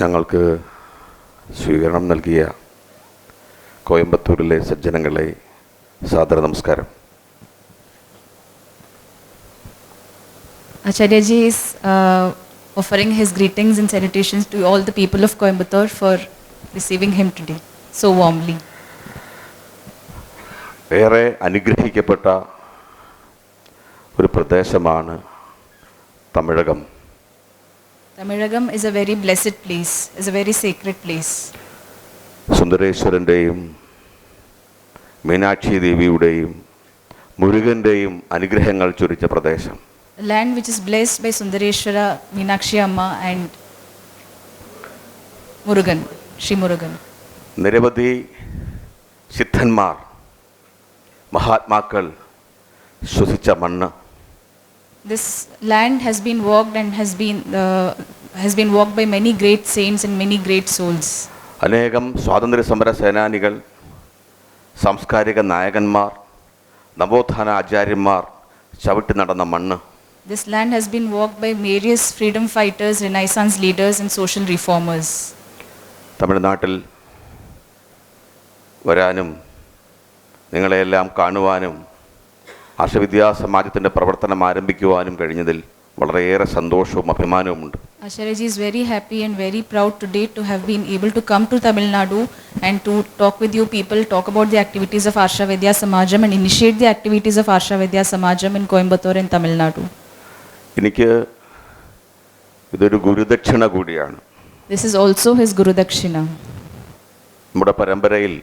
ഞങ്ങൾക്ക് സ്വീകരണം നൽകിയ കോയമ്പത്തൂരിലെ സജ്ജനങ്ങളെ സാദര നമസ്കാരം. Acharyaji is offering his greetings and salutations to all the people of Coimbatore for receiving him today so warmly. ഏറെ അനുഗ്രഹിക്കപ്പെട്ട ഒരു പ്രദേശമാണ് Tamilakam. Tamilagam is a very blessed place, is a very sacred place. സുന്ദരേശ്വരൻ്റെയും Meenakshi ദേവിയുടെയും മുരുകൻ്റെയും അനുഗ്രഹങ്ങൾ ചൊരിച്ച പ്രദേശം. A land which is blessed by Sundareshwara, Meenakshi Amma and Murugan, Sri Murugan. നിരവധി സിദ്ധന്മാർ മഹാത്മാക്കൾ ശ്വസിച്ച മണ്ണ്. This land has been walked and has been walked by many great saints and many great souls. അനേകം സ്വാതന്ത്ര്യ സമര സേനാനികൾ, സാംസ്കാരിക നായകന്മാർ, നവോത്ഥാന ആചാര്യന്മാർ ചവിട്ടി നടന്ന മണ്ണ്. This land has been walked by various freedom fighters, Renaissance leaders and social reformers. തമിഴ്നാട്ടിൽ വരാനും നിങ്ങളെയെല്ലാം കാണുവാനും ആർഷവിദ്യാസമാജത്തിൻ്റെ പ്രവർത്തനം ആരംഭിക്കുവാനും കഴിഞ്ഞതിൽ വളരെയേറെ സന്തോഷവും അഭിമാനവുമുണ്ട്. Acharyaji is very happy and very proud today to have been able to come to Tamil Nadu and to talk with you people, talk about the activities of Arsha Vidya Samajam and initiate the activities of Arsha Vidya Samajam in Coimbatore and Tamil Nadu. എനിക്ക് ഇതൊരു ഗുരുദക്ഷിണ കൂടിയാണ്. This is also his Guru Dakshina. നമ്മുടെ പരമ്പരയിൽ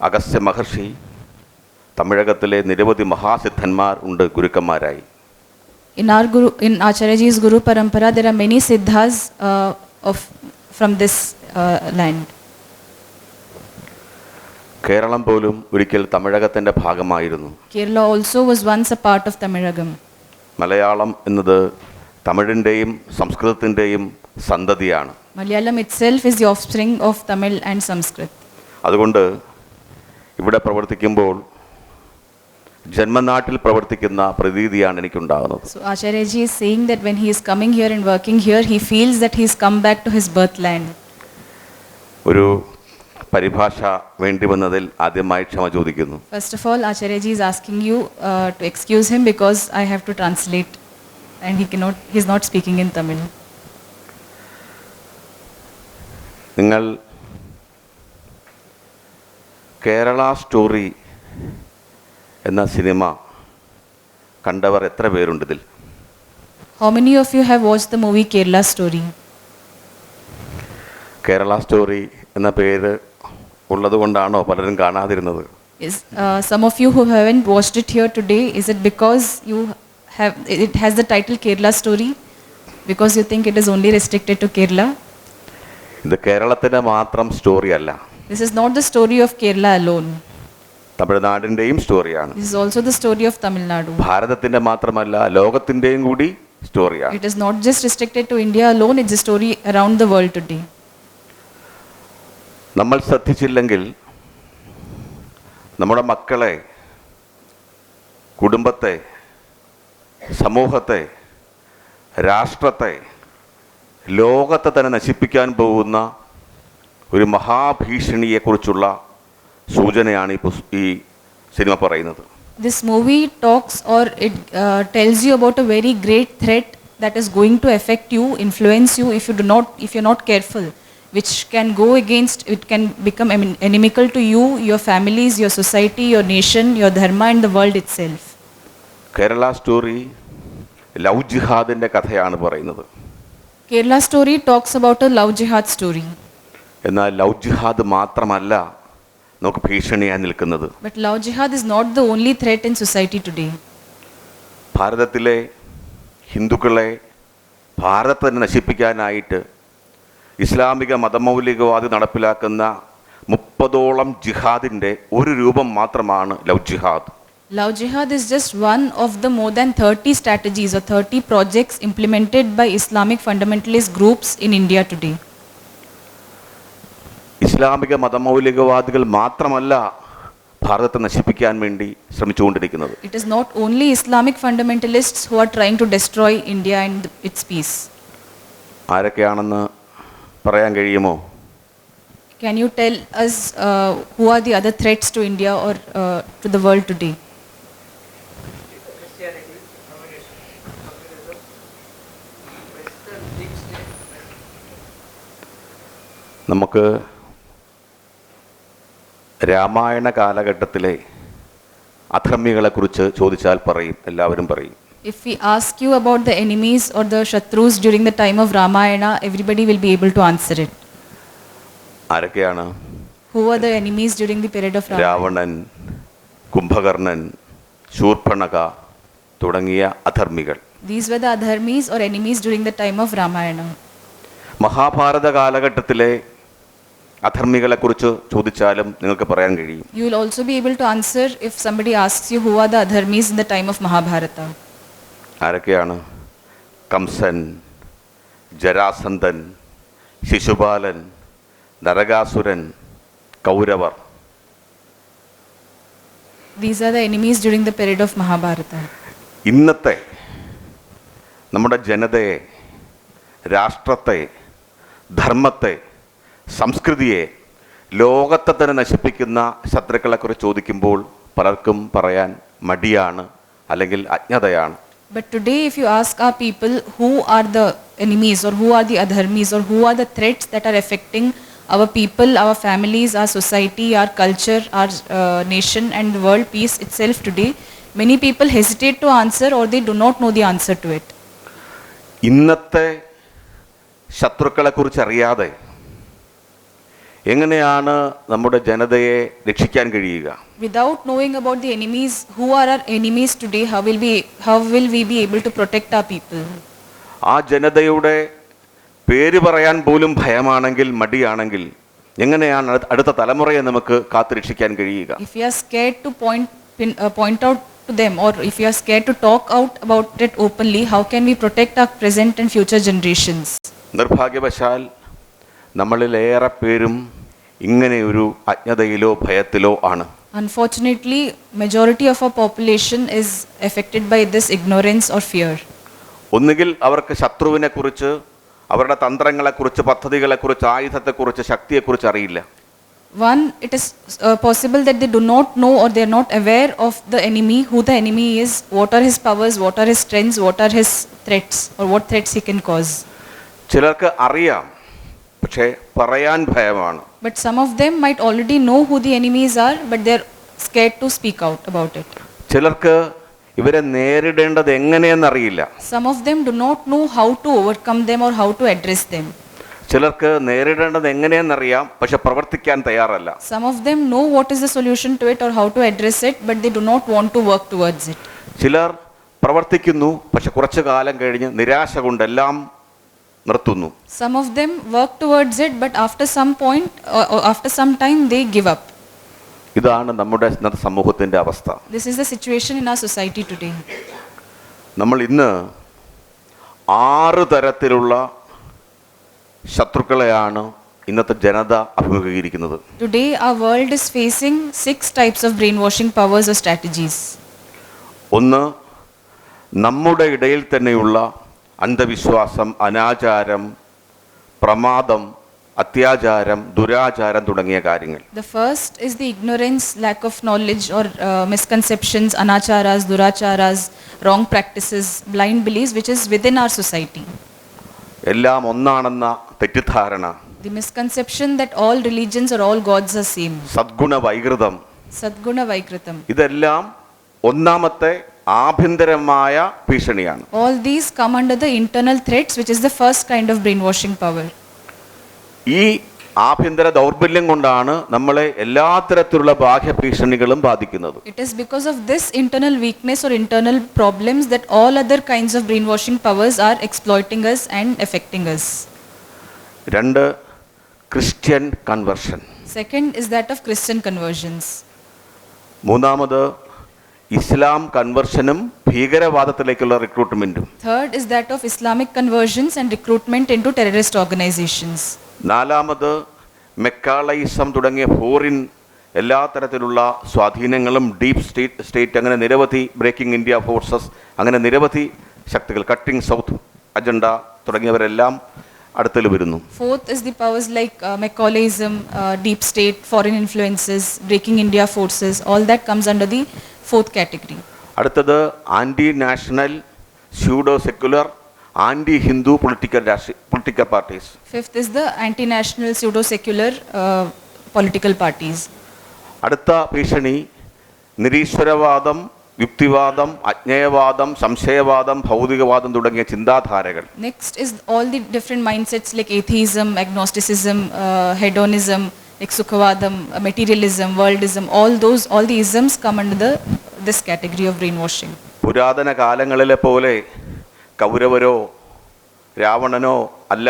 അഗസ്ത്യ മഹർഷി തമിഴകത്തിലെ നിരവധി മഹാസിദ്ധന്മാർ ഉണ്ട് ഗുരുക്കന്മാരായി. In Acharyaji's Guru Parampara, there are many siddhas from this land. Keralam പോലും ഒരിക്കൽ തമിഴകത്തിൻ്റെ ഭാഗമായിരുന്നു. Kerala also was once a part of Tamilagam. Malayalam എന്നത് തമിഴിൻ്റെയും സംസ്കൃതത്തിൻ്റെയും സന്തതിയാണ്. Malayalam itself is the offspring of Tamil and Sanskrit. അതുകൊണ്ട് ഇവിടെ പ്രവർത്തിക്കുമ്പോൾ ജന്മനാട്ടിൽ പ്രവർത്തിക്കുന്ന പ്രതീതിയാണ് എനിക്കുണ്ടാകുന്നത്. So Acharyaji is saying that when he is coming here and working here, he feels that he has come back to his birthland. ഒരു പരിഭാഷ വേണ്ടി വന്നതിൽ ആദ്യമായി ക്ഷമ ചോദിക്കുന്നു. First of all, Acharyaji is asking you to excuse him because I have to translate and he is not speaking in Tamil. നിങ്ങൾ Kerala story എന്ന cinema കണ്ടവർ എത്ര പേരുണ്ട് ഇതിൽ? How many of you have watched the movie Kerala Story? Kerala story എന്ന പേര് ഉള്ളതുകൊണ്ടാണോ പലരും കാണാതിരുന്നത്? Some of you who haven't watched it here today, is it because it has the title Kerala Story? Because you think it is only restricted to Kerala? ഇത് കേരളത്തിൻ്റെ മാത്രം story അല്ല. This is not the story of Kerala alone. തമിഴ്നാടിൻ്റെയും സ്റ്റോറിയാണ്. This is also the story of Tamil Nadu. ഭാരതത്തിൻ്റെ മാത്രമല്ല, ലോകത്തിൻ്റെയും കൂടി സ്റ്റോറിയാണ്. It is not just restricted to India alone, it's a story around the world today. നമ്മൾ ശ്രദ്ധിച്ചില്ലെങ്കിൽ നമ്മുടെ മക്കളെ, കുടുംബത്തെ, സമൂഹത്തെ, രാഷ്ട്രത്തെ, ലോകത്തെ തന്നെ നശിപ്പിക്കാൻ പോകുന്ന ഒരു മഹാഭീഷണിയെക്കുറിച്ചുള്ള സൂചനയാണ് ഈ സിനിമ പറയുന്നത്. This movie talks or it tells you about a very great threat that is going to affect you, influence you if you're not careful, which can go against, it can become inimical to you, your families, your society, your nation, your dharma and the world itself. Kerala story love ജിഹാദിൻ്റെ കഥയാണ് പറയുന്നത്. Kerala Story talks about a love jihad story. എന്നാൽ love ജിഹാദ് മാത്രമല്ല നമുക്ക് ഭീഷണിയായി നിൽക്കുന്നത്. But love jihad is not the only threat in society today. ഭാരതത്തിലെ ഹിന്ദുക്കളെ ഭാരതത്തെ നശിപ്പിക്കാനായിട്ട് ഇസ്ലാമിക മതമൗലികവാദി നടപ്പിലാക്കുന്ന 30ഓളം ജിഹാദിൻ്റെ ഒരു രൂപം മാത്രമാണ് love jihad. Love jihad is just one of the more than 30 strategies or 30 projects implemented by Islamic fundamentalist groups in India today. ഇസ്ലാമിക മതമൗലികവാദികൾ മാത്രമല്ല ഭാരതത്തെ നശിപ്പിക്കാൻ വേണ്ടി ശ്രമിച്ചുകൊണ്ടിരിക്കുന്നത്. It is not only Islamic fundamentalists who are trying to destroy India and its peace. ആരൊക്കെയാണെന്ന് പറയാൻ കഴിയുമോ? Can you tell us who are the other threats to India or to the world today? നമുക്ക് രാമായണ കാലഘട്ടത്തിലെ അധർമ്മികളെക്കുറിച്ച് ചോദിച്ചാൽ പറയും, എല്ലാവരും പറയും. If we ask you about the enemies or the Shatrus during the time of Ramayana, everybody will be able to answer it. ആരൊക്കെയാണ്? Who are the enemies during the period of Ramayana? Ravanan, Kumbhakarna, Shurpanakha തുടങ്ങിയ അധർമ്മികൾ. These were the adharmis or enemies during the time of Ramayana. Mahabharata കാലഘട്ടത്തിലെ അധർമ്മികളെക്കുറിച്ച് ചോദിച്ചാലും നിങ്ങൾക്ക് പറയാൻ കഴിയും. You will also be able to answer if somebody asks you who are the adharmis in the time of Mahabharata. ആരൊക്കെയാണ്? Kamsan, Jarasandhan, Shishupala, Narakasuran, കൗരവർ. These are the enemies during the period of Mahabharata. ഇന്നത്തെ നമ്മുടെ ജനതയെ, രാഷ്ട്രത്തെ, ധർമ്മത്തെ, സംസ്കൃതിയെ, ലോകത്തെ തന്നെ നശിപ്പിക്കുന്ന ശത്രുക്കളെക്കുറിച്ച് ചോദിക്കുമ്പോൾ പലർക്കും പറയാൻ മടിയാണ്, അല്ലെങ്കിൽ അജ്ഞതയാണ്. But today if you ask our people who are the enemies or who are the adharmis or who are the threats that are affecting our people, our families, our society, our culture, our nation and the world peace itself today, many people hesitate to answer or they do not know the answer to it. ഇന്നത്തെ ശത്രുക്കളെക്കുറിച്ച് അറിയാതെ എങ്ങനെയാണ് നമ്മുടെ ജനതയെ രക്ഷിക്കാൻ കഴിയുക? Without knowing about the enemies, who are our enemies today, how will we be able to protect our people? ആ ജനതയുടെ പേര് പറയാൻ പോലും ഭയമാണെങ്കിൽ, മടിയാണെങ്കിൽ എങ്ങനെയാണ് അടുത്ത തലമുറയെ നമുക്ക് കാത്തുരക്ഷിക്കാൻ കഴിയുക? If we are scared to point out to them, or if we are scared to talk out about it openly, how can we protect our present and future generations? നിർഭാഗ്യവശാൽ നമ്മളിലേറെ പേരും ഇങ്ങനെയൊരു അജ്ഞതയിലോ ഭയത്തിലോ ആണ്. Unfortunately, majority of our population is affected by this ignorance or fear. ഒന്നുകിൽ അവർക്ക് ശത്രുവിനെ കുറിച്ച്, അവരുടെ തന്ത്രങ്ങളെക്കുറിച്ച്, പദ്ധതികളെക്കുറിച്ച്, ആയുധത്തെക്കുറിച്ച്, ശക്തിയെക്കുറിച്ച് അറിയില്ല. One, it is possible that they do not know or they are not aware of the enemy, who the enemy is, what are his powers, what are his strengths, what are his threats or what threats he can cause. ചിലർക്ക് അറിയാം, പക്ഷേ പറയാൻ ഭയമാണ്. But some of them might already know who the enemies are, but they are scared to speak out about it. ചിലർക്ക് ഇവരെ നേരിടേണ്ടത് എങ്ങനെയെന്നറിയില്ല. Some of them do not know how to overcome them or how to address them. ചിലർക്ക് നേരിടേണ്ടത് എങ്ങനെയെന്നറിയാം, പക്ഷെ പ്രവർത്തിക്കാൻ തയ്യാറല്ല. Some of them know what is the solution to it or how to address it, but they do not want to work towards it. ചിലർ പ്രവർത്തിക്കുന്നു, പക്ഷെ കുറച്ചു കാലം കഴിഞ്ഞ് നിരാശ കൊണ്ടെല്ലാം നിർത്തുന്നു. Some of them work towards it, but after some point, after some time, they give up. ഇതാണ് നമ്മുടെ ഇന്നത്തെ സമൂഹത്തിന്റെ അവസ്ഥ. This is the situation in our society today. നമ്മൾ ഇന്ന് 6 തരത്തിലുള്ള ശത്രുക്കളെയാണ് ഇന്നത്തെ ജനത അഭിമുഖീകരിക്കുന്നത്. Today, our world is facing 6 types of brainwashing powers or strategies. ഒന്ന്, നമ്മുടെ ഇടയിൽ തന്നെയുള്ള അന്ധവിശ്വാസം, അനാചാരം, പ്രമാദം, അത്യാചാരം, ദുരാചാരം തുടങ്ങിയ കാര്യങ്ങൾ. The first is the ignorance, lack of knowledge or misconceptions, anacharas, duracharas, wrong practices, blind beliefs which is within our society. എല്ലാം ഒന്നാണെന്ന തെറ്റിദ്ധാരണ. The misconception that all religions or all gods are same. സദ്ഗുണ വൈകൃതം. Sadguna Vaikritam. ഇതെല്ലാം ഒന്നാമത്തെ ആഭ്യന്തരമായ ഭീഷണിയാണ്. All these come under the internal threats, which is the first kind of brainwashing power. ഈ ആഭ്യന്തര ദൗർബല്യം കൊണ്ടാണ് നമ്മളെ എല്ലാ തരത്തിലുള്ള ബാഹ്യ ഭീഷണികളും ബാധിക്കുന്നത്. It is because of this internal weakness or internal problems that all other kinds of brainwashing powers are exploiting us and affecting us. 2, Christian conversion. Second is that of Christian conversions. മൂന്നാമത് ഇസ്ലാം കൺവേർഷനും ഭീകരവാദത്തിലേക്കുള്ള റിക്രൂട്ട്മെന്റും. Third is that of Islamic conversions and recruitment into terrorist organizations. നാലാമത് മെക്കാളയിസം തുടങ്ങിയ foreign എല്ലാ തരത്തിലുള്ള സ്വാധീനങ്ങളും, deep state, അങ്ങനെ നിരവധി breaking India forces, അങ്ങനെ നിരവധി ശക്തികൾ, കട്ടിംഗ് സൗത്ത് അജണ്ട തുടങ്ങിയവരെല്ലാം അടുത്തൽ വരുന്നു. Fourth is the powers like Macaulayism, deep state, foreign influences, breaking India forces. All that comes under the fourth category. അടുത്തത് anti national, pseudo secular, anti Hindu political parties. Fifth is the anti-national, pseudo-secular political parties. അടുത്ത ഭീഷണി നിരീശ്വരവാദം, യുക്തിവാദം, അജ്ഞേയവാദം, സംശയവാദം, ഭൗതികവാദം തുടങ്ങിയ ചിന്താധാരകൾ. Next is all the different mindsets like atheism, agnosticism, hedonism, like Sukhavadam, materialism, worldism. All the isms come under this category of brainwashing. പുരാതന കാലങ്ങളിലെ പോലെ കൗരവരോ രാവണനോ അല്ല,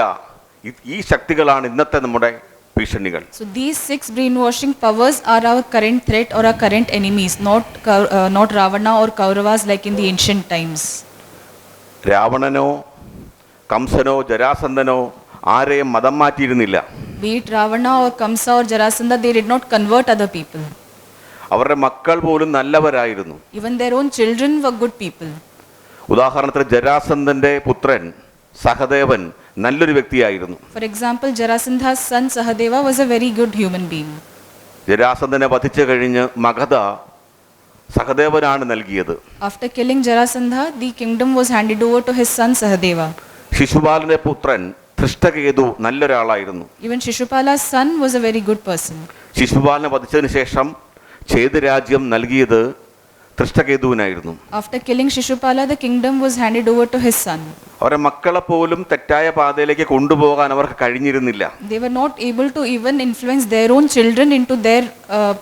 ഈ ശക്തികളാണ് ഇന്നത്തെ നമ്മുടെ ഭീഷണികൾ. So these 6 brainwashing powers are our current threat or our current enemies, not Ravana or Kauravas like in the ancient times. രാവണനോ കംസനോ ജരാസന്ധനോ ആരെയും മതം മാറ്റിയിരുന്നില്ല. Be it Ravana or Kamsa or Jarasandha, they did not convert other people. അവരുടെ മക്കൾ പോലും നല്ലവരായിരുന്നു. Even their own children were good people. ഉദാഹരണത്തിന് ജരാസന്ധന്റെ പുത്രൻ സഹദേവൻ നല്ലൊരു വ്യക്തിയായിരുന്നു. For example, Jarasandha's son Sahadeva was a very good human being. ജരാസന്ധനെ വധിച്ചു കഴിഞ്ഞ് മഗധ സഹദേവനാണ് നൽകിയത്. After killing Jarasandha, the kingdom was handed over to his son Sahadeva. ശിശുപാലന്റെ പുത്രൻ ധൃഷ്ടകേതു നല്ലൊരാളായിരുന്നു. Even Shishupala's son was a very good person. ശിശുപാലനെ വധിച്ചതിന് ശേഷം ഛേദ് രാജ്യം നൽകിയത് ധൃഷ്ടകേതുവിനായിരുന്നു. After killing Shishupala, the kingdom was handed over to his son. അവരുടെ മക്കളെ പോലും തെറ്റായ പാതയിലേക്ക് കൊണ്ടുപോകാൻ അവർക്ക് കഴിഞ്ഞിരുന്നില്ല. They were not able to even influence their own children into their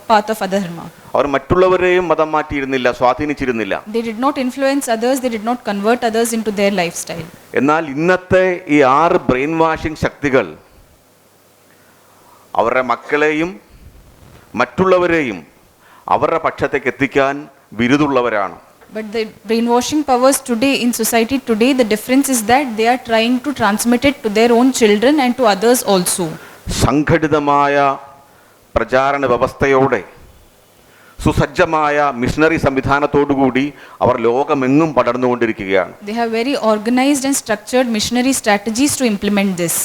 path of adharma. അവർ മറ്റുള്ളവരെയും മതം മാറ്റിയിരുന്നില്ല, സ്വാധീനിച്ചിരുന്നില്ല. They did not influence others, they did not convert others into their lifestyle. എന്നാൽ ഇന്നത്തെ ഈ 6 ബ്രെയിൻ വാഷിംഗ് ശക്തികൾ അവരുടെ മക്കളെയും മറ്റുള്ളവരെയും അവരുടെ പക്ഷത്തേക്ക് എത്തിക്കാൻ വിരുദ്ധുള്ളവരാണ്. But the brainwashing powers today in society today, the difference is that they are trying to transmit it to their own children and to others also. സംഘടിതമായ പ്രചാരണ വ്യവസ്ഥയോടെ സുസജ്ജമായ മിഷണറി സംവിധാനത്തോടുകൂടി അവർ ലോകമെങ്ങും പടർന്നുകൊണ്ടിരിക്കുകയാണ്. They have very organized and structured missionary strategies to implement this.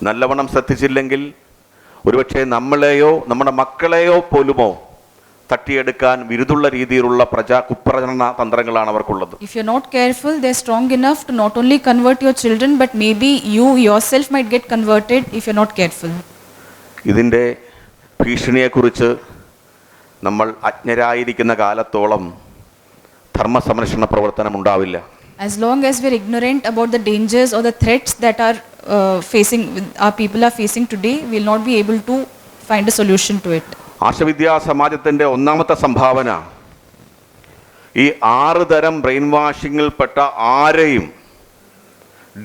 നല്ലവണ്ണം ശ്രദ്ധിച്ചില്ലെങ്കിൽ ഒരുപക്ഷെ നമ്മളെയോ നമ്മുടെ മക്കളെയോ പോലുമോ തട്ടിയെടുക്കാൻ വിരുദ്ധുള്ള രീതിയിലുള്ള കുപ്രചരണ തന്ത്രങ്ങളാണ് അവർക്കുള്ളത്. If you're not careful, they're strong enough to not only convert your children, but maybe you yourself might get converted if you're not careful. ഇതിൻ്റെ ഭീഷണിയെക്കുറിച്ച് നമ്മൾ അജ്ഞരായിരിക്കുന്ന കാലത്തോളം ധർമ്മസംരക്ഷണ പ്രവർത്തനം ഉണ്ടാവില്ല. As long as we're ignorant about the dangers or the threats that our people are facing today, we'll not be able to find a solution to it. Arsha Vidya സമാജത്തിൻ്റെ ഒന്നാമത്തെ സംഭാവന ഈ 6 തരം brain വാഷിങ്ങിൽപ്പെട്ട ആരെയും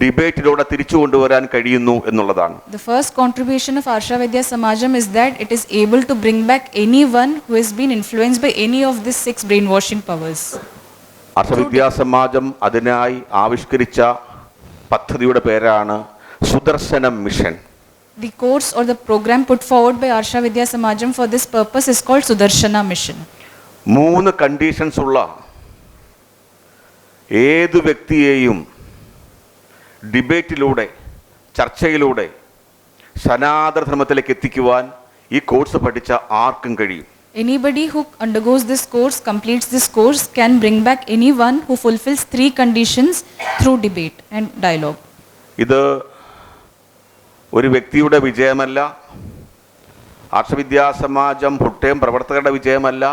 ഡിബേറ്റിലൂടെ തിരിച്ചു കൊണ്ടുവരാൻ കഴിയുന്നു എന്നുള്ളതാണ്. The first contribution of Arsha Vidya Samajam is that it is able to bring back anyone who has been influenced by any of these 6 brainwashing powers. Arsha Vidya സമാജം അതിനായി ആവിഷ്കരിച്ച പദ്ധതിയുടെ പേരാണ് Sudarshanam mission. The course or the program put forward by Arsha Vidya Samajam for this purpose is called Sudarshana Mission. 3 conditions ഉള്ള ഏതു വ്യക്തിയെയും ഡിബേറ്റിലൂടെ ചർച്ചയിലൂടെ സനാതനധർമ്മത്തിലേക്ക് എത്തിക്കുവാൻ ഈ കോഴ്സ് പഠിച്ച ആർക്കും കഴിയും. Anybody who undergoes this course, completes this course, can bring back anyone who fulfills 3 conditions through debate and dialogue. ഇത് ഒരു വ്യക്തിയുടെ വിജയമല്ല, ആർഷവിദ്യാ സമാജം പുട്ടേം പ്രവർത്തകരുടെ വിജയമല്ല.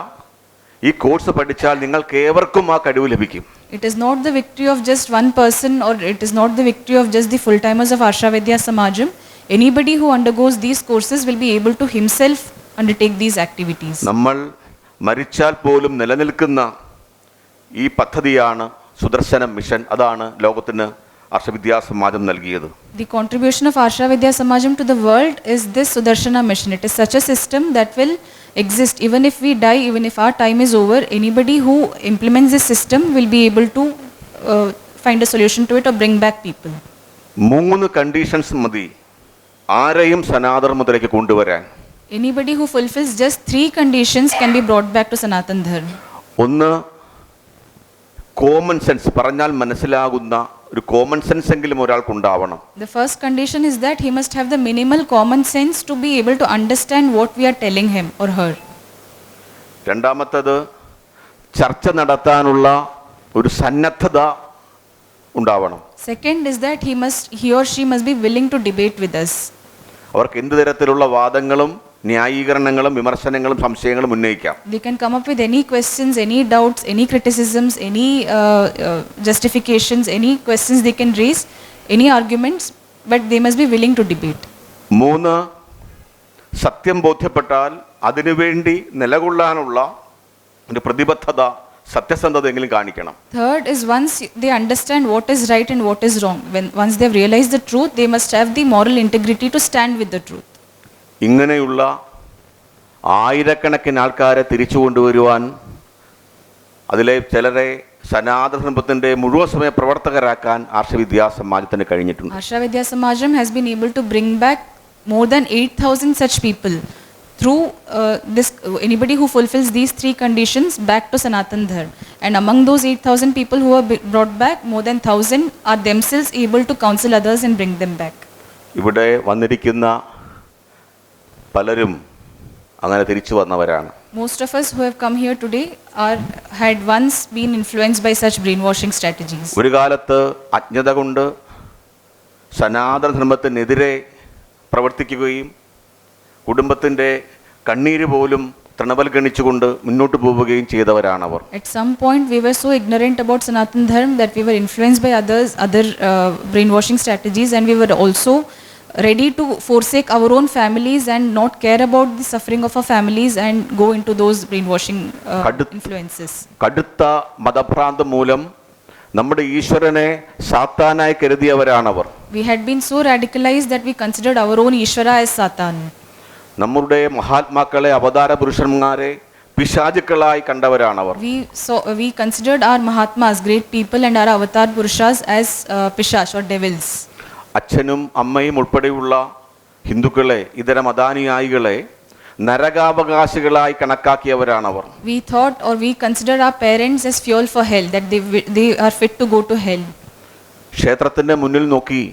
ഈ കോഴ്സ് പഠിച്ചാൽ നിങ്ങൾക്ക് ഏവർക്കും ആ കഴിവ് ലഭിക്കും. It is not the victory of just one person, or it is not the victory of just the full-timers of Arsha Vidya Samajam. Anybody who undergoes these courses will be able to himself undertake these activities. നമ്മൾ മരിച്ചാൽ പോലും നിലനിൽക്കുന്ന ഈ പദ്ധതിയാണ് Sudarshanam mission. അതാണ് ലോകത്തിന് ആർഷവിദ്യാ സമാജം നൽകിയത്. The contribution of Arsha Vidya Samajam to the world is this Sudarshana mission. It is such a system that will exist even if we die, even if our time is over. Anybody who implements this system will be able to find a solution to it or bring back people. 3 conditions മതി ആരെയും സനാതനധർമ്മത്തിലേക്ക് കൊണ്ടുവരാൻ. Anybody who fulfills just 3 conditions can be brought back to Sanatan Dharma. ഒന്ന്, common sense, പറഞ്ഞാൽ മനസ്സിലാകുന്ന ഒരു common sense എങ്കിലും ഒരാൾക്കുണ്ടാവണം. The first condition is that he must have the minimal common sense to be able to understand what we are telling him or her. രണ്ടാമത്തേത് ചർച്ച നടത്താനുള്ള ഒരു സന്നദ്ധത ഉണ്ടാവണം. Second is that he or she must be willing to debate with us. അവർക്ക് എന്ത് തരത്തിലുള്ള വാദങ്ങളും ന്യായീകരണങ്ങളും വിമർശനങ്ങളും സംശയങ്ങളും ഉന്നയിക്കാം. They can come up with any questions, any doubts, any criticisms, any justifications, any questions they can raise, any arguments, but they must be willing to debate. 3, സത്യം ബോധ്യപ്പെട്ടാൽ അതിനുവേണ്ടി നിലകൊള്ളാനുള്ള ഒരു പ്രതിബദ്ധത സത്യസന്ധതയെങ്കിലും കാണിക്കണം. Third is once they understand what is right and what is wrong, once they have realized the truth, they must have the moral integrity to stand with the truth. ഇങ്ങനെയുള്ള ആയിരക്കണക്കിന് ആൾക്കാരെ തിരിച്ചു കൊണ്ടുവരുവാൻ, അതിലെ ചിലരെ സനാതന ധർമ്മത്തിൻ്റെ മുഴുവൻ സമയ പ്രവർത്തകരാക്കാൻ ആർഷവിദ്യാ സമാജത്തിന് കഴിഞ്ഞിട്ടുണ്ട്. Arsha Vidya Samajam has been able to bring back more than 8,000 such people through anybody who fulfills these 3 conditions back to Sanatan Dharma. And among those 8,000 people who are brought back, more than 1,000 are themselves able to counsel others and bring them back. ഇവിടെ വന്നിരിക്കുന്ന പലരും അങ്ങനെ തിരിച്ചു വന്നവരാണ്. Most of us who have come here today had once been influenced by such brainwashing strategies. ഒരു കാലത്ത് അജ്ഞത കൊണ്ട് സനാതന ധർമ്മത്തിനെതിരെ പ്രവർത്തിക്കുകയും കുടുംബത്തിൻ്റെ കണ്ണീര് പോലും തൃണവൽഗണിച്ചുകൊണ്ട് മുന്നോട്ട് പോവുകയും ചെയ്തവരാണവർ. At some point we were so ignorant about Sanatan Dharma that we were influenced by other brainwashing strategies, and we were also ready to forsake our own families and not care about the suffering of our families and go into those brainwashing influences. കടുത്ത മതഭ്രാന്ത് മൂലം നമ്മുടെ ഈശ്വരനെ സാത്താനായി കരുതിയവരാണവർ. We had been so radicalized that we considered our own Ishvara as Satan. നമ്മുടെ മഹാത്മാക്കളെ അവതാര പുരുഷന്മാരെ പിശാചുക്കളായി കണ്ടവരാണവർ. We considered our Mahatmas, great people, and our avatar Purushas as Pishaч or devils. അച്ഛനും അമ്മയും ഉൾപ്പെടെയുള്ള ഹിന്ദുക്കളെ, ഇതര മതാനുയായികളെ നരകാവകാശികളായി കണക്കാക്കിയവരാണവർ. We thought or we considered our parents as fuel for hell, that they are fit to go to hell. ക്ഷേത്രത്തിൻ്റെ മുന്നിൽ നോക്കി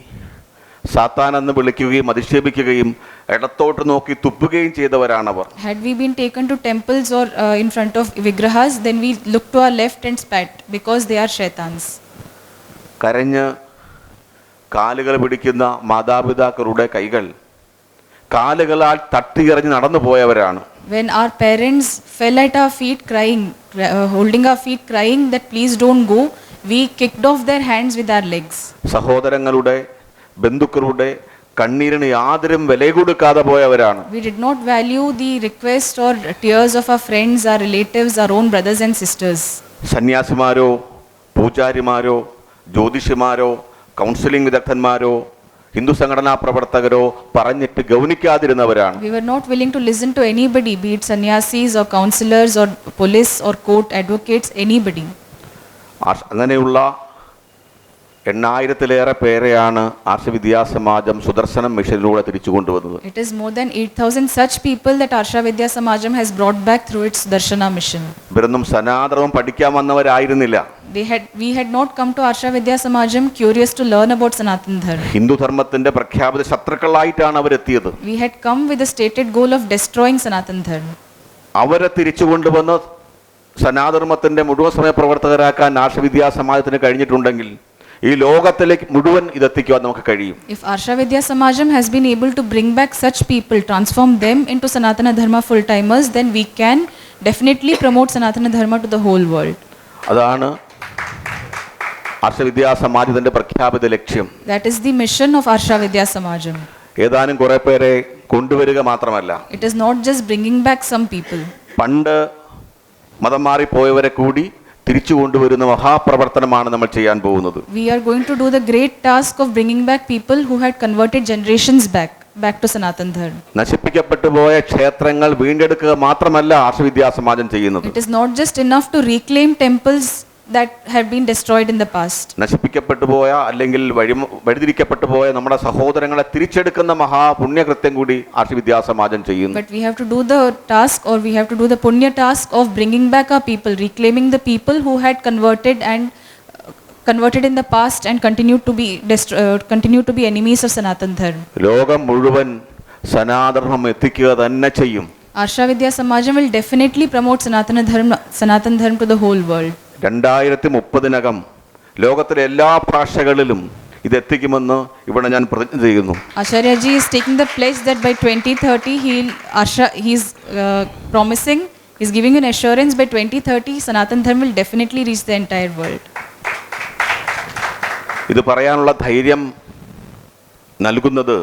സാത്താൻ എന്ന് വിളിക്കുകയും അധിക്ഷേപിക്കുകയും ഇടത്തോട്ട് നോക്കി തുപ്പുകയും ചെയ്തവരാണവർ. Had we been taken to temples or in front of vigrahas, then we looked to our left and spat because they are shaitans. കരഞ്ഞ് കാലുകൾ പിടിക്കുന്ന മാതാപിതാക്കളുടെ കൈകൾ കാലുകളാൽ തട്ടിയെറിഞ്ഞ് നടന്നു പോയവരാണ്. When our parents fell at our feet crying, holding our feet crying that please don't go, we kicked off their hands with our legs. സഹോദരങ്ങളുടെ ബന്ധുക്കളുടെ കണ്ണീരിന് യാതൊരു വില കൊടുക്കാതെ പോയവരാണ്. We did not value the request or tears of our friends, our relatives, our own brothers and sisters. സന്യാസിമാരോ പൂജാരിമാരോ ജ്യോതിഷിമാരോ counselling വിദഗ്ധന്മാരോ ഹിന്ദു സംഘടനാ പ്രവർത്തകരോ പറഞ്ഞിട്ട് ഗൗനിക്കാതിരുന്നവരാണ്. We were not willing to listen to anybody, be it sannyasis or counselors or police or court advocates, anybody. അങ്ങനെയുള്ള 8,000-ലേറെ പേരെയാണ് ആർഷവിദ്യാ സമാജം സുദർശനം മിഷനിലൂടെ തിരിച്ചു കൊണ്ടുവന്നത്. It is more than 8,000 such people that Arsha Vidya Samajam has brought back through its Darshana mission. ഇവരൊന്നും സനാതനം പഠിക്കാൻ വന്നവരായിരുന്നില്ല. We had not come to Arsha Vidya Samajam curious to learn about Sanatan Dharma. Hindu ധർമ്മത്തിന്റെ പ്രഖ്യാപിത ശത്രുക്കളായിട്ടാണ് അവരെത്തിയത്. We had come with the stated goal of destroying Sanatan Dharma. അവരെ തിരിച്ചു കൊണ്ടുവന്ന് സനാതനധർമ്മത്തിന്റെ മുഴുവൻ സമയ പ്രവർത്തകരാക്കാൻ ആർഷവിദ്യാ സമാജത്തിന് കഴിഞ്ഞിട്ടുണ്ടെങ്കിൽ ഈ ലോകത്തിലേക്ക് മുഴുവൻ ഇതെത്തിക്കുവാൻ നമുക്ക് കഴിയും. If Arsha Vidya Samajam has been able to bring back such people, transform them into Sanatana Dharma full-timers, then we can definitely promote Sanatana Dharma to the whole world. അതാണ് ആർഷവിദ്യാ സമാജത്തിന്റെ പ്രഖ്യാപിത ലക്ഷ്യം. That is the mission of Arsha Vidya Samajam. ഏതാനും കുറെ പേരെ കൊണ്ടുവരിക മാത്രമല്ല, It is not just bringing back some people. പണ്ട് മതം മാറിപ്പോയവരെ കൂടി തിരിച്ചു കൊണ്ടുവരുന്ന മഹാപ്രവർത്തനമാണ് നമ്മൾ ചെയ്യാൻ പോകുന്നത്. We are going to do the great task of bringing back people who had converted generations back to Sanatan Dharma. നശിപ്പിക്കപ്പെട്ടു പോയ ക്ഷേത്രങ്ങൾ വീണ്ടെടുക്കുക മാത്രമല്ല ആർഷവിദ്യാ സമാജം ചെയ്യുന്നത്. It is not just enough to reclaim temples that have been destroyed in the past. നശിപ്പിക്കപ്പെട്ടു പോയ അല്ലെങ്കിൽ വഴിതിരിക്കപ്പെട്ടു പോയ നമ്മുടെ സഹോദരങ്ങളെ തിരിച്ചെടുക്കുന്ന മഹാപുണ്യകൃത്യം കൂടി ആർഷവിദ്യാ സമാജം ചെയ്യുന്നു. But we have to do the task, or we have to do the punya task of bringing back our people, reclaiming the people who had converted and converted in the past and continue to be enemies of Sanatan Dharma. ലോകം മുഴുവൻ സനാതനം എത്തിക്കുക തന്നെ ചെയ്യും. Arsha Vidya Samajam will definitely promote Sanatan Dharma to the whole world. 2030-നകം ലോകത്തിലെ എല്ലാ ഭാഷകളിലും ഇത് എത്തിക്കുമെന്ന് ഇവിടെ ഞാൻ പ്രതിജ്ഞ ചെയ്യുന്നു. Acharya ji is taking the pledge that by 2030 he's promising, he's giving an assurance by 2030 Sanatan Dharma will definitely reach the entire world. ഇത് പറയാനുള്ള ധൈര്യം നൽകുന്നത്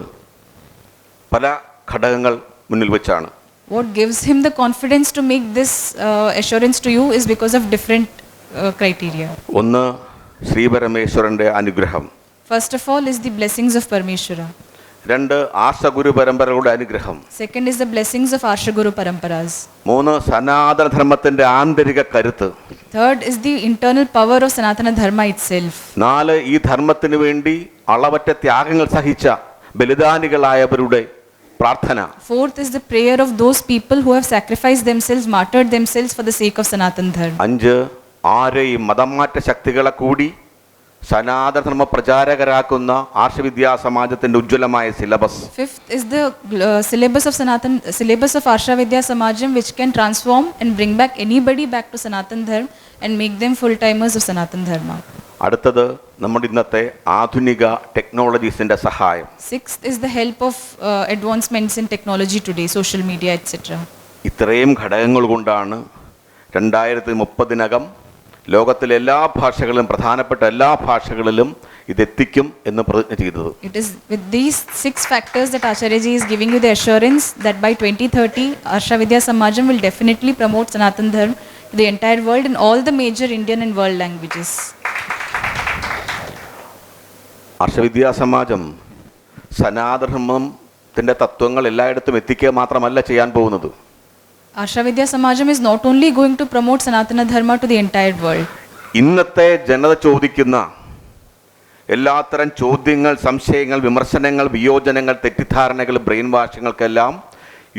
പല ഘടകങ്ങൾ മുന്നിൽ വെച്ചാണ്. What gives him the confidence to make this assurance to you is because of different criteria. ഒന്ന് ശ്രീപരമേശ്വരന്റെ അനുഗ്രഹം. First of all is the blessings of Parmeshwara. രണ്ട് ആർഷഗുരു പരമ്പരകളുടെ അനുഗ്രഹം. Second is the blessings of Arshaguru Paramparas. മൂന്ന് സനാതന ധർമ്മത്തിന്റെ ആന്തരിക കരുത്ത്. Third is the internal power of Sanatana Dharma itself. നാല് ഈ ധർമ്മത്തിന് വേണ്ടി അളവറ്റ ത്യാഗങ്ങൾ സഹിച്ച ബലിദാനികളായവരുടെ പ്രാർത്ഥന. Fourth is the prayer of those people who have sacrificed themselves, martyred themselves for the sake of Sanatana Dharma. അഞ്ച് ആരെയും മതമാറ്റ ശക്തികളെ കൂടി സനാതന ധർമ്മ പ്രചാരകരാക്കുന്ന ആർഷവിദ്യാ സമാജത്തിന്റെ ഉജ്ജ്വലമായ syllabus. Fifth is the syllabus of Arsha Vidya Samajam, which can transform and bring back anybody back to Sanatana Dharma and make them full timers of Sanatana Dharma. അടുത്തത് നമ്മുടെ ഇന്നത്തെ ആധുനിക ടെക്നോളജീസിന്റെ സഹായം. Sixth is the help of advancements in technology today, social media, etc. ഇത്രയും ഘടകങ്ങൾ കൊണ്ടാണ് 2030-നകം ലോകത്തിലെ എല്ലാ ഭാഷകളിലും പ്രധാനപ്പെട്ട എല്ലാ ഭാഷകളിലും ഇതെത്തിക്കും എന്ന് പ്രതിജ്ഞ ചെയ്തത്. It is with these 6 factors that Acharya ji is giving you the assurance that by 2030 Arsha Vidya Samajam will definitely promote Sanatana Dharma to the entire world in all the major Indian and world languages. Arsha Vidya സമാജം സനാതനധർമ്മത്തിന്റെ തത്വങ്ങൾ എല്ലായിടത്തും എത്തിക്കുക മാത്രമല്ല ചെയ്യാൻ പോകുന്നത്. Arsha Vidya Samajam is not only going to promote Sanatana Dharma to the entire world. ഇന്നത്തെ ജനത ചോദിക്കുന്ന എല്ലാത്തരം ചോദ്യങ്ങൾ, സംശയങ്ങൾ, വിമർശനങ്ങൾ, വിയോജനങ്ങൾ, തെറ്റിദ്ധാരണകൾ, ബ്രെയിൻ വാഷിങ്ങൾക്കെല്ലാം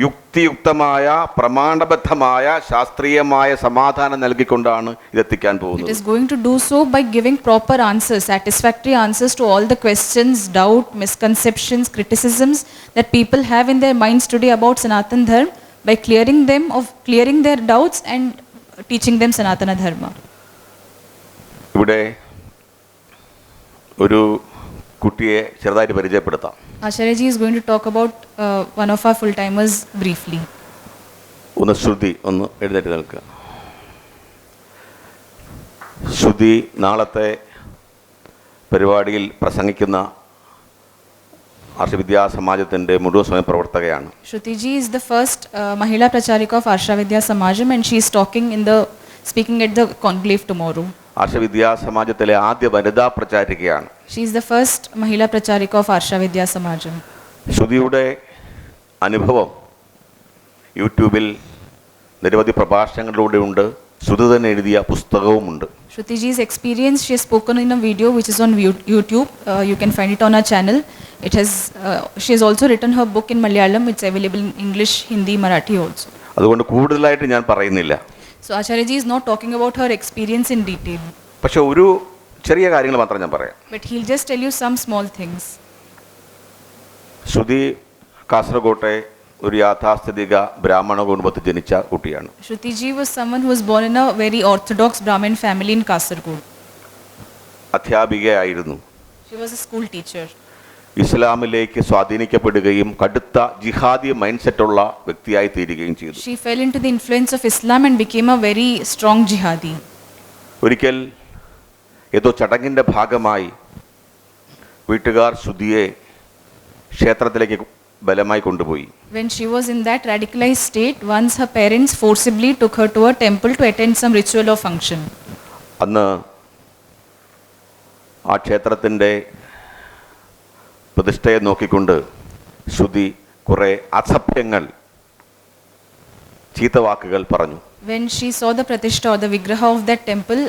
യുക്തിയുക്തമായ പ്രമാണബദ്ധമായ ശാസ്ത്രീയമായ സമാധാനം നൽകിക്കൊണ്ടാണ് ഇതെത്തിക്കാൻ പോകുന്നത്. It is going to do so by giving proper answers, satisfactory answers to all the questions, doubt, misconceptions, criticisms that people have in their minds today about Sanatana Dharma, by clearing their doubts and teaching them Sanatana Dharma. ഇവിടെ ഒരു കുട്ടിയെ ചെറുതായിട്ട് പരിചയപ്പെടുത്താം. Acharya ji is going to talk about one of our full timers briefly. ഒന്ന് ശ്രുതി, ഒന്ന് എഴുന്നേറ്റ് നിൽക്കുക. ശ്രുതി നാളത്തെ പരിപാടിയിൽ പ്രസംഗിക്കുന്ന ആർഷവിദ്യാ സമാജത്തിന്റെ മുഴുവൻ സമയ പ്രവർത്തകയാണ്. Shruti ji is the first Mahila Pracharika of Arsha Vidya Samajam and she is speaking at the conclave tomorrow. Arsha Vidya സമാജത്തിലെ ആദ്യ വനിതാ പ്രചാരികയാണ്. She is the first Mahila Pracharika of Arsha Vidya Samajam. ശ്രുതിയുടെ അനുഭവം യൂട്യൂബിൽ നിരവധി പ്രഭാഷണങ്ങളിലൂടെ ഉണ്ട്. ശ്രുതി തന്നെ എഴുതിയ പുസ്തകവുമുണ്ട്. Shruti ji's experience, she has spoken in a video which is on YouTube. You can find it on our channel. She has also written her book in Malayalam. It's available in English, Hindi, Marathi also. അതുകൊണ്ട് കൂടുതലായിട്ട് ഞാൻ പറയുന്നില്ല. So Acharya ji is not talking about her experience in detail. പക്ഷെ ഒരു ചെറിയ കാര്യങ്ങൾ മാത്രം ഞാൻ പറയാം. But he'll just tell you some small things. ശ്രുതി കാസർഗോട്ടെ ഒരു യാഥാസ്ഥിതിക ബ്രാഹ്മണ കുടുംബത്തിൽ ജനിച്ച കുട്ടിയാണ്. Shruti ji was someone who was born in a very orthodox Brahmin family in Kasaragod. അധ്യാപികയായിരുന്നു. She was a school teacher. ഇസ്ലാമിലേക്ക് സ്വാധീനിക്കപ്പെടുകയും കടുത്ത ജിഹാദി മൈൻഡ് സെറ്റുള്ള വ്യക്തിയായി തീരുകയും ചെയ്തു. She fell into the influence of Islam and became a very strong jihadi. ഒരിക്കൽ ഏതോ ചടങ്ങിന്റെ ഭാഗമായി വീട്ടുകാർ ശ്രുതിയെ ക്ഷേത്രത്തിലേക്ക് ബലമായി കൊണ്ടുപോയി. When she was in that radicalized state, once her parents forcibly took her to a temple to attend some ritual or function. അന്ന് ആ ക്ഷേത്രത്തിൻ്റെ പ്രതിഷ്ഠയെ നോക്കിക്കൊണ്ട് ശ്രുതി കുറേ അസഭ്യങ്ങൾ, ചീത്തവാക്കുകൾ പറഞ്ഞു. When she saw the pratishtha or the vigraha of that temple,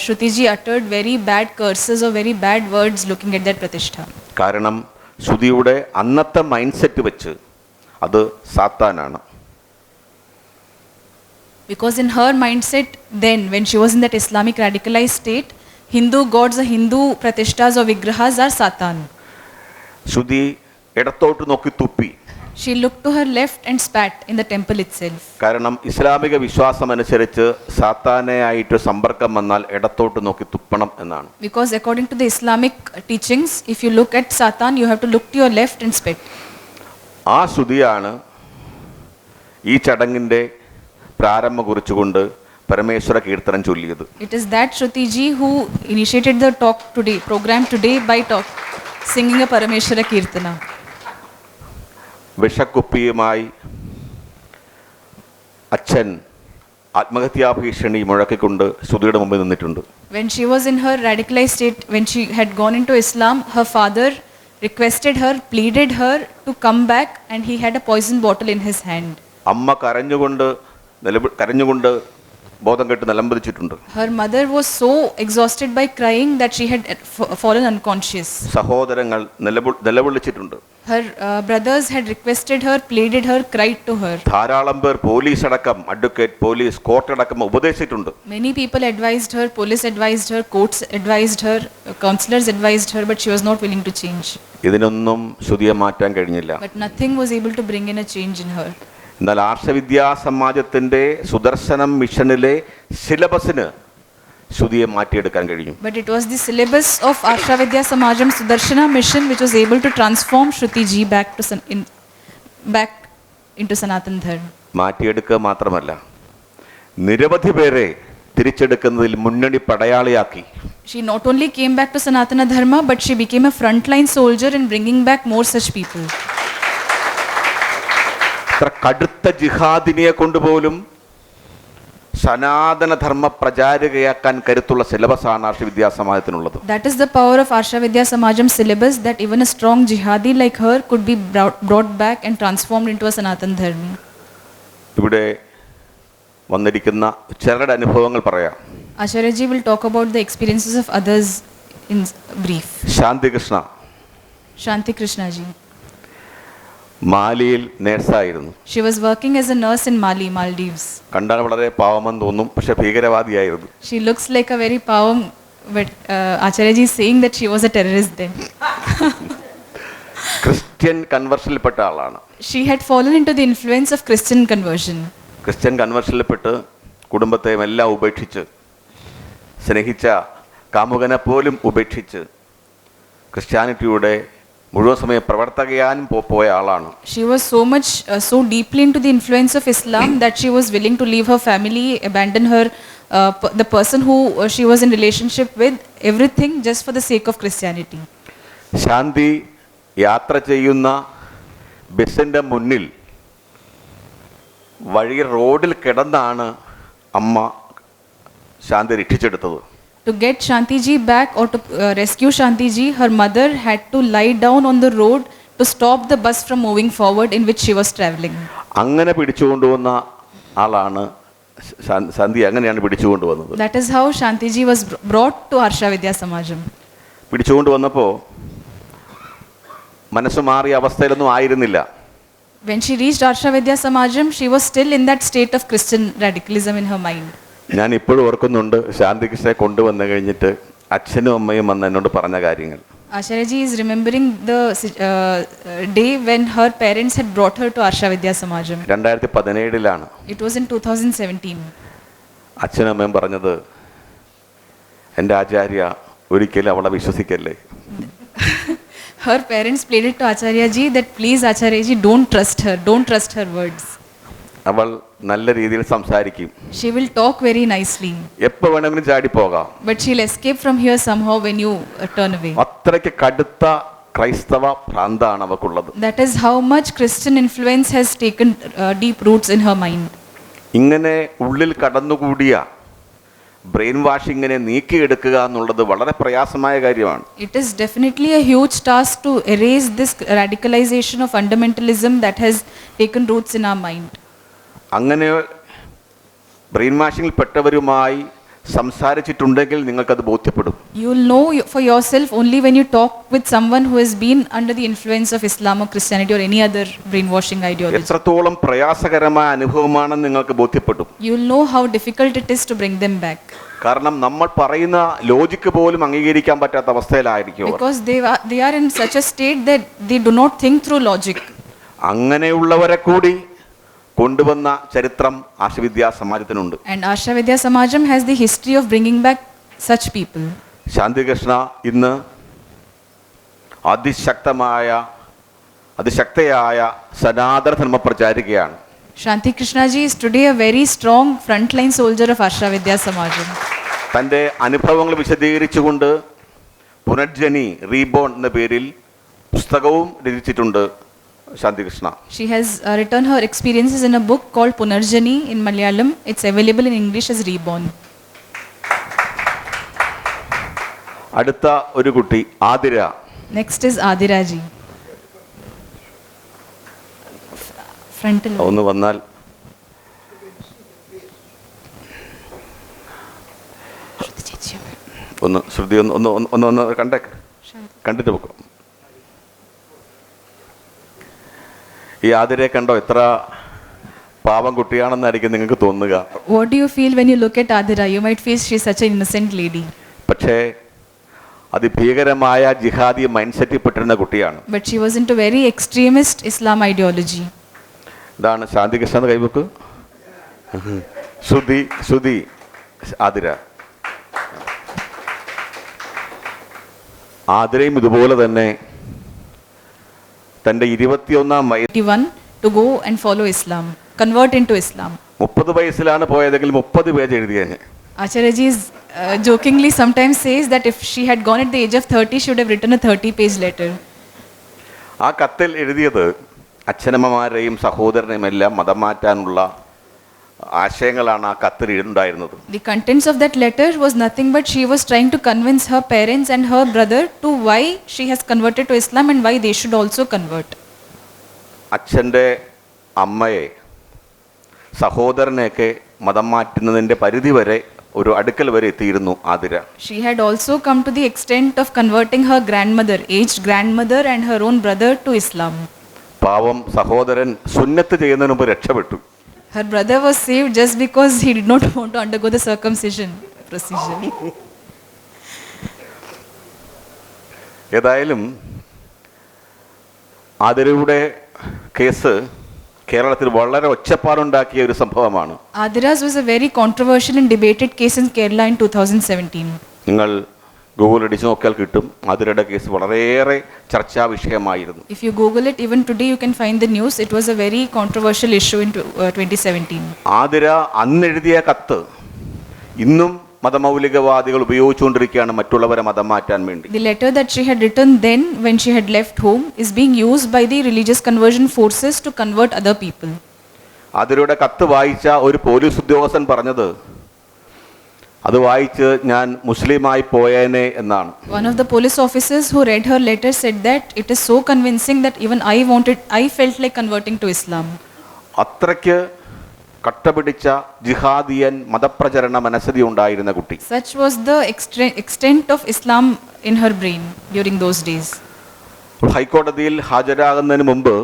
Shruti ji uttered very bad curses or very bad words looking at that pratishtha. കാരണം ശ്രുതിയുടെ അന്നത്തെ mind set വെച്ച് അത് സാത്താനാണ്. Because in her mindset then, when she was in that Islamic radicalized state, Hindu gods or Hindu pratishtas or vigrahas are Satan. ശ്രുതി ഇടത്തോട്ട് നോക്കി തുപ്പി. She looked to her left and spat in the temple itself. കാരണം ഇസ്ലാമിക വിശ്വാസം അനുസരിച്ച് സാത്താനെ ആയിട്ട് സമ്പർക്കം വന്നാൽ ഇടത്തോട്ട് നോക്കി തുപ്പണം എന്നാണ്. Because according to the Islamic teachings, if you look at Satan, you have to look to your left and spit. ആ ശ്രുതിയാണ് ഈ ചടങ്ങിൻ്റെ പ്രാരംഭം കുറിച്ചുകൊണ്ട് പരമേശ്വര കീർത്തനം ചൊല്ലിയത്. It is that Shruti ji who initiated the talk today, program today by singing a Parameshwara Kirtana. വിഷക്കുപ്പിയുമായി അച്ഛൻ ആത്മഹത്യാ ഭീഷണി മുഴക്കിക്കൊണ്ട് ശ്രുതിയുടെ മുമ്പിൽ നിന്നിട്ടുണ്ട്. When she was in her radicalized state, when she had gone into Islam, her father requested her, pleaded her to come back, and he had a poison bottle in his hand. അമ്മ കരഞ്ഞുകൊണ്ട് ബോധം കെട്ട് നിലംപതിച്ചിട്ടുണ്ട്. Her mother was so exhausted by crying that she had fallen unconscious. സഹോദരങ്ങൾ നിലവിളിച്ചിട്ടുണ്ട്. Her brothers had requested her, pleaded her, cried to her. ധാരാളം പേർ police അടക്കം, advocate, police, court അടക്കം ഉപദേശിച്ചിട്ടുണ്ട്. Many people advised her, police advised her, courts advised her, counselors advised her, but she was not willing to change. ഇതിനൊന്നും ശ്രുതിയെ മാറ്റാൻ കഴിഞ്ഞില്ല. But nothing was able to bring in a change in her. എന്നാൽ ആർഷവിദ്യാ സമാജത്തിൻ്റെ സുദർശനം മിഷനിലെ സിലബസിന് ശ്രുതിയെ മാറ്റിയെടുക്കാൻ കഴിയും. But it was the syllabus of Arsha Vidya Samajam Sudarshana mission which was able to transform Shruti ji back into Sanatan Dharma. മാറ്റിയെടുക്കുക മാത്രമല്ല, നിരവധി പേരെ തിരിച്ചെടുക്കുന്നതിൽ മുന്നണി പടയാളിയാക്കി. She not only came back to Sanatana Dharma, but she became a frontline soldier in bringing back more such people. അത്ര കടുത്ത ജിഹാദിനിയെ കൊണ്ടുപോലും സനാതന ധർമ്മ പ്രചാരകയാക്കാൻ കരുത്തുള്ള സിലബസാണ് ആർഷ വിദ്യാസമാജത്തിനുള്ളത്. That is the power of Arsha Vidya Samajam syllabus, that even a strong jihadi like her could be brought back and transformed into a Sanatan Dharmi. ഇവിടെ വന്നിരിക്കുന്ന ചിലരുടെ അനുഭവങ്ങൾ പറയാം. Acharya ji will talk about the experiences of others in brief. Shanti Krishna, Shanti Krishna ji. മാലിയിൽ നേഴ്സായിരുന്നു. She was working as a nurse in Mali, Maldives. കണ്ടാൽ വളരെ പാവമെന്ന് തോന്നും, പക്ഷെ ഭീകരവാദിയായിരുന്നു. She looks like a very pavam, but Acharya ji is saying that she was a terrorist then. Christian കൺവേർഷനിൽപ്പെട്ട ആളാണ്. She had fallen into the influence of Christian conversion. Christian കൺവേർഷനിൽപ്പെട്ട് കുടുംബത്തെയും എല്ലാം ഉപേക്ഷിച്ച്, സ്നേഹിച്ച കാമുകനെ പോലും ഉപേക്ഷിച്ച് ക്രിസ്ത്യാനിറ്റിയുടെ മുഴുവൻ സമയം പ്രവർത്തകയാനും പോയ ആളാണ്. She was so deeply into the influence of Islam that she was willing to leave her family, abandon her, the person who she was in relationship with, everything just for the sake of Christianity. ശാന്തി യാത്ര ചെയ്യുന്ന ബസ്സിൻ്റെ മുന്നിൽ റോഡിൽ കിടന്നാണ് അമ്മ ശാന്തി രക്ഷിച്ചെടുത്തത്. To get Shanti ji back or to rescue Shanti ji, her mother had to lie down on the road to stop the bus from moving forward in which she was traveling. അങ്ങനെ പിടിച്ചുകൊണ്ടുവന്ന ആളാണ് ശാന്തി. അങ്ങനെയാണ് പിടിച്ചുകൊണ്ടുവന്നത്. That is how Shanti ji was brought to Arsha Vidya Samajam. പിടിച്ചുകൊണ്ടുവന്നപ്പോൾ മനസ്സ് മാറിയ അവസ്ഥയിലൊന്നും ആയിരുന്നില്ല. When she reached Arsha Vidya Samajam, she was still in that state of Christian radicalism in her mind. ഞാൻ ഇപ്പോഴും ഓർക്കുന്നുണ്ട്, ശാന്തികൃഷ്ണനെ കൊണ്ടുവന്നു കഴിഞ്ഞിട്ട് അച്ഛനും അമ്മയും വന്ന് എന്നോട് പറഞ്ഞ കാര്യങ്ങൾ. Acharya ji is remembering the day when her parents had brought her to Arsha Vidya Samajam. 2017 It was in 2017. അച്ഛനും അമ്മയും പറഞ്ഞത്, എൻ്റെ ആചാര്യ ഒരിക്കലും അവളെ വിശ്വസിക്കല്ലേ. Her parents pleaded to Acharya ji that please Acharya ji, don't trust her words. അവൾ നല്ല രീതിയിൽ സംസാരിക്കും. She will talk very nicely. എപ്പോൾ വേണമെങ്കിലും ചാടി പോകാം. But she'll escape from here somehow when you turn away. അത്രയ്ക്ക് കടുത്ത ക്രൈസ്തവ ഭ്രാന്താണ് അവൾക്കുള്ളത്. That is how much Christian influence has taken deep roots in her mind. ഇങ്ങനെ ഉള്ളിൽ കടന്നുകൂടിയ ബ്രെയിൻ വാഷിങ്ങിനെ നീക്കിയെടുക്കുക എന്നുള്ളത് വളരെ പ്രയാസമായ കാര്യമാണ്. It is definitely a huge task to erase this radicalization of fundamentalism that has taken roots in our mind. അങ്ങനെ brain വാഷിങ്ങിൽ പെട്ടവരുമായി സംസാരിച്ചിട്ടുണ്ടെങ്കിൽ നിങ്ങൾക്കത് ബോധ്യപ്പെടും. You will know for yourself only when you talk with someone who has been under the influence of Islam or Christianity or any other brainwashing ideology. എത്രത്തോളം പ്രയാസകരമായ അനുഭവമാണെന്ന് നിങ്ങൾക്ക് ബോധ്യപ്പെടും. You will know how difficult it is to bring them back. കാരണം നമ്മൾ പറയുന്ന logic പോലും അംഗീകരിക്കാൻ പറ്റാത്ത അവസ്ഥയിലായിരിക്കും അവർ. Because they are in such a state that they do not think through logic. അങ്ങനെയുള്ളവരെ കൂടി കൊണ്ടുവന്ന ചരിത്രം ആശവിദ്യാ സമാജത്തിനുണ്ട്. And Asha Vidya Samajam has the history of bringing back such people. Shanthikrishna ഇന്ന് അതിശക്തയായ സനാതന ധർമ്മ പ്രചാരികയാണ്. Shanti Krishna ji is today a very strong frontline soldier of Asha Vidya Samajam. തൻ്റെ അനുഭവങ്ങൾ വിശദീകരിച്ചുകൊണ്ട് Punarjani reborn എന്ന പേരിൽ പുസ്തകവും രചിച്ചിട്ടുണ്ട് Shanthikrishna. She has written her experiences in a book called Punarjani in Malayalam. It's available in English as Reborn. അടുത്ത ഒരു കുട്ടി Athira. Next is Adira ji. Frontal. ഒന്ന് വന്നാൽ ഒന്ന് ശ്രുതി ഒന്ന് കണ്ടിട്ട് പോക്കും. ഈ ആതിരയെ കണ്ടോ എത്ര പാവം കുട്ടിയാണെന്നായിരിക്കും നിങ്ങൾക്ക് തോന്നുക. What do you feel when you look at Adira? You might feel she's such an innocent lady. പക്ഷേ അതിഭീകരമായ ജിഹാദി മൈൻഡ് സെറ്റിൽ പെട്ടിരുന്ന കുട്ടിയാണ്. But she was into very extremist Islam ideology. ഇതാണ് ശാന്തികൃഷ്ണ കൈബുക്ക്. ശ്രുതി ആതിര. ആതിരയും ഇതുപോലെ തന്നെ തൻ്റെ 21 to go and follow Islam, convert into Islam. 30 വയസ്സിലാണ് പോയതെങ്കിൽ 30 page എഴുതിയേനെ. Acharya ji jokingly sometimes says that if she had gone at the age of 30, she would have written a 30-page letter. ആ കത്തിൽ എഴുതിയത് അച്ഛനമ്മമാരെയും സഹോദരനെയും എല്ലാം മതം മാറ്റാനുള്ള ആശയങ്ങളാണ് ആ കത്തിൽ ഉണ്ടായിരുന്നത്. The contents of that letter was nothing but she was trying to convince her parents and her brother to why she has converted to Islam and why they should also convert. അച്ഛൻ്റെ അമ്മയെ സഹോദരനെയൊക്കെ മതം മാറ്റുന്നതിൻ്റെ പരിധി വരെ ഒരു അടുക്കൽ വരെ എത്തിയിരുന്നു Athira. She had also come to the extent of converting her grandmother, aged grandmother, and her own brother to Islam. പാവം സഹോദരൻ സുന്നത്ത് ചെയ്യുന്നതിന് മുമ്പ് രക്ഷപ്പെട്ടു. Her brother was saved just because he did not want to undergo the circumcision procedure. ഏതായാലും ആതിരയുടെ case കേരളത്തിൽ വളരെ ഒച്ചപ്പാടുണ്ടാക്കിയ ഒരു സംഭവമാണ്. Adira's was a very controversial and debated case in Kerala in 2017. നിങ്ങൾ ഗൂഗിൾ അടിച്ച് നോക്കിയാൽ കിട്ടും. ആതിരയുടെ കേസ് വളരെയേറെ ചർച്ചാ വിഷയമായിരുന്നു. If you Google it, even today you can find the news. It was a very controversial issue in 2017. Athira അന്നെഴുതിയ കത്ത് ഇന്നും മതമൗലികവാദികൾ ഉപയോഗിച്ചുകൊണ്ടിരിക്കുകയാണ് മറ്റുള്ളവരെ മതം മാറ്റാൻ വേണ്ടി. The letter that she had written then when she had left home is being used by the religious conversion forces to convert other people. ആതിരയുടെ കത്ത് വായിച്ച ഒരു police ഉദ്യോഗസ്ഥൻ പറഞ്ഞത് അത് വായിച്ച് ഞാൻ മുസ്ലിമായി പോയേനെ എന്നാണ്. One of the police officers who read her letter said that it is so convincing that even I felt like converting to Islam. അത്രയ്ക്ക് കട്ടപിടിച്ച ജിഹാദിയൻ മതപ്രചരണ മനസ്ഥിതി ഉണ്ടായിരുന്ന കുട്ടി. Such was the extent of Islam in her brain during those days. ഹൈക്കോടതിയിൽ ഹാജരാകുന്നതിന് മുമ്പ്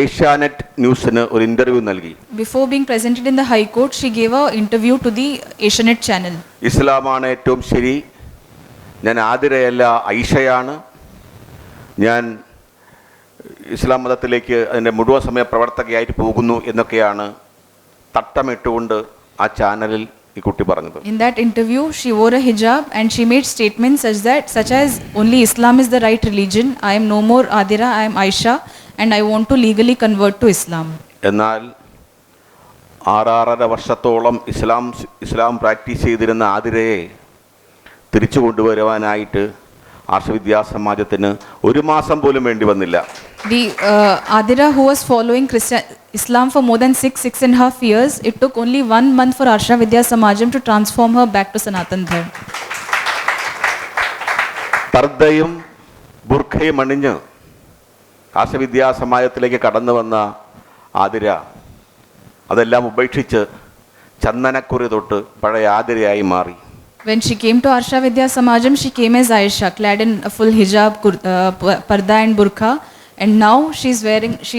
ഏഷ്യാനെറ്റ് ന്യൂസിന് ഒരു interview നൽകി. Before being presented in the High Court, she gave an interview to the Asianet channel. ഇസ്ലാമാണ് ഏറ്റവും ശരി, ഞാൻ ആതിരയല്ല ഐഷയാണ്, ഞാൻ ഇസ്ലാം മതത്തിലേക്ക് അതിൻ്റെ മുഴുവൻ സമയ പ്രവർത്തകയായിട്ട് പോകുന്നു എന്നൊക്കെയാണ് തട്ടമിട്ടുകൊണ്ട് ആ ചാനലിൽ ഈ കുട്ടി പറഞ്ഞത്. In that interview, she wore a hijab and she made statements such as only Islam is the right religion. I am no more Adira, I am Aisha and I want to legally convert to Islam. എന്നാൽ 6.5 വർഷത്തോളം ഇസ്ലാം practice ചെയ്തിരുന്ന ആതിരയെ തിരിച്ചു കൊണ്ടുവരുവാനായിട്ട് ആർഷവിദ്യാ സമാജത്തിന് 1 മാസം പോലും വേണ്ടി വന്നില്ല. The Adira who was following Islam for more than 6.5 years, it took only 1 month for Asha Vidya Samajam to transform her back to Sanatan Dharma. പർദ്ദയും ബുർഖയും അണിഞ്ഞ് ആശവിദ്യാ സമാജത്തിലേക്ക് കടന്നു വന്ന ആതിര അതെല്ലാം ഉപേക്ഷിച്ച് ചന്ദനക്കുറി തൊട്ട് പഴയ ആതിരയായി മാറി. When she came to Asha Vidya Samajam, she came as Aisha, clad in a full hijab, parda and burqa, and now she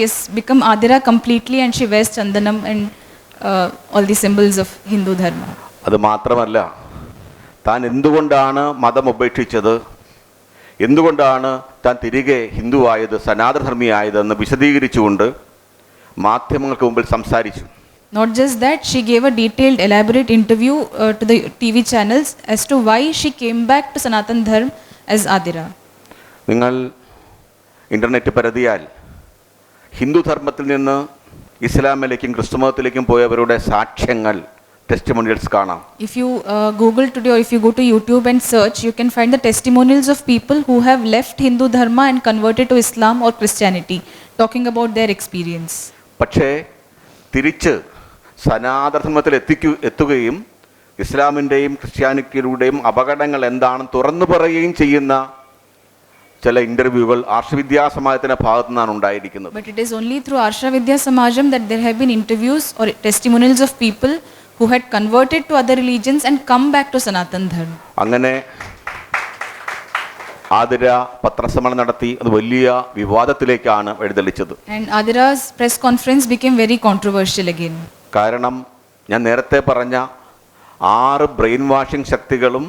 has become Adira completely and she wears chandanam and all the symbols of Hindu dharma. അത് മാത്രമല്ല താൻ എന്തുകൊണ്ടാണ് മതം ഉപേക്ഷിച്ചത്, എന്തുകൊണ്ടാണ് താൻ തിരികെ ഹിന്ദുവായത്, സനാതനധർമ്മിയായതെന്ന് വിശദീകരിച്ചുകൊണ്ട് മാധ്യമങ്ങൾക്ക് മുമ്പിൽ സംസാരിച്ചു. Not just that, she gave a detailed, elaborate interview to the TV channels as to why she came back to Sanatan Dharma as Adira. നിങ്ങൾ ഇൻ്റർനെറ്റ് പരതിയാൽ ഹിന്ദു ധർമ്മത്തിൽ നിന്ന് ഇസ്ലാമിലേക്കും ക്രിസ്തുമതത്തിലേക്കും പോയവരുടെ സാക്ഷ്യങ്ങൾ, ടെസ്റ്റിമോണിയൽസ് കാണാം. If you Google today or if you go to YouTube and search, you can find the testimonials of people who have left Hindu Dharma and converted to Islam or Christianity, talking about their experience. പക്ഷേ തിരിച്ച് സനാതനധർമ്മത്തിൽ എത്തുകയും ഇസ്ലാമിൻ്റെയും ക്രിസ്ത്യാനിറ്റിയുടെയും അപകടങ്ങൾ എന്താണെന്ന് തുറന്നു പറയുകയും ചെയ്യുന്ന ചില ഇൻ്റർവ്യൂകൾ ആർഷവിദ്യാ സമാജത്തിൻ്റെ ഭാഗത്തു നിന്നാണ് ഉണ്ടായിരിക്കുന്നത്. But it is only through Arsha Vidya Samajam that there have been interviews or testimonials of people who had converted to other religions and come back to Sanatan Dharma. അങ്ങനെ ആതിര പത്രസമ്മേളനം നടത്തി. അത് വലിയ വിവാദത്തിലേക്കാണ് എഴുന്നള്ളിച്ചത്. And Adira's press conference became very controversial again. കാരണം ഞാൻ നേരത്തെ പറഞ്ഞ 6 brain washing ശക്തികളും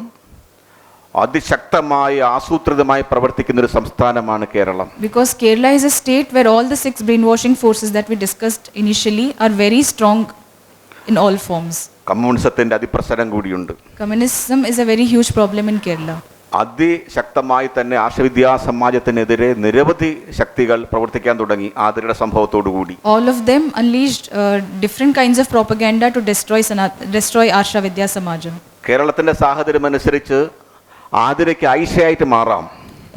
അതിശക്തമായി ആസൂത്രിതമായി പ്രവർത്തിക്കുന്ന ഒരു സംസ്ഥാനമാണ് Keralam. Because Kerala is a state where all the 6 brainwashing forces that we discussed initially are very strong in all forms. കമ്മ്യൂണിസത്തിന്റെ അതിപ്രസരം കൂടിയുണ്ട്. Communism is a very huge problem in Kerala. അതിശക്തമായി തന്നെ ആർഷവിദ്യാ സമാജത്തിനെതിരെ നിരവധി ശക്തികൾ പ്രവർത്തിക്കാൻ തുടങ്ങി ആതിരയുടെ സംഭവത്തോടുകൂടി. All of them unleashed different kinds of propaganda to destroy Arsha Vidya Samajam. കേരളത്തിന്റെ സാഹചര്യം അനുസരിച്ച് ആതിരയ്ക്ക് ആയിഷയായിട്ട് മാറാം.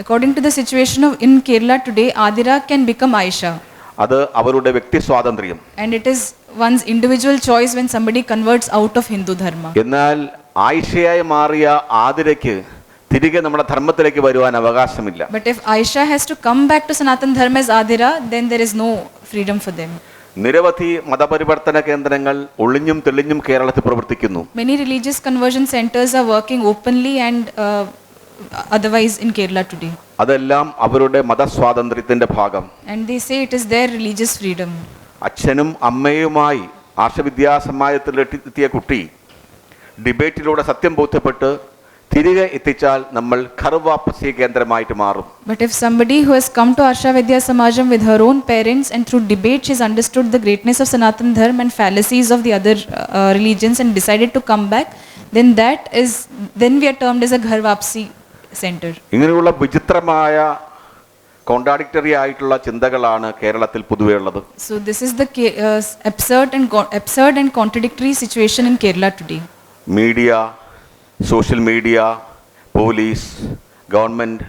According to the situation in Kerala today, Adira can become Aisha. അത് അവരുടെ വ്യക്തി സ്വാതന്ത്ര്യം. And it is one's individual choice when somebody converts out of Hindu Dharma. എന്നാൽ ആയിഷയായി മാറിയ ആതിരയ്ക്ക് തിരികെ നമ്മുടെ ധർമ്മത്തിലേക്ക് വരുവാൻ അവകാശമില്ല. But if Aisha has to come back to Sanatan Dharma as Adira, then there is no freedom for them. നിരവധി മതപരിവർത്തന കേന്ദ്രങ്ങൾ ഒളിഞ്ഞും തെളിഞ്ഞും കേരളത്തിൽ പ്രവർത്തിക്കുന്നു. Many religious conversion centers are working openly and otherwise in Kerala today. അതെല്ലാം അവരുടെ മതസ്വാതന്ത്ര്യത്തിന്റെ ഭാഗം. And they say it is their religious freedom. അച്ഛനും അമ്മയുമായി ആർഷവിദ്യാ സമാജത്തിലെത്തിയ കുട്ടി ഡിബേറ്റിലൂടെ സത്യം ബോധ്യപ്പെട്ട് തിരികെ എത്തിച്ചാൽ നമ്മൾ ഘർവാപ്പസി കേന്ദ്രമായിട്ട് മാറും. But if somebody who has come to Arsha Vidya Samajam with her own parents and through debate she has understood the greatness of Sanatan Dharma and fallacies of the other religions and decided to come back, then we are termed as a Gharvapsi center. ഇങ്ങനെയുള്ള വിചിത്രമായ contradictory ആയിട്ടുള്ള ചിന്തകളാണ് കേരളത്തിൽ പൊതുവേ ഉള്ളത്. So this is the absurd and contradictory situation in Kerala today. Media, social media, police, government,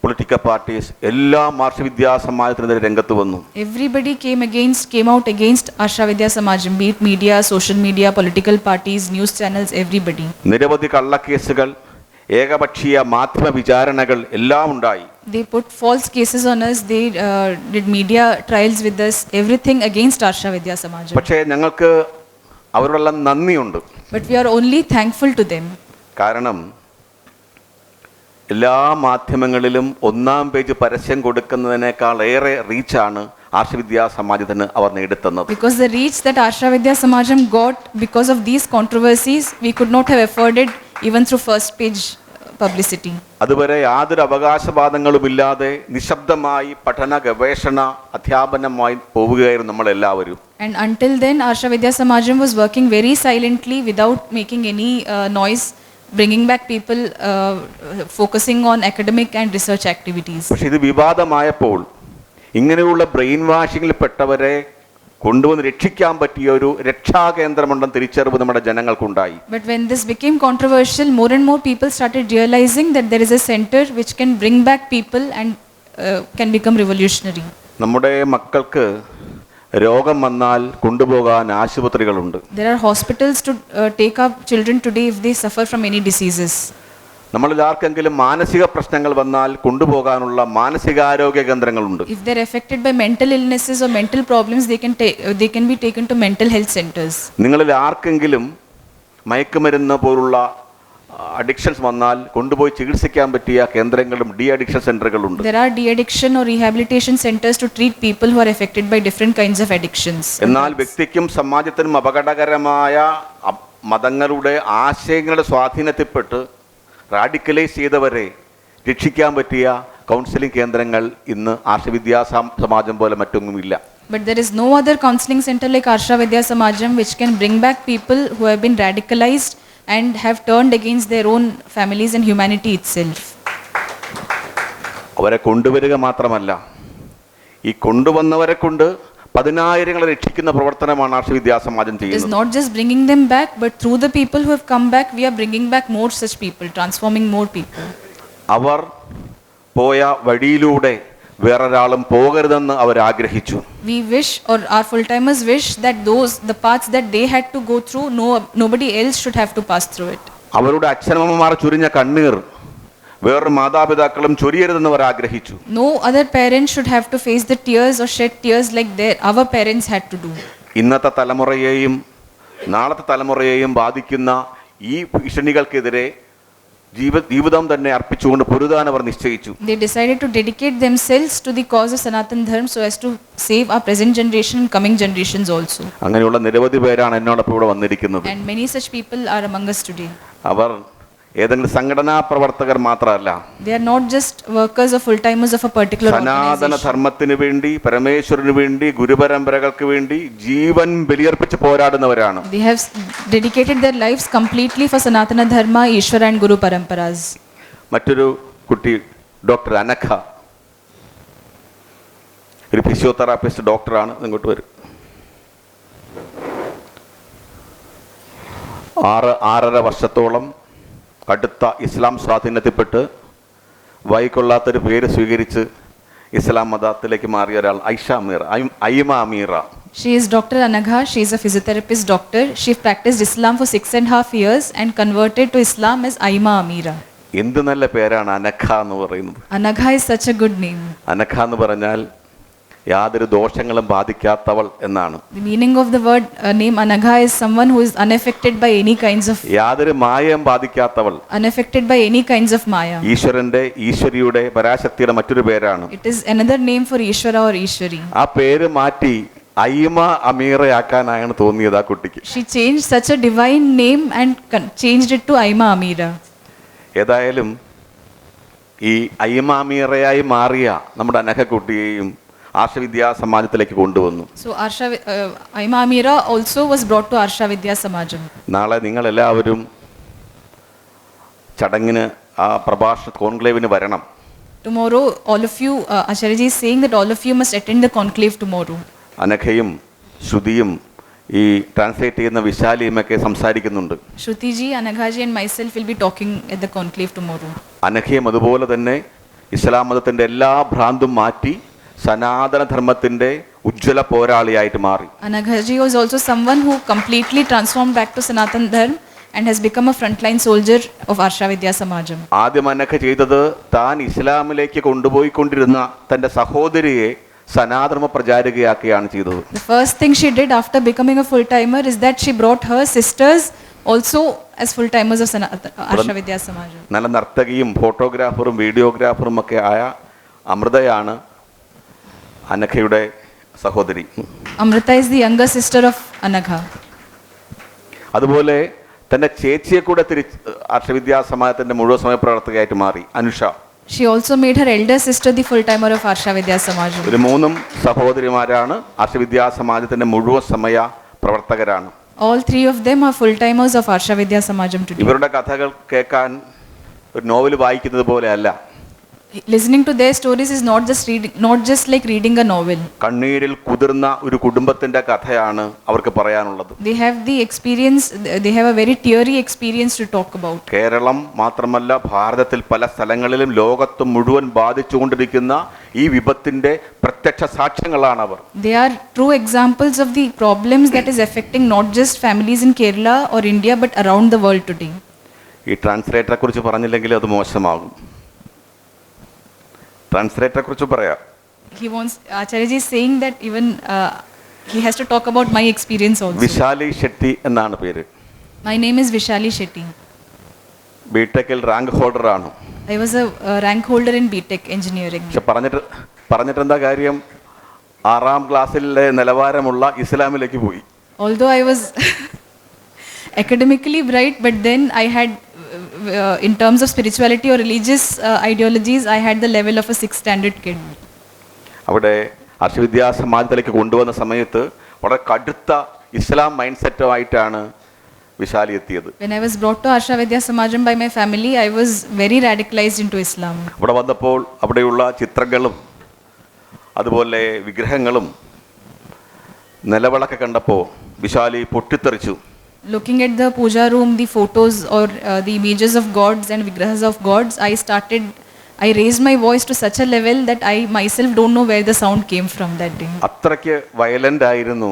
political parties എല്ലാം ആർഷവിദ്യാ സമാജത്തിനെതിരെ രംഗത്ത് വന്നു. Everybody came out against Arsha Vidya Samajam, be it media, social media, political parties, news channels, everybody. നിരവധി കള്ളക്കേസുകൾ, ഏകപക്ഷീയ മാധ്യമ വിചാരണകൾ എല്ലാം ഉണ്ടായി. They put false cases on us, they did media trials with us, everything against Arsha Vidya Samajam. പക്ഷേ ഞങ്ങൾക്ക് അവരോടെല്ലാം നന്ദിയുണ്ട്. But we are only thankful to them. കാരണം എല്ലാ മാധ്യമങ്ങളിലും 1-ാം പേജ് പരസ്യം കൊടുക്കുന്നതിനേക്കാൾ ഏറെ റീച്ചാണ് ആർഷവിദ്യാ സമാജത്തിന് അവർ നേടിത്തന്നത്. Because the reach that Arsha Vidya Samajam got because of these controversies, we could not have afforded even through first page publicity. അതുവരെ യാതൊരു അവകാശവാദങ്ങളുമില്ലാതെ നിശബ്ദമായി പഠന ഗവേഷണ അധ്യാപനമായി പോവുകയായിരുന്നു നമ്മളെല്ലാവരും. And until then Arsha Vidya Samajam was working very silently without making any noise, bringing back people, focusing on academic and research activities. പക്ഷേ ഇത് വിവാദമായപ്പോൾ ഇങ്ങനെയുള്ള ബ്രെയിൻ വാഷിങ്ങിൽ പെട്ടവരെ കൊണ്ടുവന്ന് രക്ഷിക്കാൻ പറ്റിയ ഒരു രക്ഷാകേന്ദ്രമുണ്ടെന്ന് തിരിച്ചറിവ് നമ്മുടെ ജനങ്ങൾക്കുണ്ടായി. But when this became controversial, more and more people started realizing that there is a center which can bring back people and can become revolutionary. നമ്മുടെ മക്കൾക്ക് രോഗം വന്നാൽ കൊണ്ടുപോകാൻ ആശുപത്രികളുണ്ട്. There are hospitals to take up children today if they suffer from any diseases. നമ്മളിൽ ആർക്കെങ്കിലും മാനസിക പ്രശ്നങ്ങൾ വന്നാൽ കൊണ്ടുപോകാനുള്ള മാനസികാരോഗ്യ കേന്ദ്രങ്ങളുണ്ട്. If they are affected by mental illnesses or mental problems, they can be taken to mental health centers. നിങ്ങളിൽ ആർക്കെങ്കിലും മയക്കുമരുന്ന് പോലുള്ള അഡിക്ഷൻസ് വന്നാൽ കൊണ്ടുപോയി ചികിത്സിക്കാൻ പറ്റിയ കേന്ദ്രങ്ങളും ഡി അഡിക്ഷൻ സെന്ററുകളുണ്ട്. There are de-addiction or rehabilitation centers to treat people who are affected by different kinds of addictions. എന്നാൽ വ്യക്തിക്കും സമാജത്തിനും അപകടകരമായ മതങ്ങളുടെ ആശയങ്ങളുടെ സ്വാധീനത്തിൽപ്പെട്ട് റാഡിക്കലൈസ് ചെയ്തവരെ രക്ഷിക്കാൻ പറ്റിയ കൗൺസിലിംഗ് കേന്ദ്രങ്ങൾ ഇന്ന് ആർഷവിദ്യാ സമാജം പോലെ മറ്റൊന്നുമില്ല. But there is no other counseling center like Arsha Vidya Samajam which can bring back people who have been radicalized and have turned against their own families and humanity itself. അവരെ കൊണ്ടുവരിക മാത്രമല്ല, ഈ കൊണ്ടുവന്നവരെ കൊണ്ട് പതിനായിരങ്ങളെ രക്ഷിക്കുന്ന പ്രവർത്തനമാണ് ആർഷവിദ്യാ സമാജം It is ചെയ്യുന്നത്. not just bringing them back, but through the people who have come back, we are bringing back more such people, transforming more people. അവർ പോയ വഴിയിലൂടെ വേറൊരാളും പോകരുതെന്ന് അവർ ആഗ്രഹിച്ചു. We wish, or our full-timers wish, that the paths that they had to go through, nobody else should have to pass through it. അവരുടെ അച്ഛനമ്മമാർ ചൊരിഞ്ഞ കണ്ണീർ വേറൊരു മാതാപിതാക്കളും ചൊരിയരുതെന്ന് അവർ ആഗ്രഹിച്ചു. No other parent should have to face the tears or shed tears like our parents had to do. ഇന്നത്തെ തലമുറയെയും നാളത്തെ തലമുറയെയും ബാധിക്കുന്ന ഈ ഭീഷണികൾക്കെതിരെ ജീവിതം തന്നെ അർപ്പിച്ചുകൊണ്ട് പൊരുതാൻ അവർ നിശ്ചയിച്ചു. They decided to dedicate themselves to the cause of Sanatan Dharma so as to save our present generation and coming generations also. അങ്ങനെയുള്ള നിരവധി പേരാണ് എന്നോടൊപ്പം ഇവിടെ വന്നിരിക്കുന്നത്. And many such people are among us today. അവർ ഏതെങ്കിലും സംഘടനാ പ്രവർത്തകർ മാത്രമല്ല, They are not just workers or full-timers of a particular സനാതന organization. ധർമ്മത്തിന് വേണ്ടി, പരമേശ്വരന് വേണ്ടി, ഗുരുപരമ്പരകൾക്ക് വേണ്ടി ജീവൻ ബലിയർപ്പിച്ച് പോരാടുന്നവരാണ്. They have dedicated their lives completely for Sanatana Dharma, Ishvara and Guru Paramparas. മറ്റൊരു കുട്ടി ഡോക്ടർ അനഘ, ഒരു ഫിസിയോതെറാപ്പിസ്റ്റ് ഡോക്ടറാണ്. ഇങ്ങോട്ട് വരും. 6.5 വർഷത്തോളം കടുത്ത ഇസ്ലാം സ്വാധീനത്തിൽപ്പെട്ട് വായിക്കൊള്ളാത്തൊരു പേര് സ്വീകരിച്ച് ഇസ്ലാം മതത്തിലേക്ക് മാറിയ ഒരാൾ Aima Ameera. She is Dr. Anagha. She is a physiotherapist doctor. She practiced Islam for 6.5 years and converted to Islam as Aima Amira. എന്ത് നല്ല പേരാണ് അനഘ എന്ന് പറയുന്നത്. Anagha is such a good name. Anagha എന്ന് പറഞ്ഞാൽ യാതൊരു ദോഷങ്ങളും ബാധിക്കാത്തവൾ എന്നാണ്. The meaning of the word name Anagha is someone who is unaffected by any kinds of യാതൊരു മായയും ബാധിക്കാത്തവൾ. unaffected by any kinds of maya. ഈശ്വരിയുടെ പരാശക്തിയുടെ മറ്റൊരു പേരാണ്. It is another name for Ishvara or Ishwari. ആ പേര് മാറ്റി ഐമ അമീറയാക്കാനാണ് തോന്നിയത് ആ കുട്ടിക്ക്. She changed such a divine name and changed it to Aima Amira. ഏതായാലും ഈ ഐമ അമീറയായി മാറിയ നമ്മുടെ അനഘ കുട്ടിയെയും ആർഷവിദ്യാ സമാജത്തിലേക്ക് കൊണ്ടുവന്നു. So Aima Amira also was brought to Arsha Vidya Samajam. നാളെ നിങ്ങളെല്ലാവരും ചടങ്ങിന് ആ പ്രഭാഷണ കോൺക്ലേവിന് വരണം. Tomorrow, all of you, Acharya is saying that all of you must attend the conclave tomorrow. അനഘയും ശ്രുതിയും ഈ ട്രാൻസ്ലേറ്റ് ചെയ്യുന്ന വിശാലിയുമൊക്കെ സംസാരിക്കുന്നുണ്ട്. Shruti ji, Anagha ji and myself will be talking at the conclave tomorrow. അനഘയും അതുപോലെ തന്നെ ഇസ്ലാം മതത്തിൻ്റെ എല്ലാ ഭ്രാന്തും മാറ്റി സനാതന ധർമ്മത്തിൻ്റെ ഉജ്ജ്വല പോരാളിയായിട്ട് മാറി. Anagha ji was also someone who completely transformed back to Sanatan Dharma and has become a frontline soldier of Arsha Vidya Samajam. ആദ്യം അനഘ ചെയ്തത് താൻ ഇസ്ലാമിലേക്ക് കൊണ്ടുപോയിക്കൊണ്ടിരുന്ന തൻ്റെ സഹോദരിയെ സനാതന പ്രചാരകയാക്കുകയാണ് ചെയ്തത്. The first thing she did after becoming a full-timer is that she brought her sisters also as full-timers of Arsha Vidya Samajam. നല്ല നർത്തകിയും ഫോട്ടോഗ്രാഫറും വീഡിയോഗ്രാഫറും ഒക്കെ ആയ അമൃതയാണ് അനഘയുടെ സഹോദരി. Amrita is the younger sister of Anagha. അതുപോലെ തൻ്റെ ചേച്ചിയെ കൂടെ ആർഷവിദ്യാ സമാജത്തിൻ്റെ മുഴുവൻ സമയ പ്രവർത്തകയായിട്ട് മാറി Anusha. She also made her elder sister the full-timer of Arsha Vidya Samajam. ഒരു 3 സഹോദരിമാരാണ് ആർഷവിദ്യാ സമാജത്തിൻ്റെ മുഴുവൻ സമയ പ്രവർത്തകരാണ്. All 3 of them are full-timers of Arsha Vidya Samajam today. ഇവരുടെ കഥകൾ കേൾക്കാൻ ഒരു നോവൽ വായിക്കുന്നത് പോലെയല്ല. Listening to their stories is not just like reading a novel. കണ്ണീരിൽ കുതിർന്ന ഒരു കുടുംബത്തിന്റെ കഥയാണ് അവർക്ക് പറയാനുള്ളത്. They have the experience, they have a very teary experience to talk about. Keralam മാത്രമല്ല ഭാരതത്തിൽ പല സ്ഥലങ്ങളിലും ലോകത്ത് മുഴുവൻ ബാധിച്ചുകൊണ്ടിരിക്കുന്ന ഈ വിപത്തിന്റെ പ്രത്യക്ഷ സാക്ഷ്യങ്ങളാണ് അവർ. They are true examples of the problems that is affecting not just families in Kerala or India but around the world today. ഈ ട്രാൻസ്ലേറ്ററെ കുറിച്ച് പറഞ്ഞില്ലെങ്കിൽ അത് മോശമാകും. ട്രാൻസ്ലേറ്ററെ കുറിച്ച് പറയാം. Acharya ji is saying that even he has to talk about my experience also. Vishali Shetty എന്നാണ് പേര്. My name is Vishali Shetty. ബിടെക്കിൽ rank holder ആണ്. I was a rank holder in BTech engineering. പക്ഷെ പറഞ്ഞിട്ടെന്താ കാര്യം, 6ാം ക്ലാസ്സിലെ നിലവാരമുള്ള ഇസ്ലാമിലേക്ക് പോയി. Although I was academically bright, but then I had in terms of spirituality or religious ideologies, I had the level of a 6th standard kid. അവിടെ ആർഷവിദ്യാ സമാജത്തിലേക്ക് കൊണ്ടുവന്ന സമയത്ത് വളരെ കടുത്ത ഇസ്ലാം മൈൻഡ് സെറ്റുമായിട്ടാണ് വിശാലി എത്തിയത്. When I was brought to Arsha Vidya Samajam by my family, I was very radicalized into Islam. അവിടെ വന്നപ്പോൾ അവിടെയുള്ള ചിത്രങ്ങളും അതുപോലെ വിഗ്രഹങ്ങളും നിലവിളക്കെ കണ്ടപ്പോൾ വിശാലി പൊട്ടിത്തെറിച്ചു. Looking at the puja room, the photos or the images of gods and vigrahas of gods, I raised my voice to such a level that I myself don't know where the sound came from that day. അത്രയ്ക്ക് violent ആയിരുന്നു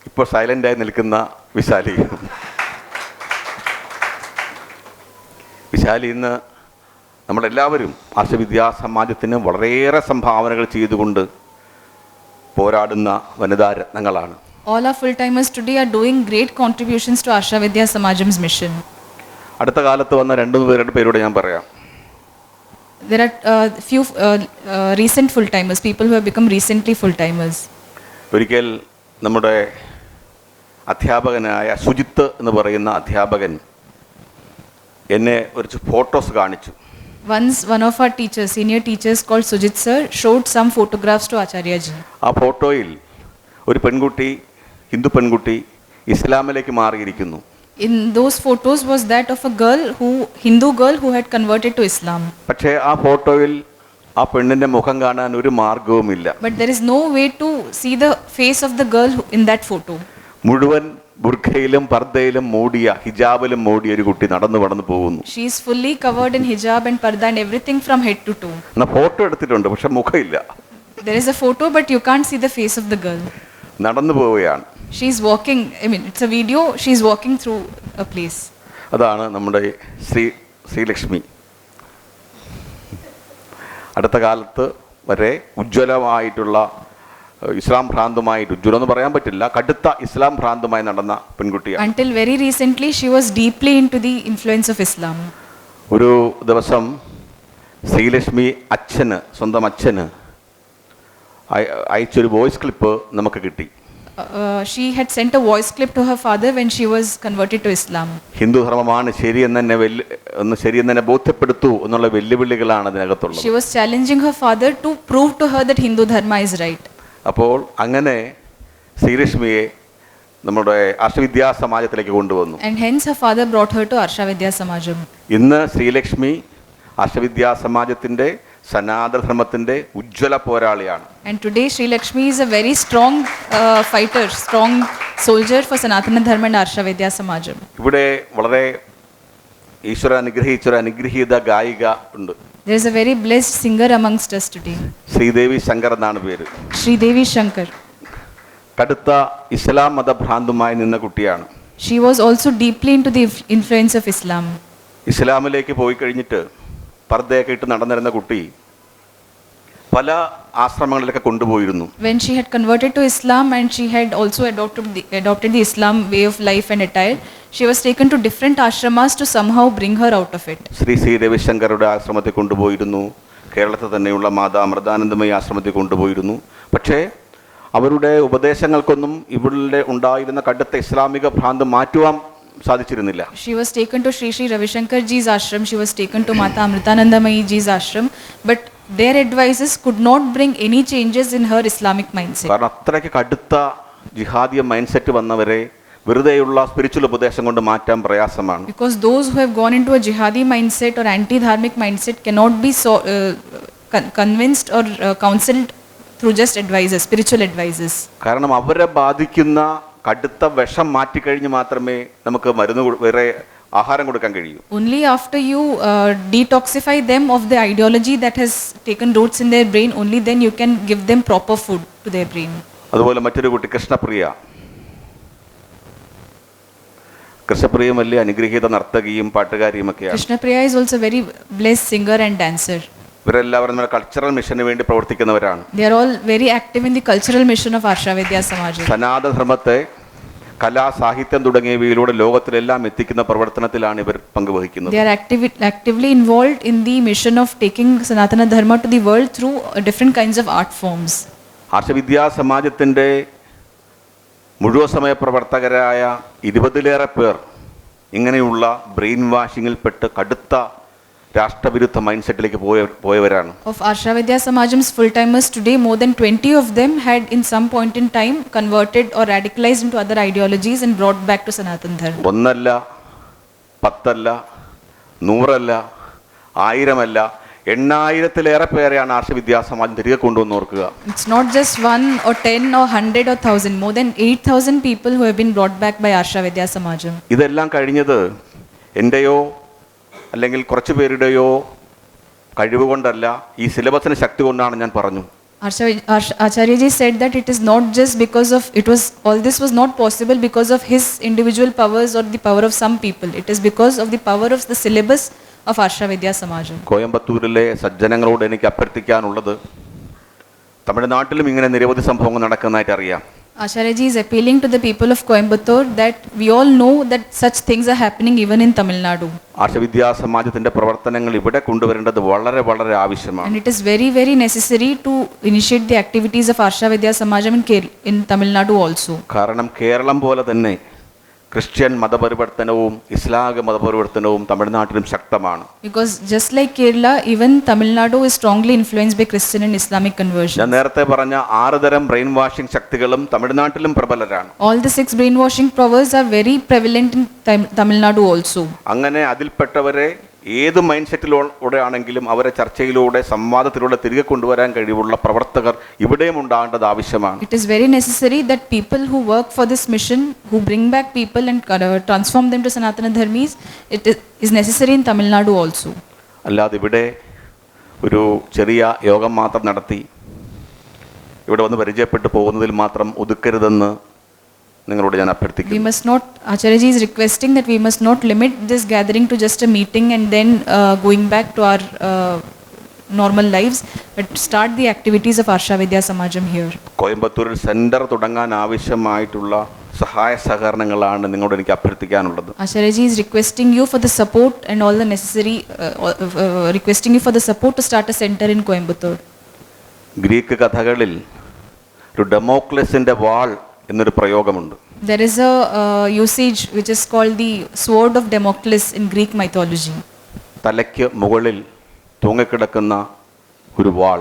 ഇപ്പോൾ silent ആയി നിൽക്കുന്ന വിശാലി. വിശാലി ഇന്ന് നമ്മളെല്ലാവരും ആർഷവിദ്യാ സമാജത്തിന് വളരെയേറെ സംഭാവനകൾ ചെയ്തുകൊണ്ട് പോരാടുന്ന വനിതാ രത്നങ്ങളാണ്. All our full-timers today are doing great contributions to Arsha Vidya Samajam's mission. അടുത്ത കാലത്ത് വന്ന 2 പേരുടെ പേരോട് ഞാൻ പറയാം. There are few recent full-timers, people who have become recently full-timers. ഒരിക്കൽ നമ്മുടെ അധ്യാപകനായ സുജിത്ത് എന്ന് പറയുന്ന അധ്യാപകൻ എന്നെ കുറച്ച് ഫോട്ടോസ് കാണിച്ചു. Once one of our teachers, senior teachers called Sujit sir, showed some photographs to Acharya ji. ആ ഫോട്ടോയിൽ ഒരു പെൺകുട്ടി, ഹിന്ദു പെൺകുട്ടി ഇസ്ലാമിലേക്ക് മാറിയിരിക്കുന്നു. In those photos was that of a Hindu girl who had converted to Islam. പക്ഷേ ആ ഫോട്ടോയിൽ ആ പെണ്ണിന്റെ മുഖം കാണാൻ ഒരു മാർഗവുമില്ല. But there is no way to see the face of the girl in that photo. മുഴുവൻ ബുർഖയിലും പർദ്ദയിലും മൂടിയ, ഹിജാബിലും മൂടിയ ഒരു കുട്ടി നടന്നു പോകുന്നു. She is fully covered in hijab and parda and everything from head to toe. എന്നാ ഫോട്ടോ എടുത്തിട്ടുണ്ട്, പക്ഷെ മുഖമില്ല. There is a photo but you can't see the face of the girl. നടന്നു പോവുകയാണ്. She is walking, it's a video, she is walking through a place. അതാണ് നമ്മുടെ ശ്രീലക്ഷ്മി. അടുത്ത കാലത്ത് വരെ ഉജ്ജ്വലമായിട്ടുള്ള ഇസ്ലാം ഭ്രാന്തമായിട്ട്, ഉജ്ജ്വലം എന്ന് പറയാൻ പറ്റില്ല, കടുത്ത ഇസ്ലാം ഭ്രാന്തമായി നടന്ന പെൺകുട്ടിയാണ്. Until very recently she was deeply into the influence of Islam. ഒരു ദിവസം ശ്രീലക്ഷ്മി സ്വന്തം അച്ഛന് അയച്ചൊരു വോയിസ് ക്ലിപ്പ് നമുക്ക് കിട്ടി. She had sent a voice clip to her father when she was converted to Islam. Hindu ധർമ്മമാണ് ശരിയെന്നെ ബോധ്യപ്പെടുത്തൂ എന്നുള്ള വെല്ലുവിളികളാണ് അതിനകത്തുള്ളത്. She was challenging her father to prove to her that Hindu dharma is right. അപ്പോൾ അങ്ങനെ ശ്രീലക്ഷ്മിയെ നമ്മുടെ ആർഷവിദ്യാ സമാജത്തിലേക്ക് കൊണ്ടുവന്നു. And hence her father brought her to Arsha Vidya Samajam. ഇന്ന് ശ്രീലക്ഷ്മി ആർഷവിദ്യാ സമാജത്തിന്റെ സനാതനധർമ്മത്തിന്റെ ഉജ്ജ്വല പോരാളിയാണ്. And today Sri Lakshmi is a very strong fighter, strong soldier for Sanatana Dharma and Arsha Vidya Samajam. ഇവിടെ വളരെ അനുഗ്രഹീത ഗായിക ഉണ്ട്. There is a very blessed singer amongst us today. Sridevi Shankar എന്നാണ് പേര്. Sridevi Shankar. കടുത്ത ഇസ്ലാം മതഭ്രാന്തുമായി നിന്ന കുട്ടിയാണ്. She was also deeply into the influence of Islam. ഇസ്ലാമിലേക്ക് പോയി കഴിഞ്ഞിട്ട് പർദ്ദയൊക്കെ ഇട്ട് നടന്നിരുന്ന കുട്ടി പല ആശ്രമങ്ങളിലൊക്കെ കൊണ്ടുപോയിരുന്നു. When she had converted to Islam and she had also adopted the Islam way of life and attire, she was taken to different ashramas to somehow bring her out of it. Shri രവിശങ്കറുടെ ആശ്രമത്തിൽ കൊണ്ടുപോയിരുന്നു, കേരളത്തിൽ തന്നെയുള്ള മാതാ അമൃതാനന്ദമയി ആശ്രമത്തിൽ കൊണ്ടുപോയിരുന്നു. പക്ഷേ അവരുടെ ഉപദേശങ്ങൾക്കൊന്നും ഇവരുടെ ഉണ്ടായിരുന്ന കടുത്ത ഇസ്ലാമിക ഭ്രാന്ത് മാറ്റുവാൻ സാധിച്ചിരുന്നില്ല. She was taken to Sri Ravi Shankar ji's ashram, she was taken to Mata Amritanandamayi ji's ashram, but their advices could not bring any changes in her Islamic mindset. കാരണം അത്രയ്ക്ക് കടുത്ത ജിഹാദിയ മൈൻഡ് സെറ്റ് വന്നവരെ വെറുതെയുള്ള spiritual ഉപദേശം കൊണ്ട് മാറ്റാൻ പ്രയാസമാണ്. Because those who have gone into a jihadi mindset or anti-dharmic mindset cannot be convinced or counseled through just advices, spiritual advices. കാരണം അവരെ ബാധിക്കുന്ന കടുത്ത വിഷം മാറ്റിക്കഴിഞ്ഞ് മാത്രമേ നമുക്ക് വേറെ ആഹാരം കൊടുക്കാൻ കഴിയൂ. Only after you detoxify them of the ideology that has taken roots in their brain, only then you can give them proper food to their brain. അതുപോലെ മറ്റൊരു കുട്ടി കൃഷ്ണപ്രിയ വലിയ അനുഗ്രഹീത നർത്തകിയും പാട്ടുകാരിയും ഒക്കെയാണ്. Krishnapriya is also a very blessed singer and dancer. ഇവരെല്ലാവരും നമ്മുടെ cultural മിഷന് വേണ്ടി പ്രവർത്തിക്കുന്നവരാണ്. They are all very active in the cultural mission of Arsha Vidya Samajam. സനാതനധർമ്മത്തെ കലാ, സാഹിത്യം തുടങ്ങിയവയിലൂടെ ലോകത്തിലെല്ലാം എത്തിക്കുന്ന പ്രവർത്തനത്തിലാണ് ഇവർ പങ്കുവഹിക്കുന്നത്. They are actively involved in the mission of taking Sanatana Dharma to the world through different kinds of art forms. Arsha Vidya സമാജത്തിന്റെ മുഴുവൻ സമയ പ്രവർത്തകരായ 20-ലേറെ പേർ ഇങ്ങനെയുള്ള brain വാഷിങ്ങിൽപ്പെട്ട് കടുത്ത രാഷ്ട്രവിരുദ്ധ mind സെറ്റിലേക്ക് പോയവരാണ്. Of Arsha Vidya Samajam's full-timers today, more than 20 of them had in some point in time converted or radicalized into other ideologies and brought back to Sanatan Dharma. ഒന്നല്ല, പത്തല്ല, 100 അല്ല, 1000 അല്ല, 8,000-ലേറെ പേരെയാണ് ആർഷ വിദ്യാസമാജം തിരികെ കൊണ്ടുവന്ന് ഓർക്കുക. It's not just 1 or 10 or 100 or 1,000, more than 8,000 people who have been brought back by Arsha Vidya Samajam. ഇതെല്ലാം കഴിഞ്ഞത് എൻ്റെയോ അല്ലെങ്കിൽ കുറച്ച് പേരുടെയോ കഴിവ് കൊണ്ടല്ല, ഈ സിലബസിന് ശക്തി കൊണ്ടാണ് ഞാൻ പറഞ്ഞു. Acharya said that it is not just because of, all this was not possible because of his individual powers or the power of some people. It is because of the power of the syllabus of Arsha Vidya Samajam. കോയമ്പത്തൂരിലെ സജ്ജനങ്ങളോട് എനിക്ക് അഭ്യർത്ഥിക്കാനുള്ളത്, തമിഴ്നാട്ടിലും ഇങ്ങനെ നിരവധി സംഭവങ്ങൾ നടക്കുന്നതായിട്ട് അറിയാം. Acharya is appealing to the people of Coimbatore that we all know that such things are happening even in Tamil Nadu. ആർഷ വിദ്യാസമാജത്തിന്റെ പ്രവർത്തനങ്ങൾ ഇവിടെ കൊണ്ടുവരേണ്ടത് വളരെ വളരെ ആവശ്യമാണ്. And it is very very necessary to initiate the activities of Arsha Vidya Samajam in Tamil Nadu also. കാരണം കേരളം പോലെ തന്നെ Christian മതപരിവർത്തനവും ഇസ്ലാമിക മതപരിവർത്തനവും തമിഴ്നാട്ടിലും ശക്തമാണ്. Because just like Kerala, even Tamil Nadu is strongly influenced by Christian and Islamic conversion. ഞാൻ നേരത്തെ പറഞ്ഞ 6 തരം ബ്രെയിൻ വാഷിംഗ് ശക്തികളും തമിഴ്നാട്ടിലും പ്രബലരാണ്. All the 6 brainwashing powers are very prevalent in Tamil Nadu also. അങ്ങനെ അതിൽപ്പെട്ടവരെ ഏത് മൈൻഡ് സെറ്റിലൂടെ ആണെങ്കിലും അവരെ ചർച്ചയിലൂടെ സംവാദത്തിലൂടെ തിരികെ കൊണ്ടുവരാൻ കഴിവുള്ള പ്രവർത്തകർ ഇവിടെയും ഉണ്ടാകേണ്ടത് ആവശ്യമാണ്. It is very necessary that people who work for this mission, who bring back people and transform them to Sanatana Dharmis, it is necessary in Tamil Nadu also. അല്ലാതെ ഇവിടെ ഒരു ചെറിയ യോഗം മാത്രം നടത്തി ഇവിടെ വന്ന് പരിചയപ്പെട്ടു പോകുന്നതിൽ മാത്രം ഒതുക്കരുതെന്ന് നിങ്ങളോട് ഞാൻ അഭ്യർത്ഥിക്കുന്നു. We must not, Acharya is requesting that we must not limit this gathering to just a meeting and then going back to our normal lives, but start the activities of Arsha Vidya Samajam here. കോയമ്പത്തൂരിൽ centre തുടങ്ങാൻ ആവശ്യമായിട്ടുള്ള സഹായ സഹകരണങ്ങളാണ് നിങ്ങളോട് എനിക്ക് അഭ്യർത്ഥിക്കാനുള്ളത്. Acharya is requesting you for the support and all the necessary requesting you for the support to start a center in Coimbatore. Greek കഥകളിൽ ഒരു ഡെമോക്ലസിന്റെ വാൾ എന്നൊരു പ്രയോഗമുണ്ട്. There is a usage which is called the sword of Damocles in Greek mythology. തലയ്ക്ക് മുകളിൽ തൂങ്ങിക്കിടക്കുന്ന ഒരു വാൾ.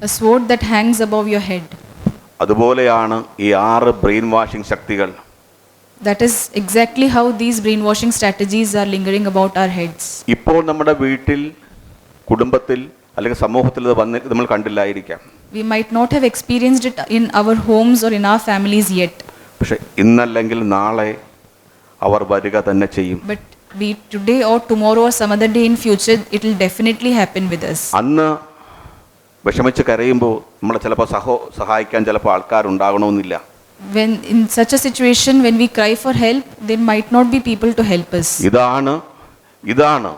A sword that hangs above your head. അതുപോലെയാണ് ഈ 6 brain washing ശക്തികൾ. That is exactly how these brainwashing strategies are lingering about our heads. ഇപ്പോൾ നമ്മുടെ വീട്ടിൽ, കുടുംബത്തിൽ അല്ലെങ്കിൽ സമൂഹത്തിൽ ഇത് നമ്മൾ കണ്ടില്ലായിരിക്കാം. We might not have experienced it in our homes or in our families yet. പക്ഷെ ഇന്നല്ലെങ്കിൽ നാളെ അവർ വരിക തന്നെ ചെയ്യും. But be today or tomorrow or some other day in future, it will definitely happen with us. അന്ന് വിഷമിച്ച് കരയുമ്പോൾ നമ്മളെ ചിലപ്പോൾ സഹായിക്കാൻ ചിലപ്പോൾ ആൾക്കാരുണ്ടാകണമെന്നില്ല. When in such a situation, when we cry for help, there might not be people to help us. ഇതാണ്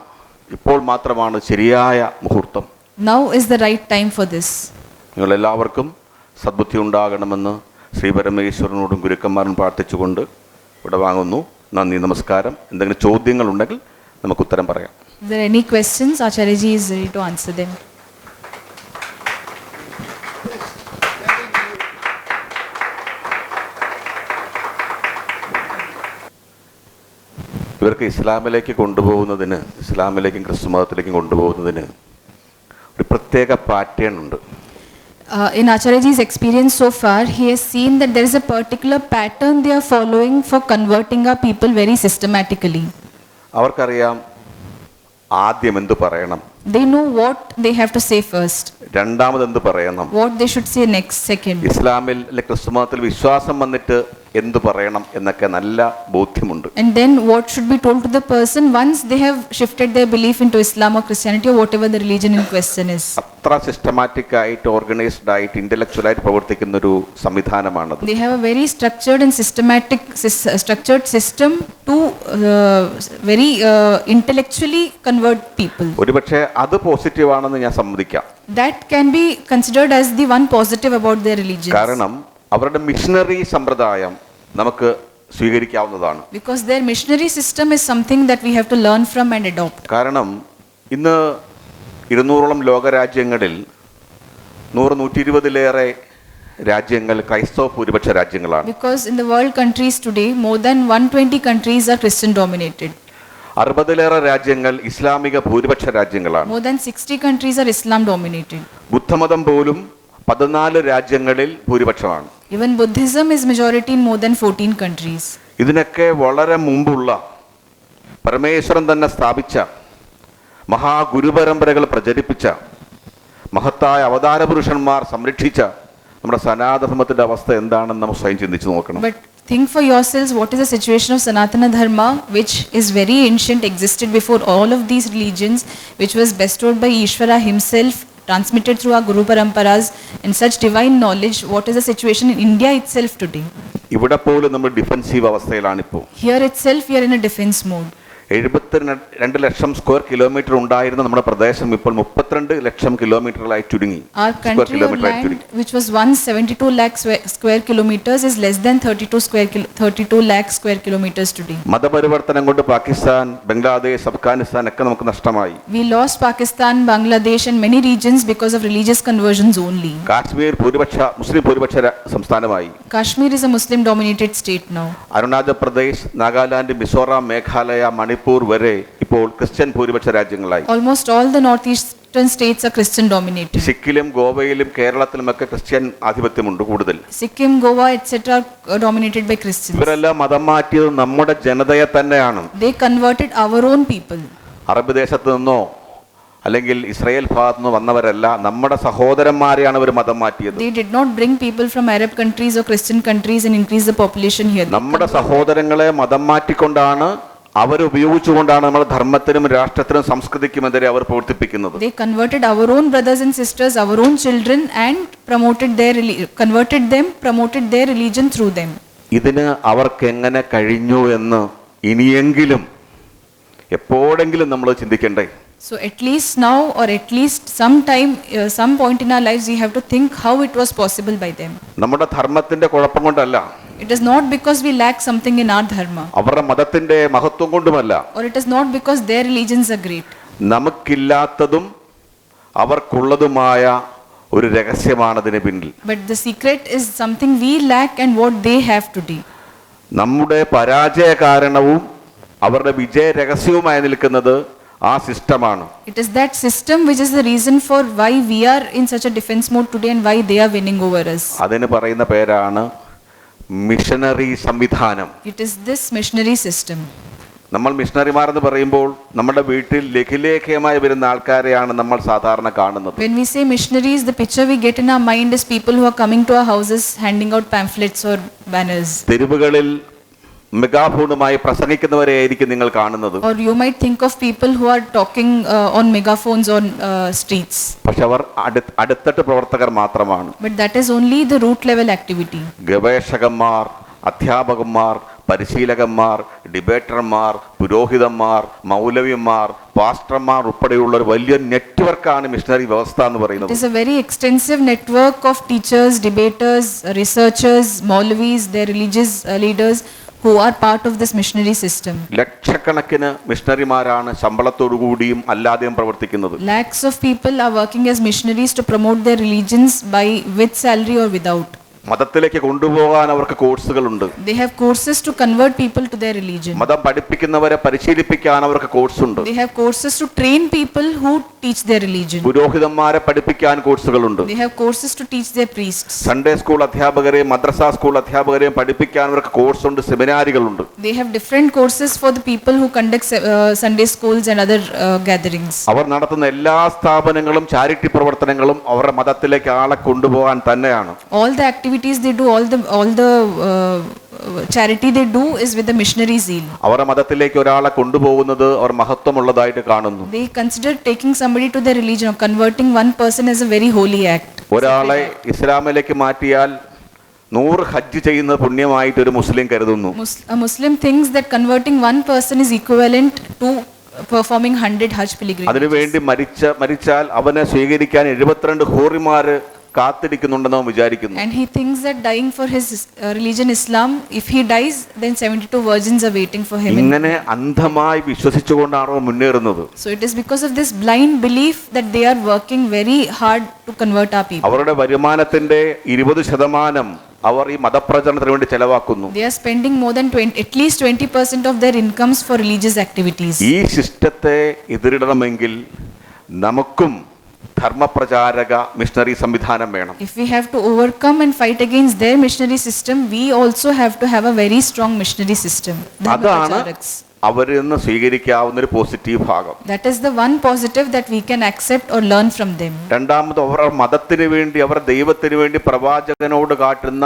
ഇപ്പോൾ മാത്രമാണ് ശരിയായ മുഹൂർത്തം. Now is the right time for this. നിങ്ങളെല്ലാവർക്കും സദ്ബുദ്ധി ഉണ്ടാകണമെന്ന് ശ്രീ പരമേശ്വരനോടും ഗുരുക്കന്മാരും പ്രാർത്ഥിച്ചുകൊണ്ട് ഇവിടെ വാങ്ങുന്നു. നന്ദി, നമസ്കാരം. എന്തെങ്കിലും ചോദ്യങ്ങളുണ്ടെങ്കിൽ നമുക്ക് ഉത്തരം പറയാം. If there are any questions, Acharya ji is ready to answer them. ഇവർക്ക് ഇസ്ലാമിലേക്ക് കൊണ്ടുപോകുന്നതിന്, ഇസ്ലാമിലേക്കും ക്രിസ്തു മതത്തിലേക്കും കൊണ്ടുപോകുന്നതിന് ഒരു പ്രത്യേക പാറ്റേൺ ഉണ്ട്. In Acharyaji's experience so far, he has seen that there is a particular pattern they are following for converting our people very systematically. അവർക്കറിയാം ആദ്യം എന്ത് പറയണം, They know what they have to say first, രണ്ടാമത് എന്ത് പറയണം, what they should say next, second. ഇസ്ലാമിൽ അല്ലെങ്കിൽ ക്രിസ്തു മതത്തിൽ വിശ്വാസം വന്നിട്ട് എന്ത് പറയണം എന്നൊക്കെ നല്ല ബോധ്യമുണ്ട്. And then what should be told to the person once they have shifted their belief into Islam or Christianity or whatever the religion in question is. അത്ര സിസ്റ്റമാറ്റിക് ആയിട്ട്, ഓർഗനൈസ്ഡ് ആയിട്ട്, ഇന്റലക്ച്വൽ ആയിട്ട് പ്രവർത്തിക്കുന്ന ഒരു സംവിധാനമാണത്. They have a very structured and structured system to very intellectually convert people. ഒരുപക്ഷെ അത് positive ആണെന്ന് ഞാൻ സമ്മതിക്കാം. That can be considered as the one positive about their religion. കാരണം അവരുടെ മിഷണറി സമ്പ്രദായം നമുക്ക് സ്വീകരിക്കാവുന്നതാണ്. Because their missionary system is something that we have to learn from and adopt. കാരണം ഇന്ന് 200ഓളം ലോകരാജ്യങ്ങളിൽ 100-120-ലേറെ രാജ്യങ്ങൾ ക്രൈസ്തവ ഭൂരിപക്ഷ രാജ്യങ്ങളാണ്. Because in the world countries today, more than 120 countries are Christian dominated. 60-ലേറെ രാജ്യങ്ങൾ ഇസ്ലാമിക ഭൂരിപക്ഷ രാജ്യങ്ങളാണ്. More than 60 countries are Islam dominated. ബുദ്ധമതം പോലും 14 രാജ്യങ്ങളിൽ ഭൂരിപക്ഷമാണ്. Even Buddhism is majority in more than 14 countries. ഇതിനൊക്കെ വളരെ മുമ്പുള്ള പരമേശ്വരൻ തന്നെ സ്ഥാപിച്ച മഹാഗുരുപരമ്പരകൾ പ്രചരിപ്പിച്ച മഹത്തായ അവതാര പുരുഷന്മാർ സംരക്ഷിച്ച നമ്മുടെ സനാതനധർമ്മത്തിന്റെ അവസ്ഥ എന്താണെന്ന് നമുക്ക് സ്വയം ചിന്തിച്ചു നോക്കണം. But think for yourselves what is the situation of Sanatana Dharma, which is very ancient, existed before all of these religions, which was bestowed by Ishvara himself, transmitted through our Guru Paramparas, and such divine knowledge. What is the situation in India itself today? ഇവിടെ പോലും നമ്മൾ defensive അവസ്ഥയിലാണിപ്പോൾ. Here itself we are in a defense mode. 72 lakh square kilometre ഉണ്ടായിരുന്ന നമ്മുടെ പ്രദേശം ഇപ്പോൾ 32 ലക്ഷം കിലോമീറ്ററിലായി ചുരുങ്ങി. Our country or land, which was once 72 lakh square kilometers, is less than 32 lakh square kilometers today. മതപരിവർത്തനം കൊണ്ട് പാകിസ്ഥാൻ, ബംഗ്ലാദേശ്, അഫ്ഗാനിസ്ഥാൻ ഒക്കെ നമുക്ക് നഷ്ടമായി. We lost Pakistan, Bangladesh and many regions because of religious conversions only. Kashmir മുസ്ലിം ഭൂരിപക്ഷ സംസ്ഥാനമായി. Kashmir is a Muslim dominated state now. Arunachal Pradesh, Nagaland, Mizoram, Meghalaya, Manipur വരെ ഇപ്പോൾ Christian ഭൂരിപക്ഷ രാജ്യങ്ങളായി. Almost all the northeastern states are Christian dominated. സിക്കിലും ഗോവയിലും കേരളത്തിലുമൊക്കെ ക്രിസ്ത്യൻ ആധിപത്യമുണ്ട് കൂടുതൽ. Sikkim, Goa etc. are dominated by Christians. ഇവരെല്ലാം മതം മാറ്റിയത് നമ്മുടെ ജനതയെ തന്നെയാണ്. They converted our own people. Arab ദേശത്ത് നിന്നോ അല്ലെങ്കിൽ ഇസ്രായേൽ ഭാഗത്തു നിന്ന് വന്നവരല്ല, നമ്മുടെ സഹോദരന്മാരെയാണ് അവർ മതം മാറ്റിയത്. They did not bring people from Arab countries or Christian countries and increase the population here. നമ്മുടെ സഹോദരങ്ങളെ മതം മാറ്റിക്കൊണ്ടാണ്, അവരുപയോഗിച്ചുകൊണ്ടാണ് നമ്മുടെ ധർമ്മത്തിനും രാഷ്ട്രത്തിനും സംസ്കൃതിക്കുമെതിരെ അവർ പ്രവർത്തിപ്പിക്കുന്നത്. They converted our own brothers and sisters, our own children, and promoted their religion through them. ഇതിന് അവർക്ക് എങ്ങനെ കഴിഞ്ഞു എന്ന് ഇനിയെങ്കിലും എപ്പോഴെങ്കിലും നമ്മൾ ചിന്തിക്കണ്ടേ? So at least now, or at least some point in our lives, we have to think how it was possible by them. നമ്മുടെ ധർമ്മത്തിന്റെ കുഴപ്പം കൊണ്ടല്ല, It is not because we lack something in our dharma, അവരുടെ മതത്തിന്റെ മഹത്വം കൊണ്ടുമല്ല, or it is not because their religions are great. നമുക്കില്ലാത്തതും അവർക്കുള്ളതുമായ ഒരു രഹസ്യമാണ് അതിന് പിന്നിൽ. But the secret is something we lack and what they have today. നമ്മുടെ പരാജയ കാരണവും അവരുടെ വിജയ രഹസ്യവുമായി നിൽക്കുന്നത് ആ സിസ്റ്റമാണ്. It is that system which is the reason for why we are in such a defense mode today and why they are winning over us. അതിന് പറയുന്ന പേരാണ് മിഷനറി സംവിധാനം. It is this missionary system. നമ്മൾ മിഷണറിമാരെന്ന് പറയുമ്പോൾ നമ്മുടെ വീട്ടിൽ ലഘുലേഖയുമായി വരുന്ന ആൾക്കാരെയാണ് നമ്മൾ സാധാരണ കാണുന്നത്. When we say missionaries, the picture we get in our mind is people who are coming to our houses handing out pamphlets or banners. തെരുവുകളിൽ മെഗാഫോണുമായി പ്രസംഗിക്കുന്നവരെ ആയിരിക്കും നിങ്ങൾ കാണുന്നത്. Or you might think of people who are talking on megaphones on streets. പക്ഷെ അവർ അടുത്തട്ട് പ്രവർത്തകർ മാത്രമാണ്. But that is only the root level activity. ഗവേഷകന്മാർ, അധ്യാപകന്മാർ, പരിശീലകന്മാർ, ഡിബേറ്റർമാർ, പുരോഹിതന്മാർ, മൗലവിമാർ, പാസ്റ്റർമാർ ഉൾപ്പെടെയുള്ള ഒരു വലിയ നെറ്റ്വർക്കാണ് മിഷണറി വ്യവസ്ഥ എന്ന് പറയുന്നത്. It is a very extensive network of teachers, debaters, researchers, Maulavis, their religious leaders who are part of this missionary system. ലക്ഷക്കണക്കിന് മിഷണറിമാരാണ് ശമ്പളത്തോടു കൂടിയും അല്ലാതെയും പ്രവർത്തിക്കുന്നത്. Lakhs of people are working as missionaries to promote their religions with salary or without. മതത്തിലേക്ക് കൊണ്ടുപോകാൻ അവർക്ക് കോഴ്സുകളുണ്ട്. They have courses to convert people to their religion. മതം പഠിപ്പിക്കുന്നവരെ പരിശീലിപ്പിക്കാൻ അവർക്ക് കോഴ്സുണ്ട്. They have courses to train people who teach their religion. പുരോഹിതന്മാരെ പഠിപ്പിക്കാൻ കോഴ്സുകളുണ്ട്. They have courses to teach their priests. Sunday school അധ്യാപകരെയും മദ്രസ സ്കൂൾ അധ്യാപകരെയും പഠിപ്പിക്കാൻ അവർക്ക് കോഴ്സുണ്ട്, സെമിനാറുകളുണ്ട്. They have different courses for the people who conduct Sunday schools and other gatherings. അവർ നടത്തുന്ന എല്ലാ സ്ഥാപനങ്ങളും ചാരിറ്റി പ്രവർത്തനങ്ങളും അവരുടെ മതത്തിലേക്ക് ആളെ കൊണ്ടുപോകാൻ തന്നെയാണ്. All the activities they do, all the charity they do is with the missionary zeal. അവരുടെ മതത്തിലേക്ക് ഒരാളെ കൊണ്ടുപോകുന്നത് അവർ മഹത്വമുള്ളതായിട്ട് കാണുന്നു. They consider taking somebody to their religion or converting one person as a very holy act. ഒരാളെ ഇസ്ലാമിലേക്ക് മാറ്റിയാൽ 100 ഹജ്ജ് ചെയ്യുന്ന പുണ്യമായിട്ട് ഒരു മുസ്ലിം കരുതുന്നു. A Muslim thinks that converting one person is equivalent to performing 100 Hajj pilgrimages. അതിനുവേണ്ടി മരിച്ചാൽ അവനെ സ്വീകരിക്കാൻ 72 ഹൂറിമാര് കാത്തിരിക്കുന്നുണ്ടെന്ന് അവൻ വിചാരിക്കുന്നു. And he thinks that dying for his religion Islam, if he dies, then 72 virgins are waiting for him. ഇങ്ങനെ അന്ധമായി വിശ്വസിച്ചുകൊണ്ടാണ് മുന്നേറുന്നത്. So it is because of this blind belief that they are working very hard to convert our people. അവരുടെ വരുമാനത്തിന്റെ 20% അവർ ഈ മതപ്രചരണത്തിന് വേണ്ടി ചെലവാക്കുന്നു. They are spending more than at least 20% of their incomes for religious activities. ഈ സിസ്റ്റത്തെ എതിരിടണമെങ്കിൽ നമുക്കും ധർമ്മപ്രചാരക missionary സംവിധാനം വേണം. If we have to overcome and fight against their missionary system, we also have to have a very strong missionary system. അതാണ് അവരിൽ നിന്ന് സ്വീകരിക്കാവുന്ന ഒരു positive ഭാഗം. That is the one positive that we can accept or learn from them. രണ്ടാമത് അവർ മതത്തിന് വേണ്ടി, അവർ ദൈവത്തിന് വേണ്ടി പ്രവാചകനോട് കാട്ടുന്ന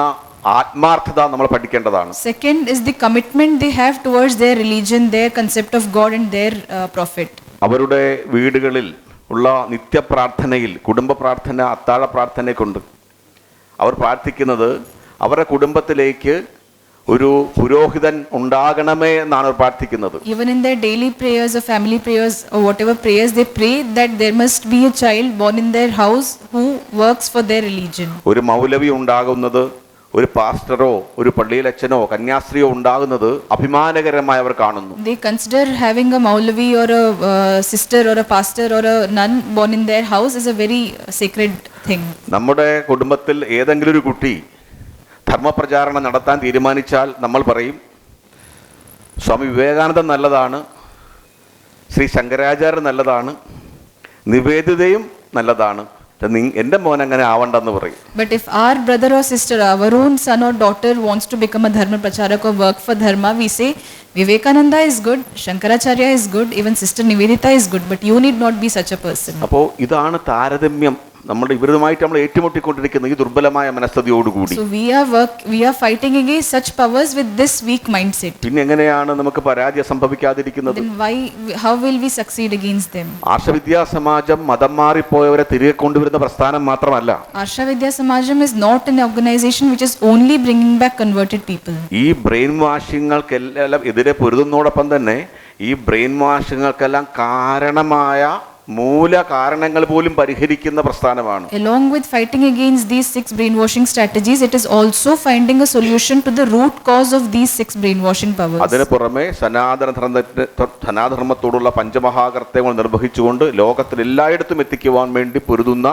ആത്മാർത്ഥത നമ്മൾ പഠിക്കേണ്ടതാണ്. Second is the commitment they have towards their religion, their concept of God and their prophet. അവരുടെ വീടുകളിൽ ഉള്ള നിത്യപ്രാർത്ഥനയിൽ, കുടുംബ പ്രാർത്ഥന, അത്താഴ പ്രാർത്ഥന കൊണ്ട് അവർ പ്രാർത്ഥിക്കുന്നത് അവരുടെ കുടുംബത്തിലേക്ക് ഒരു പുരോഹിതൻ ഉണ്ടാകണമേ എന്നാണ് അവർ പ്രാർത്ഥിക്കുന്നത്. Even in their daily prayers or family prayers or whatever prayers they pray that there must be a child born in their house who works for their religion. ഒരു മൗലവി ഉണ്ടാകുന്നത്, ഒരു പാസ്റ്ററോ ഒരു പള്ളിയിലച്ഛനോ കന്യാസ്ത്രീയോ ഉണ്ടാകുന്നത് അഭിമാനകരമായി അവർ കാണുന്നു. They consider having a Maulavi or a sister or a pastor or a nun born in their house is a very sacred thing. നമ്മുടെ കുടുംബത്തിൽ ഏതെങ്കിലും ഒരു കുട്ടി ധർമ്മപ്രചാരണം നടത്താൻ തീരുമാനിച്ചാൽ നമ്മൾ പറയും, സ്വാമി വിവേകാനന്ദൻ നല്ലതാണ്, ശ്രീ ശങ്കരാചാര്യർ നല്ലതാണ്, നിവേദിതയും നല്ലതാണ്, എൻ്റെ മോൻ അങ്ങനെ ആവണ്ടെന്ന് പറയും. But if our brother or sister, our own son or daughter wants to become a dharma pracharak or work for dharma, we say Vivekananda is good, Shankaracharya is good, even sister Nivedita is good, but you need not be such a person. അപ്പോൾ ഇതാണ് താരതമ്യം. നമ്മുടെ ഇവരുമായിട്ട് നമ്മൾ ഏറ്റുമുട്ടിക്കൊണ്ടിരിക്കുന്ന ഈ ദുർബലമായ മനസ്ഥിതിയോടുകൂടി. So we are fighting against such powers with this weak mindset. പിന്നെ എങ്ങനെയാണ് നമുക്ക് പരാജയം സംഭവിക്കാതിരിക്കുന്നത്? Then how will we succeed against them? Arsha Vidya സമാജം മതം മാറിപ്പോയവരെ തിരികെ കൊണ്ടുവരുന്ന പ്രസ്ഥാനം മാത്രമല്ല. Arsha Vidya Samajam is not an organization which is only bringing back converted people. ഈ ബ്രെയിൻ വാഷിങ്ങൾക്കെല്ലാം എതിരെ പൊരുതുന്നതോടൊപ്പം തന്നെ ഈ ബ്രെയിൻ വാഷിങ്ങൾക്കെല്ലാം കാരണമായ മൂല കാരണങ്ങൾ പോലും പരിഹരിക്കുന്ന പ്രസ്ഥാനമാണ്. Along with fighting against these 6 brainwashing strategies, it is also finding a solution to the root cause of these 6 brainwashing powers. അതിനു പുറമെ സനാതനധർമ്മത്തോടുള്ള പഞ്ചമഹാകർത്തവ്യങ്ങൾ നിർവഹിച്ചുകൊണ്ട് ലോകത്തിൽ എല്ലായിടത്തും എത്തിക്കുവാൻ വേണ്ടി പൊരുതുന്ന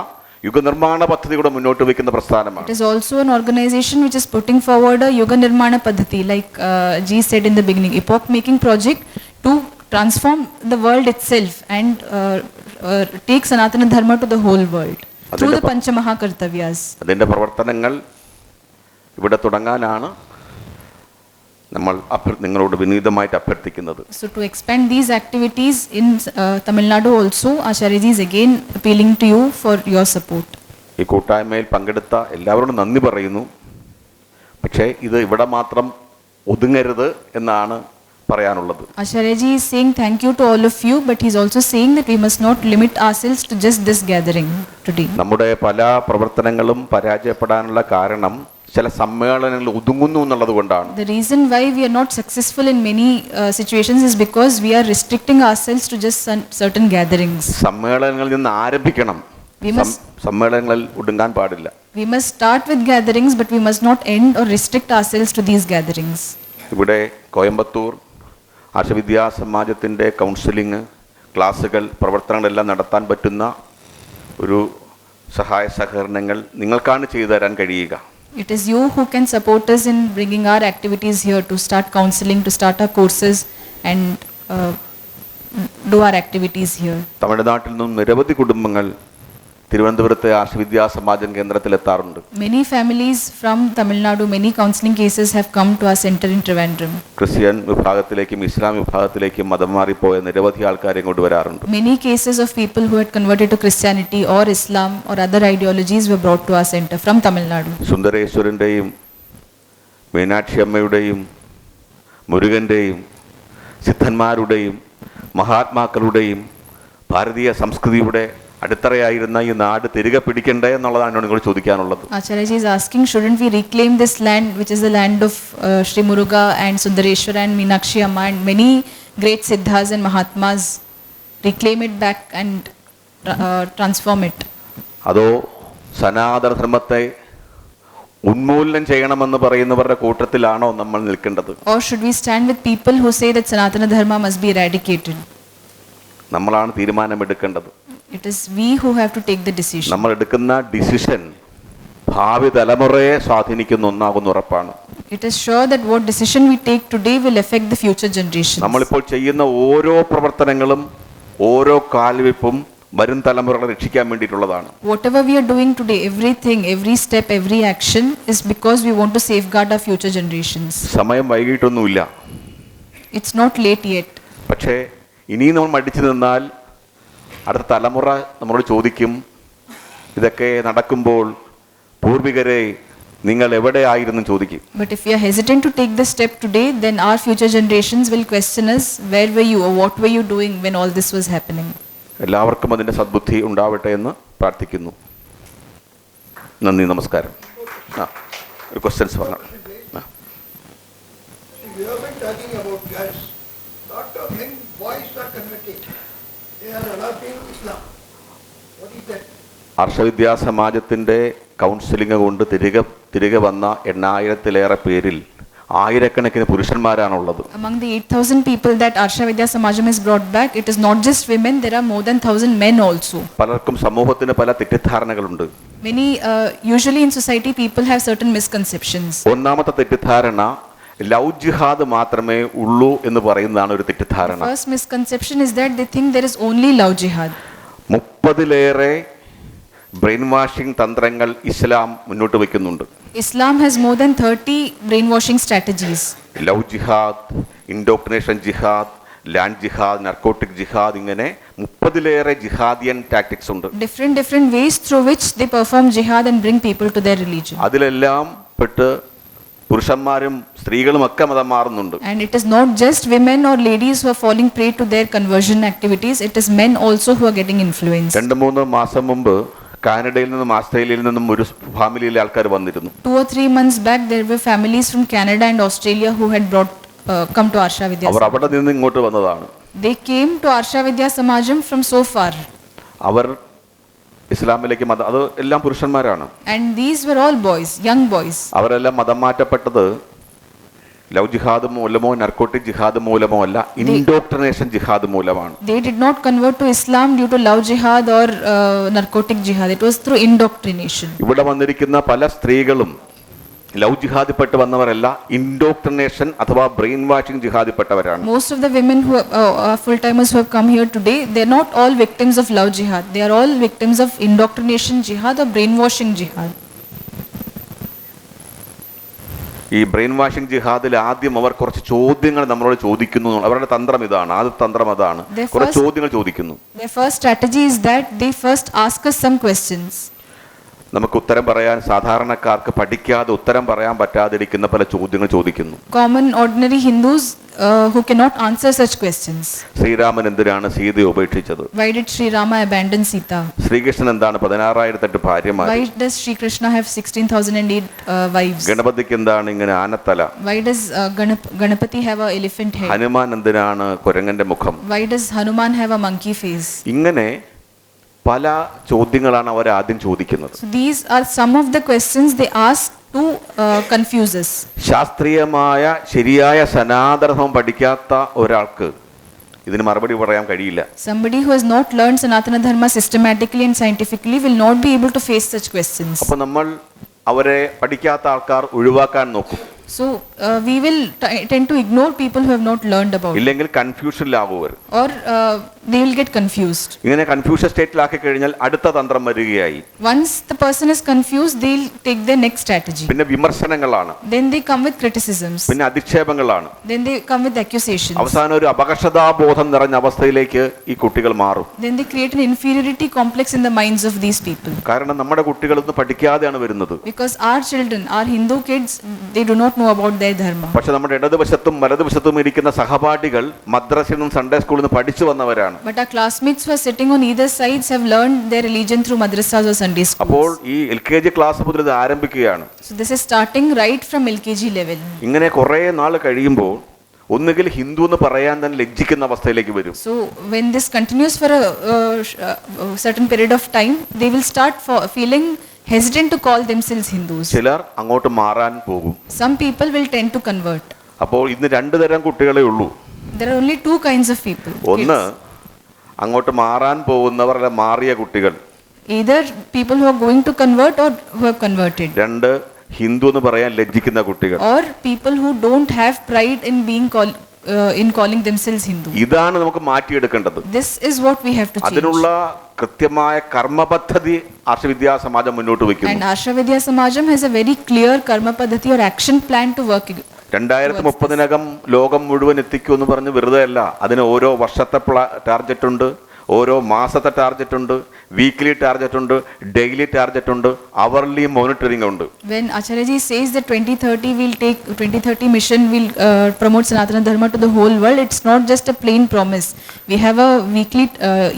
യുഗനിർമ്മാണ പദ്ധതിയുടെ മുന്നോട്ട് വയ്ക്കുന്ന പ്രസ്ഥാനമാണ്. It is also an organization which is putting forward a Yuga Nirmana Paddhati, like G said in the beginning, epoch making project to transform the world itself and take Sanatana Dharma to the whole world through the Panchamahakartavyas. അതിന്റെ പ്രവർത്തനങ്ങൾ ഇവിടെ തുടങ്ങാനാണ് നമ്മൾ നിങ്ങളോട് വിനീതമായിട്ട് അഭ്യർത്ഥിക്കുന്നത്. So to expand these activities in Tamil Nadu also, Acharyaji is again appealing to you for your support. ഈ കൂട്ടായ്മയിൽ പങ്കെടുത്ത എല്ലാവരോടും നന്ദി പറയുന്നു. പക്ഷേ ഇത് ഇവിടെ മാത്രം ഒതുങ്ങരുത് എന്നാണ് പറയാനുള്ളത്. Acharyaji is saying thank you to all of you, but he is also saying that we must not limit ourselves to just this gathering today. നമ്മുടെ പല പ്രവർത്തനങ്ങളും പരാജയപ്പെടാനുള്ള കാരണം ചില സമ്മേളനങ്ങൾ ഒതുങ്ങുന്നു എന്നുള്ളത് കൊണ്ടാണ്. The reason why we are not successful in many situations is because we are restricting ourselves to just certain gatherings. സമ്മേളനങ്ങളിൽ നിന്ന് ആരംഭിക്കണം. സമ്മേളനങ്ങളിൽ ഒടുങ്ങാൻ പാടില്ല. We must start with gatherings, but we must not end or restrict ourselves to these gatherings. ഇവിടെ Coimbatore Arsha Vidya സമാജത്തിൻ്റെ counselling ക്ലാസ്സുകൾ പ്രവർത്തനങ്ങളെല്ലാം നടത്താൻ പറ്റുന്ന ഒരു സഹായ സഹകരണങ്ങൾ നിങ്ങൾക്കാണ് ചെയ്തു തരാൻ കഴിയുക. It is you who can support us in bringing our activities here, to start counseling, to start our courses and do our activities here. തമിഴ്നാട്ടിൽ നിന്നും നിരവധി കുടുംബങ്ങൾ തിരുവനന്തപുരത്തെ ആർഷവിദ്യാ സമാജം കേന്ദ്രത്തിൽ എത്താറുണ്ട്. Many families from Tamil Nadu, many counseling cases have come to our center in Trivandrum. Christian വിഭാഗത്തിലേക്കും ഇസ്ലാം വിഭാഗത്തിലേക്കും മതം മാറിപ്പോയ നിരവധി ആൾക്കാരെ ഇങ്ങോട്ട് വരാറുണ്ട്. Many cases of people who had converted to Christianity or Islam or other ideologies were brought to our center from Tamil Nadu. സുന്ദരേശ്വരൻ്റെയും Meenakshi അമ്മയുടെയും മുരുകൻ്റെയും സിദ്ധന്മാരുടെയും മഹാത്മാക്കളുടെയും ഭാരതീയ സംസ്കൃതിയുടെ അടിത്തറയായിരുന്ന ഈ നാട് തിരികെ പിടിക്കണ്ടേ എന്നുള്ളതാണ് നിങ്ങൾ ചോദിക്കാനുള്ളത്. Acharyaji is asking, shouldn't we reclaim this land which is the land of Sri Muruga and Sundareshwara and Meenakshi Amma and many great siddhas and mahatmas, reclaim it back and transform it? അതോ സനാതന ധർമ്മത്തെ ഉന്മൂലനം ചെയ്യണമെന്ന് പറയുന്നവരുടെ കൂട്ടത്തിലാണോ നമ്മൾ നിൽക്കേണ്ടത്? Or should we stand with people who say that Sanatana Dharma must be eradicated? നമ്മളാണ് തീരുമാനമെടുക്കേണ്ടത്. It is we who have to take the decision. നമ്മൾ എടുക്കുന്ന ഡിസിഷൻ ഭാവി തലമുറയെ സ്വാധീനിക്കുന്ന ഒന്നാകുന്ന ഉറപ്പാണ്. It is sure that what decision we take today will affect the future generations. നമ്മളിപ്പോൾ ചെയ്യുന്ന ഓരോ പ്രവർത്തനങ്ങളും ഓരോ കാൽവെപ്പും വരും തലമുറകളെ രക്ഷിക്കാൻ വേണ്ടിയിട്ടുള്ളതാണ്. Whatever we are doing today, everything, every step, every action is because we want to safeguard our future generations. സമയം വൈകിട്ടൊന്നുമില്ല. It's not late yet. പക്ഷേ ഇനിയും നമ്മൾ മടിച്ചു നിന്നാൽ അടുത്ത തലമുറ നമ്മളോട് ചോദിക്കും, ഇതൊക്കെ നടക്കുമ്പോൾ പൂർവികരെ നിങ്ങൾ എവിടെയായിരുന്നു ചോദിക്കും. But if we are hesitant to take the step today, then our future generations will question us, where were you or what were you doing when all this was happening? എല്ലാവർക്കും അതിൻ്റെ സദ്ബുദ്ധി ഉണ്ടാവട്ടെ എന്ന് പ്രാർത്ഥിക്കുന്നു. നന്ദി, നമസ്കാരം. ഒരു ക്വസ്റ്റ്യൻസ് പറഞ്ഞു. You have been talking about girls. Lot of young boys are converting. They are adopting Islam. What is that? Arshavidya സമാജത്തിൻ്റെ കൗൺസിലിംഗ് കൊണ്ട് തിരികെ വന്ന 8,000-ലേറെ പേരിൽ ആയിരക്കണക്കിന് പുരുഷന്മാരാണുള്ളത്. Among the 8,000 people that Arsha Vidya Samajam has brought back, it is not just women, there are more than 1,000 men also. പലർക്കും സമൂഹത്തിന് പല തെറ്റിദ്ധാരണകളുണ്ട്. Many, usually in society, people have certain misconceptions. ഒന്നാമത്തെ തെറ്റിദ്ധാരണ ലവ് ജിഹാദ് മാത്രമേ ഉള്ളൂ എന്ന് പറയുന്നതാണ് ഒരു തെറ്റിദ്ധാരണ. First misconception is that they think there is only love jihad. 30-ലേറെ ബ്രെയിൻ വാഷിംഗ് തന്ത്രങ്ങൾ ഇസ്ലാം മുന്നോട്ട് വയ്ക്കുന്നുണ്ട്. Islam has more than 30 brainwashing strategies. Love jihad, indoctrination jihad, land jihad, narcotic ജിഹാദ്, ഇങ്ങനെ 30-ലേറെ ജിഹാദിയൻ ടാക്ടിക്സ് ഉണ്ട്. Different ways through which they perform jihad and bring people to their religion. അതിലെല്ലാം പെട്ട് പുരുഷന്മാരും സ്ത്രീകളും ഒക്കെ മതം മാറുന്നുണ്ട്. And it is not just women or ladies who are falling prey to their conversion activities, it is men also who are getting influenced. 2-3 മാസം മുമ്പ് കാനഡയിൽ നിന്നും ഓസ്ട്രേലിയയിൽ നിന്നും ഒരു ഫാമിലിയിലെ ആൾക്കാർ വന്നിരുന്നു. 2 or 3 months back, there were families from Canada and Australia who had come to Arsha Vidya our Samajam. അവിടെ നിന്ന് ഇങ്ങോട്ട് വന്നതാണ്. They came to Arsha Vidya Samajam from so far. അവർ ഇസ്ലാമിലേക്ക് അത് എല്ലാം പുരുഷന്മാരാണ്. And these were all boys, young boys. അവരെല്ലാം മതം മാറ്റപ്പെട്ടത് love ജിഹാദ് മൂലമോ നർക്കോട്ടിക് ജിഹാദ് മൂലമോ അല്ല, ഇൻഡോക്ട്രിനേഷൻ ജിഹാദ് മൂലമാണ്. They did not convert to Islam due to love jihad or narcotic jihad. It was through indoctrination. ഇവിടെ വന്നിരിക്കുന്ന പല സ്ത്രീകളും ലവ് ജിഹാദിൽപ്പെട്ട് വന്നവരല്ല, ഇൻഡോക്ട്രിനേഷൻ അഥവാ ബ്രെയിൻ വാഷിംഗ് ജിഹാദിൽപ്പെട്ടവരാണ്. Most of the women who are full-timers who have come here today, they are not all victims of love jihad. They are all victims of indoctrination jihad or brainwashing jihad. ഈ brain washing ജിഹാദിൽ ആദ്യം അവർ കുറച്ച് ചോദ്യങ്ങൾ നമ്മളോട് ചോദിക്കുന്നു. അവരുടെ തന്ത്രം ഇതാണ്, ആദ്യ തന്ത്രം അതാണ്, കുറച്ച് ചോദ്യങ്ങൾ ചോദിക്കുന്നു. Their first strategy is that they first ask us some questions. നമുക്ക് ഉത്തരം പറയാൻ, സാധാരണക്കാർക്ക് പഠിക്കാതെ ഉത്തരം പറയാൻ പറ്റാതിരിക്കുന്ന പല ചോദ്യങ്ങൾ ചോദിക്കുന്നു. Common ordinary Hindus who cannot answer such questions. Sreeraman എന്തിനാണ് സീതയെ ഉപേക്ഷിച്ചത്? Why did Sri Rama abandon Sita? Sreekrishnan എന്താണ് 16,008 ഭാര്യമാർ? Why does Sri Krishna have 16,008 wives? ഗണപതിക്ക് എന്താണ് ഇങ്ങനെ ആനത്തല? Why does Ganapati have a elephant head? Hanuman എന്തിനാണ് കുരങ്ങന്റെ മുഖം? Why does Hanuman have a monkey face? ഇങ്ങനെ പല ചോദ്യങ്ങളാണ് അവർ ആദ്യം ചോദിക്കുന്നത്. So these are some of the questions they ask to confuse us. ശാസ്ത്രീയമായ ശരിയായ സനാതനധർമ്മം പഠിക്കാത്ത ഒരാൾക്ക് ഇതിന് മറുപടി പറയാൻ കഴിയില്ല. Somebody who has not learned Sanatana Dharma systematically and scientifically will not be able to face such questions. അപ്പോൾ നമ്മൾ അവരെ പഠിക്കാത്ത ആൾക്കാർ ഒഴിവാക്കാൻ നോക്കും. So we will tend to ignore people who have not learned about it. ഇല്ലെങ്കിൽ കൺഫ്യൂഷനിലാകുവർ. Or they will get confused. ഇങ്ങനെ confusion സ്റ്റേറ്റിലാക്കി കഴിഞ്ഞാൽ അടുത്ത തന്ത്രം വരികയായി. Once the person is confused, they'll take their next strategy. പിന്നെ വിമർശനങ്ങളാണ്. Then they come with criticisms. പിന്നെ അധിക്ഷേപങ്ങളാണ്. Then they come with accusations. അവസാനം ഒരു അപകർഷതാബോധം നിറഞ്ഞ അവസ്ഥയിലേക്ക് ഈ കുട്ടികൾ മാറും. Then they create an inferiority complex in the minds of these people. കാരണം നമ്മുടെ കുട്ടികളൊന്നും പഠിക്കാതെയാണ് വരുന്നത്. Because our children, our Hindu kids, they do not know about their dharma. പക്ഷെ നമ്മുടെ ഇടതുവശത്തും വലതുവശത്തും ഇരിക്കുന്ന സഹപാഠികൾ മദ്രസയിൽ നിന്നും സൺഡേ സ്കൂളിൽ നിന്ന് പഠിച്ചു വന്നവരാണ്. But our classmates who are sitting on either sides have learned their religion through madrasas or Sunday schools. അപ്പോൾ ഈ LKG ക്ലാസ് മുതൽ ഇത് ആരംഭിക്കുകയാണ്. So this is starting right from LKG level. ഇങ്ങനെ കുറേ നാൾ കഴിയുമ്പോൾ ഒന്നുകിൽ ഹിന്ദു എന്ന് പറയാൻ തന്നെ ലജ്ജിക്കുന്ന അവസ്ഥയിലേക്ക് വരും. So when this continues for a certain period of time, they will start feeling hesitant to call themselves Hindus. ചിലർ അങ്ങോട്ട് മാറാൻ പോകും. Some people will tend to convert. അപ്പോൾ ഇന്ന് 2 തരം കുട്ടികളെ ഉള്ളൂ. There are only 2 kinds of people. ഒന്ന് അങ്ങോട്ട് മാറാൻ പോകുന്നവർ, അല്ല മാറിയ കുട്ടികൾ. Either people who are going to convert or who have converted, രണ്ട്, ഹിന്ദു എന്ന് പറയാൻ ലജ്ജിക്കുന്ന കുട്ടികൾ. or people who don't have pride in being in calling themselves Hindu. ഇതാണ് നമുക്ക് മാറ്റിയെടുക്കേണ്ടത്. This is what we have to change. അതിനുള്ള കൃത്യമായ കർമ്മപദ്ധതി ആർഷവിദ്യാ സമാജം മുന്നോട്ട് And വയ്ക്കുന്നു. Arsha Vidya Samajam has a very clear karma paddhati or action plan to work. 2030 ലോകം മുഴുവൻ എത്തിക്കുമെന്ന് പറഞ്ഞ് വെറുതെ അല്ല. അതിന് ഓരോ വർഷത്തെ ടാർഗറ്റ് ഉണ്ട്, ഓരോ മാസത്തെ ടാർഗറ്റ് ഉണ്ട്, വീക്ക്ലി ടാർഗറ്റ് ഉണ്ട്, ഡെയിലി ടാർഗറ്റ് ഉണ്ട്, അവർലി മോണിറ്ററിംഗ് ഉണ്ട്. When Acharya says that 2030 mission will promote Sanatana Dharma to the whole world, it's not just a plain promise. We have a weekly,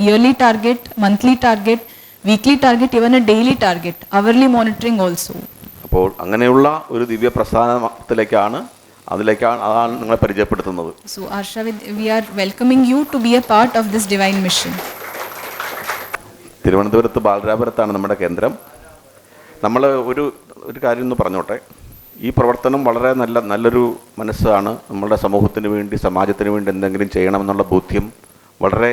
yearly target, monthly target, weekly target, even a daily target, hourly monitoring also. അപ്പോൾ അങ്ങനെയുള്ള ഒരു ദിവ്യ പ്രസ്ഥാനത്തിലേക്കാണ് അതാണ് നിങ്ങളെ പരിചയപ്പെടുത്തുന്നത്. So Arsha, we are welcoming you to be a part of this divine mission. തിരുവനന്തപുരത്ത് ബാലരാപുരത്താണ് നമ്മുടെ കേന്ദ്രം. നമ്മൾ ഒരു കാര്യം ഒന്ന് പറഞ്ഞോട്ടെ. ഈ പ്രവർത്തനം വളരെ നല്ലൊരു മനസ്സാണ്. നമ്മളുടെ സമൂഹത്തിന് വേണ്ടി, സമാജത്തിന് വേണ്ടി എന്തെങ്കിലും ചെയ്യണമെന്നുള്ള ബോധ്യം വളരെ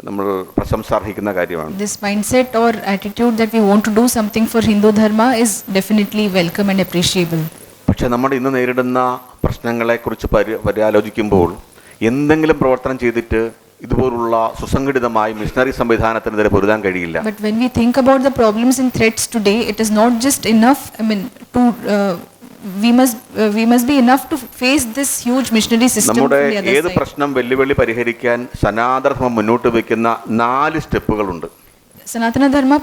നമ്മൾ പ്രശംസാർഹിക്കുന്ന കാര്യമാണ്. This mindset or attitude that we want to do something for Hindu Dharma is definitely welcome and appreciable. പക്ഷെ നമ്മൾ ഇന്ന് നേരിടുന്ന പ്രശ്നങ്ങളെക്കുറിച്ച് പര്യാലോചിക്കുമ്പോൾ എന്തെങ്കിലും പ്രവർത്തനം ചെയ്തിട്ട് ഇതുപോലുള്ള സുസംഘടിതമായി മിഷണറി സംവിധാനത്തിനെതിരെ പൊരുതാൻ കഴിയില്ല. But when we think about the problems and threats today, it is not just enough, we must be enough to face this huge missionary system from നമ്മുടെ the other ഏത് side. പ്രശ്നം വെല്ലുവിളി പരിഹരിക്കാൻ സനാതനധർമ്മം മുന്നോട്ട് വയ്ക്കുന്ന 4 സ്റ്റെപ്പുകളുണ്ട്. Sanatana Dharma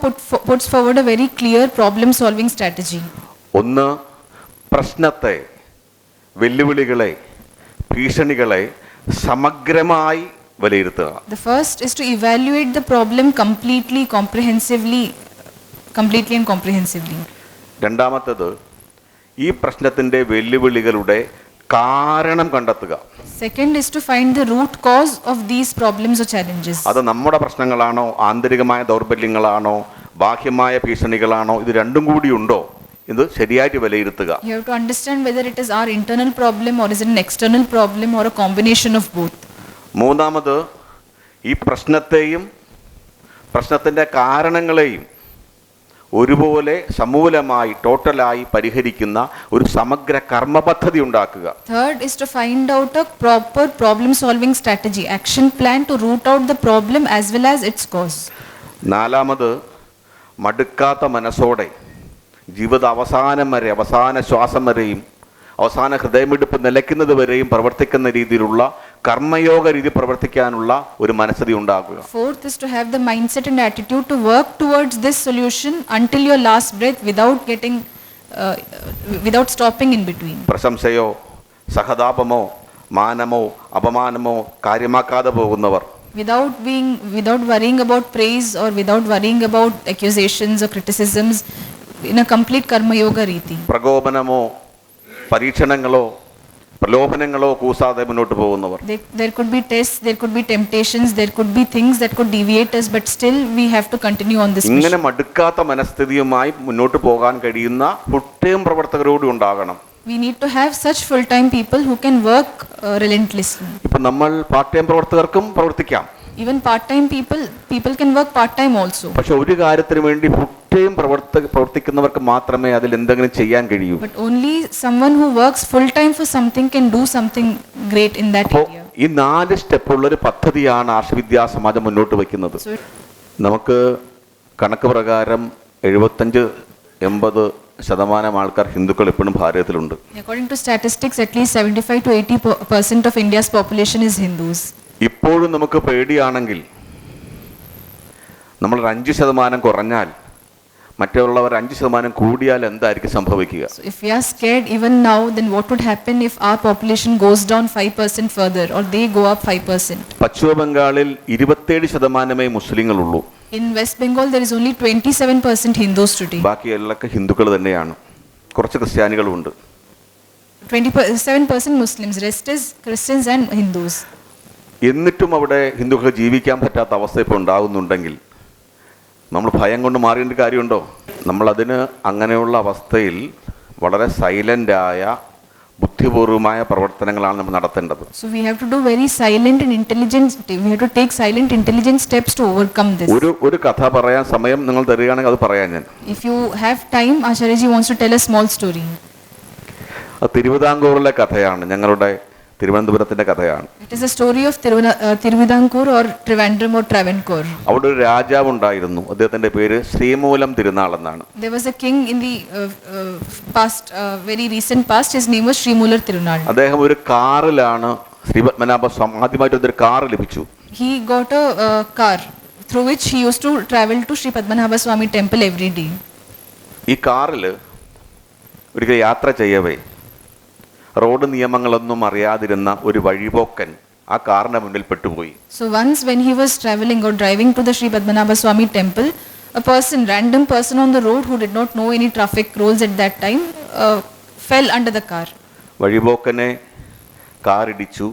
puts forward a very clear problem solving strategy. ഒന്ന്, പ്രശ്നത്തെ, വെല്ലുവിളികളെ, ഭീഷണികളെ സമഗ്രമായി വിലയിരുത്തുക. The first is to evaluate the problem completely and comprehensively. രണ്ടാമത്തേത്, ഈ പ്രശ്നത്തിൻ്റെ വെല്ലുവിളികളുടെ കാരണം കണ്ടെത്തുക. Second is to find the root cause of these problems or challenges. അത് നമ്മുടെ പ്രശ്നങ്ങളാണോ, ആന്തരികമായ ദൗർബല്യങ്ങളാണോ, ബാഹ്യമായ ഭീഷണികളാണോ, ഇത് രണ്ടും കൂടി ഉണ്ടോ, ഇത് ശരിയായിട്ട് വിലയിരുത്തുക. You have to understand whether it is our internal problem or is it an external problem or a combination of both. മൂന്നാമത്, ഈ പ്രശ്നത്തെയും പ്രശ്നത്തിൻ്റെ കാരണങ്ങളെയും ഒരുപോലെ സമൂലമായി ടോട്ടലായി പരിഹരിക്കുന്ന ഒരു സമഗ്ര കർമ്മപദ്ധതി ഉണ്ടാക്കുക. Third is to find out a proper problem solving strategy, action plan to root out the problem as well as its cause. നാലാമത്, മടുക്കാത്ത മനസ്സോടെ ജീവിത അവസാന ശ്വാസം വരെയും അവസാന ഹൃദയമിടിപ്പ് നിലയ്ക്കുന്നത് വരെയും പ്രവർത്തിക്കുന്ന രീതിയിലുള്ള കർമ്മയോഗ രീതി പ്രവർത്തിക്കാനുള്ള ഒരു മനസ്ഥിതി ഉണ്ടാക്കുക. Fourth is to have the mindset and attitude to work towards this solution until your last breath without stopping in between. പ്രശംസയോ സഹതാപമോ മാനമോ അപമാനമോ കാര്യമാക്കാതെ പോകുന്നവർ, without worrying about praise or without worrying about accusations or criticisms, in a complete karma yoga riti. പ്രകോപനമോ പരീക്ഷണങ്ങളോ പ്രലോഭനങ്ങളോ കൂസാതെ മുന്നോട്ട് പോകുന്നവർ. There could be tests, there could be temptations, there could be things that could deviate us, but still we have to continue on this ഇങ്ങനെ mission. മടുക്കാത്ത മനസ്ഥിതിയുമായി മുന്നോട്ട് പോകാൻ കഴിയുന്ന full-time പ്രവർത്തകരോട് ഉണ്ടാകണം. We need to have such full-time people who can work relentlessly. ഇപ്പം നമ്മൾ part-time പ്രവർത്തകർക്കും പ്രവർത്തിക്കാം. Even part-time people can work part-time also. പക്ഷെ ഒരു കാര്യത്തിന് വേണ്ടി ഫുൾ-ടൈം പ്രവർത്തിക്കുന്നവർക്ക് മാത്രമേ അതിൽ എന്തെങ്കിലും ചെയ്യാൻ കഴിയൂ. But only someone who works full-time for something can do something great in that area. ഈ 4 സ്റ്റെപ്പുള്ള ഒരു പദ്ധതിയാണ് ആർഷവിദ്യാ സമാജം മുന്നോട്ട് വയ്ക്കുന്നത്. നമുക്ക് കണക്ക് പ്രകാരം 75-80% ആൾക്കാർ ഹിന്ദുക്കൾ ഇപ്പോഴും ഭാരതത്തിലുണ്ട്. According to statistics, at least 75 to 80% of India's population is Hindus. ഇപ്പോഴും നമുക്ക് പേടിയാണെങ്കിൽ നമ്മളൊരു 5% കുറഞ്ഞാൽ മറ്റുള്ളവർ 5% കൂടിയാൽ എന്തായിരിക്കും സംഭവിക്കുക? So if we are scared even now, then what would happen if our population goes down 5% further or they go up 5%? പശ്ചിമ ബംഗാളിൽ 27% മുസ്ലിങ്ങളുള്ളൂ. In West Bengal, there is only 27% Hindus today. ബാക്കി എല്ലാവർക്കും ഹിന്ദുക്കൾ തന്നെയാണ്. കുറച്ച് ക്രിസ്ത്യാനികളുമുണ്ട്. 27% Muslims, rest is Christians and Hindus. എന്നിട്ടും അവിടെ ഹിന്ദുക്കൾ ജീവിക്കാൻ പറ്റാത്ത അവസ്ഥ ഇപ്പോൾ ഉണ്ടാകുന്നുണ്ടെങ്കിൽ നമ്മൾ ഭയം കൊണ്ട് മാറേണ്ട കാര്യമുണ്ടോ? നമ്മളതിന് അങ്ങനെയുള്ള അവസ്ഥയിൽ വളരെ സൈലൻ്റായ ബുദ്ധിപൂർവമായ പ്രവർത്തനങ്ങളാണ് നമ്മൾ നടത്തേണ്ടത്. So we have to do very silent and intelligent, we have to take silent, intelligent steps to overcome this. ഒരു കഥ പറയാൻ സമയം നിങ്ങൾ തരികയാണെങ്കിൽ അത് പറയാൻ ഞാൻ. If you have time, Acharyaji wants to tell a small story. അത് തിരുവിതാംകൂറിലെ കഥയാണ്, ഞങ്ങളുടെ തിരുവനന്തപുരത്തിന്റെ കഥയാണ്. It is a story of Tiruvidankor or Trivandrum or Travancore. അവിടെ ഒരു രാജാവ് ഉണ്ടായിരുന്നു, അദ്ദേഹത്തിന്റെ പേര് ശ്രീമൂലം തിരുനാൾ എന്നാണ്. There was a king in the past, very recent past. His name was Srimular Tirunal. അദ്ദേഹം ഒരു കാറിലാണ് ശ്രീപത്മനാഭ സ്വാമി ആദ്യമായിട്ട് ഒരു കാർ ലഭിച്ചു. He got a car through which he used to travel to Sri Padmanabha Swami temple every day. ഈ കാറിൽ ഒരിക്കൽ യാത്ര ചെയ്യവേ റോഡ് നിയമങ്ങളൊന്നും അറിയാതിരുന്ന ഒരു വഴിപോക്കൻ ആ കാറിന്റെ മുന്നിൽ പെട്ടുപോയി. So once when he was traveling or driving to the Sri Padmanabha Swami temple, a random person on the road who did not know any traffic rules at that time, fell under the car. വഴിപോക്കനെ കാറിടിച്ചു,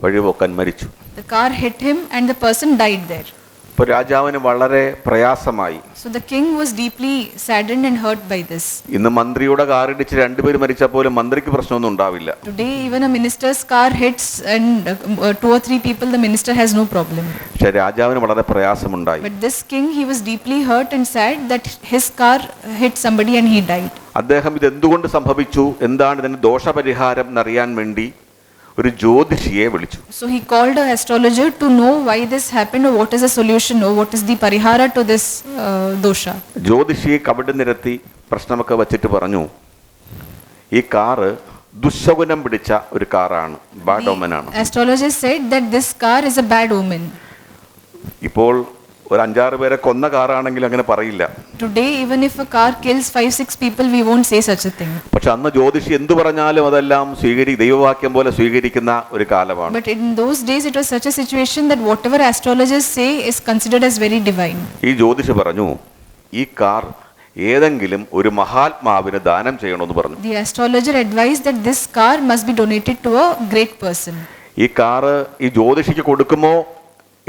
വഴിപോക്കൻ മരിച്ചു. The car hit him and the person died there. ഇപ്പോൾ രാജാവിന് വളരെ പ്രയാസമായി. So the king was deeply saddened and hurt by this. ഇന്ന് മന്ത്രിയുടെ കാറിടിച്ച് രണ്ടുപേര് മരിച്ചാൽ പോലും മന്ത്രിക്ക് പ്രശ്നമൊന്നും ഉണ്ടാവില്ല. Today even a minister's car hits and 2 or 3 people, the minister has no problem. പക്ഷേ രാജാവിന് വളരെ പ്രയാസമുണ്ടായി. But this king, he was deeply hurt and sad that his car hit somebody and he died. അദ്ദേഹം ഇത് എന്തുകൊണ്ട് സംഭവിച്ചു, എന്താണ് ഇതിന് ദോഷപരിഹാരം എന്നറിയാൻ വേണ്ടി ഒരു ജ്യോതിഷിയെ വിളിച്ചു. So he called an astrologer to know why this happened or what is the solution or what is the parihara to this dosha. ജ്യോതിഷിയെ കബഡ് നിരത്തി പ്രശ്നമൊക്കെ വെച്ചിട്ട് പറഞ്ഞു, ഈ കാറ് ദുശകുനം പിടിച്ച ഒരു കാറാണ്, ബാഡ് ഓമൻ ആണ്. Astrologer said that this car is a bad omen. ഇപ്പോൾ ഒരു 5-6 പേരെ കൊന്ന കാറാണെങ്കിൽ അങ്ങനെ പറയില്ല. Today even if a car kills 5-6 people, we won't say such a thing. പക്ഷെ അന്ന് ജ്യോതിഷി എന്തു പറഞ്ഞാലും അതെല്ലാം ദൈവവാക്യം പോലെ സ്വീകരിക്കുന്ന ഒരു കാലമാണ്. But in those days it was such a situation that whatever astrologers say is considered as very divine. ഈ ജ്യോതിഷി പറഞ്ഞു, ഈ കാർ ഏതെങ്കിലും ഒരു മഹാത്മാവിന് ദാനം ചെയ്യണമെന്ന് പറഞ്ഞു. The astrologer advised that this car must be donated to a great person. ഈ car ഈ ജ്യോതിഷിക്ക് കൊടുക്കുമോ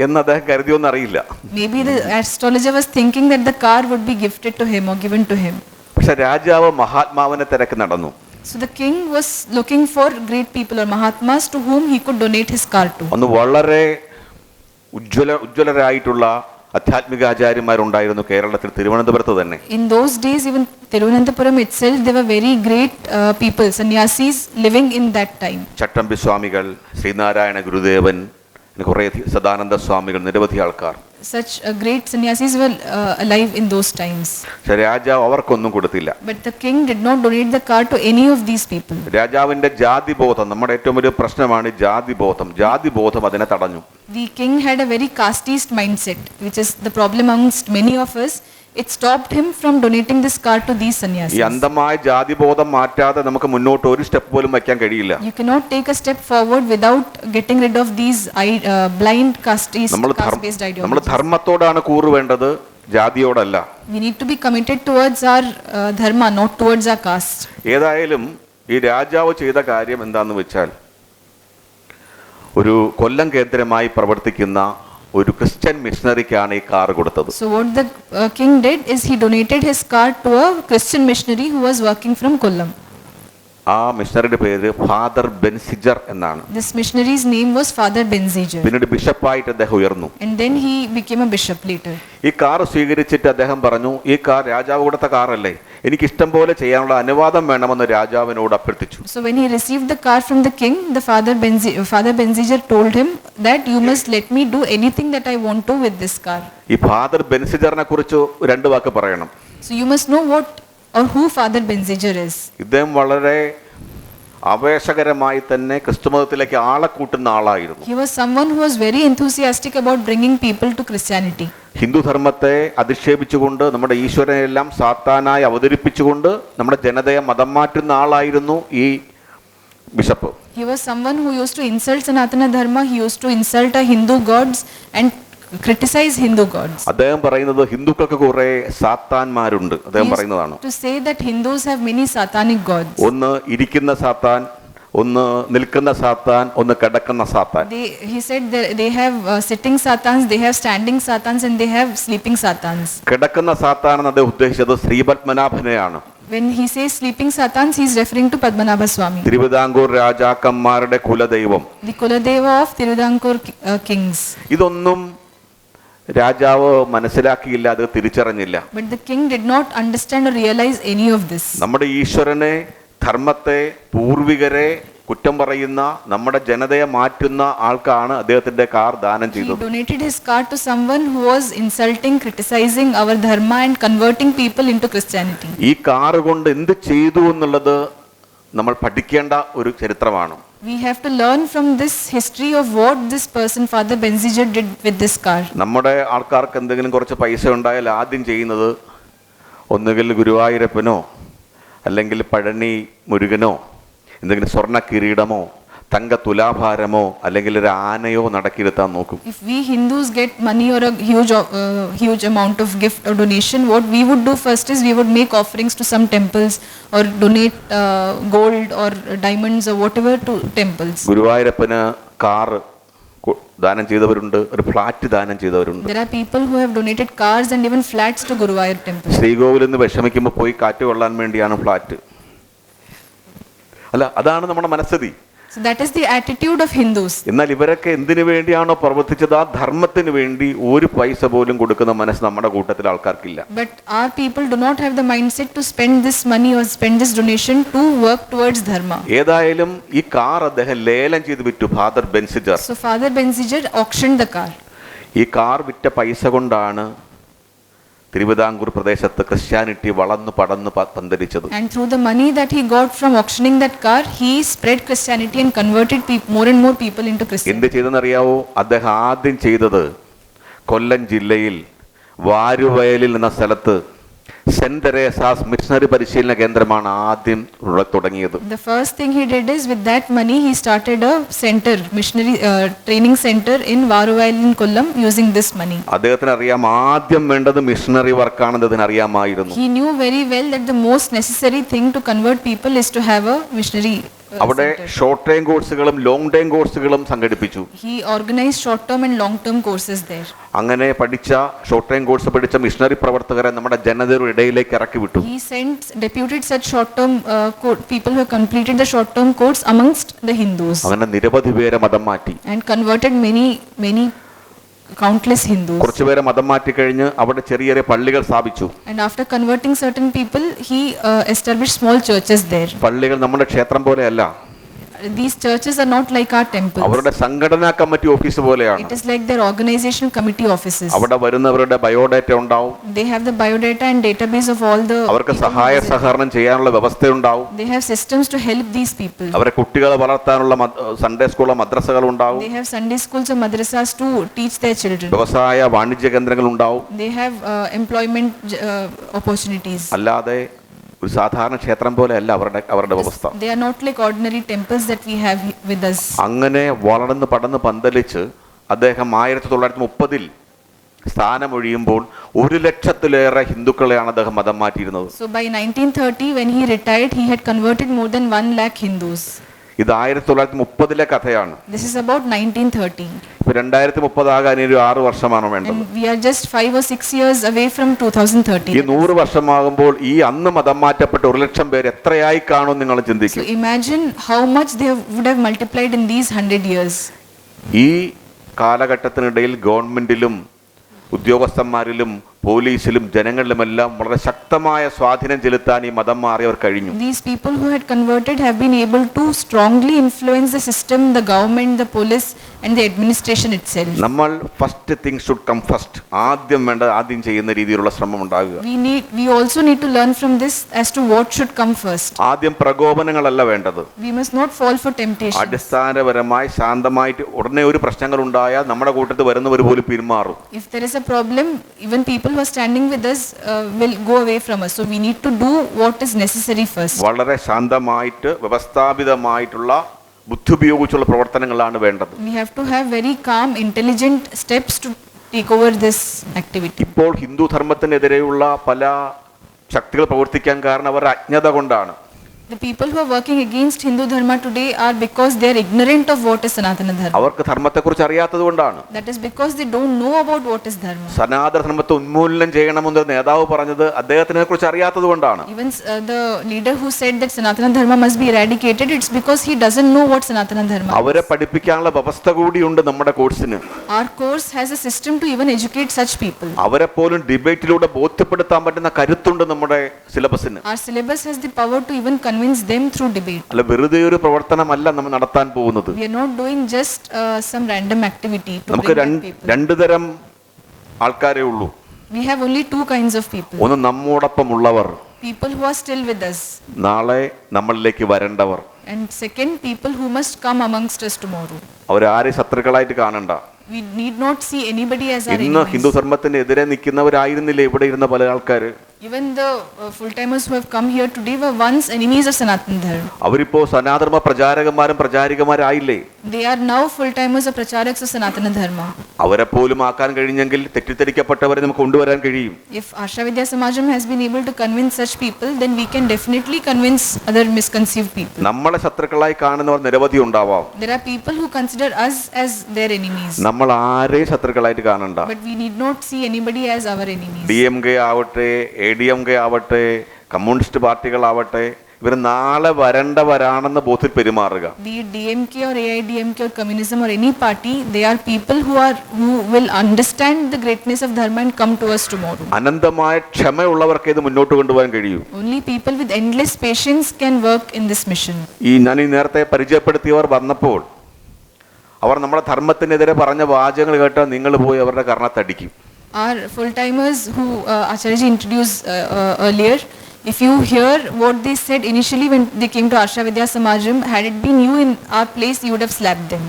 എന്ന് അദ്ദേഹം കരുതിയൊന്നും അറിയില്ല. Maybe the astrologer was thinking that the car would be gifted to him or given to him. പക്ഷെ രാജാവ് മഹാത്മാവിനെ തിരക്ക് നടന്നു. So the king was looking for great people or mahatmas to whom he could donate his car to. അന്ന് വളരെ ഉജ്ജ്വലരായിട്ടുള്ള ആധ്യാത്മിക ആചാര്യന്മാരുണ്ടായിരുന്നു കേരളത്തിൽ, തിരുവനന്തപുരത്ത് തന്നെ. In those days even Thiruvananthapuram itself, there were very great people, sannyasis living in that time. ചട്ടമ്പി സ്വാമികൾ, ശ്രീനാരായണ ഗുരുദേവൻ, കുറേ സദാനന്ദ സ്വാമികൾ, നിരവധി ആൾക്കാർ. Such great sannyasis were alive in those times. പക്ഷെ രാജാവ് അവർക്കൊന്നും കൊടുത്തില്ല. But the king did not donate the car to any of these people. രാജാവിന്റെ ജാതിബോധം, നമ്മുടെ ഏറ്റവും വലിയ പ്രശ്നമാണ് ജാതിബോധം അതിനെ തടഞ്ഞു. The king had a very casteist mindset, which is the problem amongst many of us. It stopped him from donating this car to these sannyasis. ഈ അന്ധമായ ജാതിബോധം മാറ്റാതെ നമുക്ക് മുന്നോട്ട് ഒരു സ്റ്റെപ്പ് പോലും വയ്ക്കാൻ കഴിയില്ല. You cannot take a step forward without getting rid of these blind caste-based ideologies. നമ്മൾ ധർമ്മത്തോടാണ് കൂറുവേണ്ടത്, ജാതിയോടല്ല. We need to be committed towards our dharma, not towards our caste. ഏതായാലും ഈ രാജാവ് ചെയ്ത കാര്യം എന്താന്ന് വെച്ചാൽ, ഒരു കൊല്ലം കേന്ദ്രമായി പ്രവർത്തിക്കുന്ന ഒരു ക്രിസ്ത്യൻ മിഷണറിക്കാണ് ഈ കാർ കൊടുത്തത്. So what the king did is he donated his car to a Christian missionary who was working from Kollam. ആ മിഷണറിയുടെ പേര് ഫാദർ ബെൻസിജർ എന്നാണ്. This missionary's name was Father Benziger. പിന്നീട് ബിഷപ്പായിട്ട് അദ്ദേഹം ഉയർന്നു. And then he became a bishop later. ഈ car സ്വീകരിച്ചിട്ട് അദ്ദേഹം പറഞ്ഞു, ഈ കാർ രാജാവ് കൊടുത്ത കാറല്ലേ, എനിക്ക് ഇഷ്ടം പോലെ ചെയ്യാനുള്ള അനുവാദം വേണമെന്ന് രാജാവിനോട് അഭ്യർത്ഥിച്ചു. So when he received the car from the king, the Father Benziger told him that you must let me do anything that I want to with this car. ഈ ഫാദർ ബെൻസിജറിനെ കുറിച്ച് 2 വാക്ക് പറയണം. So you must know what or who Father Benziger is. ഇദ്ദേഹം വളരെ ആവേശകരമായി തന്നെ ക്രിസ്തുമതത്തിലേക്ക് ആളെ കൂട്ടുന്ന ആളായിരുന്നു. He was someone who was very enthusiastic about bringing people to Christianity. Hindu ധർമ്മത്തെ അധിക്ഷേപിച്ചുകൊണ്ട്, നമ്മുടെ ഈശ്വരനെല്ലാം സാത്താനായി അവതരിപ്പിച്ചുകൊണ്ട് നമ്മുടെ ജനതയെ മതം മാറ്റുന്ന ആളായിരുന്നു ഈ bishop. He was someone who used to insult Sanatana Dharma. He used to insult our Hindu gods and criticize Hindu gods. അദ്ദേഹം പറയുന്നത് ഹിന്ദുക്കൾക്ക് കുറെ സാത്താന്മാരുണ്ട്, അദ്ദേഹം പറയുന്നതാണ്. To say that Hindus have many satanic gods. ഒന്ന് ഇരിക്കുന്ന സാത്താൻ, ഒന്ന് നിൽക്കുന്ന സാത്താൻ, ഒന്ന് കിടക്കുന്ന സാത്താൻ. He said they have sitting satans, they have standing satans and they have sleeping satans. കിടക്കുന്ന സാത്താൻ എന്ന് അദ്ദേഹം ഉദ്ദേശിച്ചത് ശ്രീപത്മനാഭനെയാണ്. When he says sleeping Satans, he is referring to Padmanabha Swami, Thiruvithamkoor രാജാക്കന്മാരുടെ കുലദൈവം. the Kuladeva of Tiruvidankor kings. ഇതൊന്നും രാജാവ് മനസ്സിലാക്കിയില്ല, അത് തിരിച്ചറിഞ്ഞില്ല. But the king did not understand or realize any of this. നമ്മുടെ ഈശ്വരനെ, ധർമ്മത്തെ, പൂർവികരെ കുറ്റം പറയുന്ന, നമ്മുടെ ജനതയെ മാറ്റുന്ന ആൾക്കാണ് അദ്ദേഹത്തിന്റെ കാർ ദാനം He ചെയ്തത്. donated his car to someone who was insulting, criticizing our dharma and converting people into Christianity. ഈ കാർ കൊണ്ട് എന്ത് ചെയ്തു എന്നുള്ളത് നമ്മൾ പഠിക്കേണ്ട ഒരു ചരിത്രമാണ്. We have to learn from this history of what this person, Father Benziger, did with this car. നമ്മുടെ ആൾക്കാർക്ക് എന്തെങ്കിലും കുറച്ച് പൈസ ഉണ്ടായാൽ ആദ്യം ചെയ്യുന്നത് ഒന്നുകിൽ ഗുരുവായൂരപ്പനോ അല്ലെങ്കിൽ പഴനി മുരുകനോ എന്തെങ്കിലും സ്വർണ്ണ കിരീടമോ തങ്ക തുലാഭാരമോ അല്ലെങ്കിൽ ഒരു ആനയോ നടക്കിയിരുത്താൻ നോക്കും. If we Hindus get money or a huge amount of gift or donation, what we would do first is we would make offerings to some temples or donate gold or diamonds or whatever to temples. ഗുരുവായൂരപ്പന് car ദാനം ചെയ്തവരുണ്ട്, ഒരു flat ദാനം ചെയ്തവരുണ്ട്. There are people who have donated cars and even flats to Guruvayur temple. ശ്രീകോവിലിൽ നിന്ന് വിഷമിക്കുമ്പോൾ പോയി കാറ്റ് കൊള്ളാൻ വേണ്ടിയാണ് ഫ്ലാറ്റ്. അല്ല, അതാണ് നമ്മുടെ മനസ്ഥിതി. So that is the attitude of Hindus. എന്നാൽ ഇവരൊക്കെ എന്തിനു വേണ്ടിയാണോ പ്രവർത്തിച്ചത്, ആ ധർമ്മത്തിന് വേണ്ടി ഒരു പൈസ പോലും കൊടുക്കുന്ന മനസ്സ് നമ്മുടെ കൂട്ടത്തിൽ ആൾക്കാർക്കില്ല. But our people do not have the mindset to spend this money or spend this donation to work towards dharma. ഏതായാലും ഈ കാർ അദ്ദേഹം ലേലം ചെയ്ത് വിറ്റു, Father Benziger. So Father Benziger auctioned the car. ഈ കാർ വിറ്റ പൈസ കൊണ്ടാണ് തിരുവിതാംകൂർ പ്രദേശത്ത് ക്രിസ്ത്യാനിറ്റി വളർന്നു പടർന്നു പന്തലിച്ചത്. And through the money that he got from auctioning that car, he spread Christianity and converted more and more people into Christianity. എന്ത് ചെയ്തെന്നറിയാവോ? അദ്ദേഹം ആദ്യം ചെയ്തത് കൊല്ലം ജില്ലയിൽ വാരുവയലിൽ എന്ന സ്ഥലത്ത് സെന്റ് തെരേസാസ് മിഷണറി പരിശീലന കേന്ദ്രമാണ് ആദ്യം തുടങ്ങിയത്. The first thing he did is with that money he started a center, missionary training center in Varuvayal in Kollam using this money. അദ്ദേഹത്തിന് അറിയാം ആദ്യം വേണ്ടത് മിഷണറി വർക്കാണെന്ന് അതിന് അറിയാമായിരുന്നു. He knew very well that the most necessary thing to convert people is to have a missionary അവിടെ short time കോഴ്സുകളും long time കോഴ്സുകളും സംഘടിപ്പിച്ചു. He organized short term and long term courses there. അങ്ങനെ പഠിച്ച short time course പഠിച്ച missionary പ്രവർത്തകരെ നമ്മുടെ ജനതയുടെ ഇടയിലേക്ക് ഇറക്കി വിട്ടു. He deputed such short term people who have completed the short term course amongst the Hindus. അങ്ങനെ നിരവധി പേരെ മതം മാറ്റി. And converted many countless Hindus. കുറച്ചുപേരെ മതം മാറ്റി കഴിഞ്ഞ് അവിടെ ചെറിയ ചെറിയ പള്ളികൾ സ്ഥാപിച്ചു. And after converting certain people, he established small churches there. പള്ളികൾ നമ്മുടെ ക്ഷേത്രം പോലെയല്ല. These churches are not like our temples. അവരുടെ സംഘടനാ കമ്മിറ്റി ഓഫീസ് പോലെയാണ്. It is like their organizational committee offices. അവിടെ വരുന്നവരുടെ ബയോഡേറ്റ ഉണ്ടാവും. They have the biodata and database of all the. അവർക്ക് സഹായ സഹകരണം ചെയ്യാനുള്ള വ്യവസ്ഥയുണ്ടാവും. They have systems to help these people. അവരെ കുട്ടികളെ വളർത്താനുള്ള സൺഡേ സ്കൂളോ മദ്രസകൾ ഉണ്ടാവും. They have Sunday schools or madrasas to teach their children. വ്യവസായ വാണിജ്യ കേന്ദ്രങ്ങൾ ഉണ്ടാവും. They have employment opportunities. അല്ലാതെ ഒരു സാധാരണ ക്ഷേത്രം പോലെയല്ല അവരുടെ വ്യവസ്ഥ. They are not like ordinary temples that we have with us. അങ്ങനെ വളർന്ന് പടന്ന് പന്തലിച്ച് അദ്ദേഹം 1930 സ്ഥാനമൊഴിയുമ്പോൾ 100,000-ലേറെ ഹിന്ദുക്കളെയാണ് അദ്ദേഹം മതം മാറ്റിയിരുന്നത്. So by 1930 when he retired, he had converted more than 1 lakh Hindus. ഇത് 1930 കഥയാണ്. This is about 1930. ഇപ്പൊ 2030 ആകാൻ ഇനി 6 വർഷമാണ് വേണ്ടത്. And we are just 5 or 6 years away from 2030. ഈ 100 വർഷമാകുമ്പോൾ ഈ അന്ന് മതം മാറ്റപ്പെട്ട 100,000 പേര് എത്രയായി കാണും നിങ്ങൾ ചിന്തിക്കും. So imagine how much they would have multiplied in these 100 years. ഈ കാലഘട്ടത്തിനിടയിൽ ഗവൺമെന്റിലും ഉദ്യോഗസ്ഥന്മാരിലും പോലീസിലും ജനങ്ങളിലുമെല്ലാം വളരെ ശക്തമായ സ്വാധീനം ചെലുത്താൻ ഈ മതം മാറിയവർ കഴിഞ്ഞു. These people who had converted have been able to strongly influence the system, the government, the police and the administration itself. നമ്മൾ first thing should come first. ആദ്യം ചെയ്യുന്ന രീതിയിലുള്ള ശ്രമം ഉണ്ടാകുക. We also need to learn from this as to what should come first. ആദ്യം പ്രകോപനങ്ങളല്ല വേണ്ടത്. We must not fall for temptation. അടിസ്ഥാനപരമായി ശാന്തമായിട്ട് ഉടനെ ഒരു പ്രശ്നങ്ങൾ ഉണ്ടായാൽ നമ്മുടെ കൂട്ടത്തിൽ വരുന്നവർ പോലും പിന്മാറും. If there is a problem, even people who are standing with us will go away from us. So we need to do what is necessary first. വളരെ ശാന്തമായിട്ട് വ്യവസ്ഥാപിതമായിട്ടുള്ള ബുദ്ധി ഉപയോഗിച്ചുള്ള പ്രവർത്തനങ്ങളാണ് വേണ്ടത്. We have to have very calm, intelligent steps to take over this activity. ഇപ്പോൾ ഹിന്ദു ധർമ്മത്തിനെതിരെയുള്ള പല ശക്തികൾ പ്രവർത്തിക്കാൻ കാരണം അവരുടെ അജ്ഞത കൊണ്ടാണ്. The people who are working against Hindu Dharma today are because they are ignorant of what is Sanatana Dharma. അവർക്ക് ധർമ്മത്തെക്കുറിച്ച് അറിയാത്തത് കൊണ്ടാണ്. That is because they don't know about what is Dharma. സനാതന ധർമ്മത്തെ ഉന്മൂലനം ചെയ്യണമെന്ന് നേതാവ് പറഞ്ഞത് അദ്ദേഹത്തിനെ കുറിച്ച് അറിയാത്തത് കൊണ്ടാണ്. Even the leader who said that Sanatana Dharma must be eradicated, it's because he doesn't know what Sanatana Dharma is. അവരെ പഠിപ്പിക്കാനുള്ള വ്യവസ്ഥ കൂടിയുണ്ട് നമ്മുടെ കോഴ്സിന്. Our course has a system to even educate such people. അവരെ പോലും ഡിബേറ്റിലൂടെ ബോധ്യപ്പെടുത്താൻ പറ്റുന്ന കരുത്തുണ്ട് നമ്മുടെ സിലബസിന്. Our syllabus has the power to even convince them through debate. അല്ല, വെറുതെ ഒരു പ്രവർത്തനമല്ല നമ്മൾ നടത്താൻ പോകുന്നത്. We are not doing just some random activity to നമുക്ക് bring back people. രണ്ടു തരം ആൾക്കാരേ ഉള്ളൂ. We have only two kinds of people. ഒന്ന് നമ്മോടൊപ്പമുള്ളവർ, People who are still with us. നാളെ നമ്മളിലേക്ക് വരേണ്ടവർ. And second, people who must come amongst us tomorrow. അവരാരെ ശത്രുക്കളായിട്ട് കാണണ്ട. We need not see anybody as our ഇന്ന് Hindu enemies. ധർമ്മത്തിനെതിരെ നിൽക്കുന്നവരായിരുന്നില്ല ഇവിടെ ഇരുന്ന പല ആൾക്കാർ. Even the full-timers who have come here today were once enemies of Sanatana Dharma. അവരിപ്പോ സനാതന പ്രചാരകന്മാരും പ്രചാരികമാരായില്ലേ? They are now full-timers or pracharaks of Sanatana Dharma. അവരെ പോലും ആക്കാൻ കഴിഞ്ഞെങ്കിൽ തെറ്റിദ്ധരിക്കപ്പെട്ടവരെ നമുക്ക് കൊണ്ടുവരാൻ കഴിയും. If Asha Vidya Samajam has been able to convince such people, then we can definitely convince other misconceived people. നമ്മളെ ശത്രുക്കളായി കാണുന്നവർ നിരവധി ഉണ്ടാവാം. There are people who consider us as their enemies. നമ്മൾ ആരെയും ശത്രുക്കളായിട്ട് കാണണ്ട. But we need not see anybody as our enemies. DMK ആവട്ടെ, ADMK ആവട്ടെ, കമ്മ്യൂണിസ്റ്റ് പാർട്ടികളാവട്ടെ, ഇവർ നാളെ വരേണ്ടവരാണെന്ന് ബോധത്തിൽ പെരുമാറുക. Be it DMK or AIDMK or communism or any party, they are people who will understand the greatness of Dharma and come to us tomorrow. അനന്തമായ ക്ഷമയുള്ളവർക്ക് ഇത് മുന്നോട്ട് കൊണ്ടുപോകാൻ കഴിയും. Only people with endless patience can work in this mission. ഞാൻ ഈ നേരത്തെ പരിചയപ്പെടുത്തിയവർ വന്നപ്പോൾ അവർ നമ്മുടെ ധർമ്മത്തിനെതിരെ പറഞ്ഞ വാചകങ്ങൾ കേട്ടാൽ നിങ്ങൾ പോയി അവരുടെ കർണത്തടിക്കും. Our full-timers who Acharya introduced earlier, if you hear what they said initially when they came to Asha Vidya Samajam, had it been you in our place, you would have slapped them.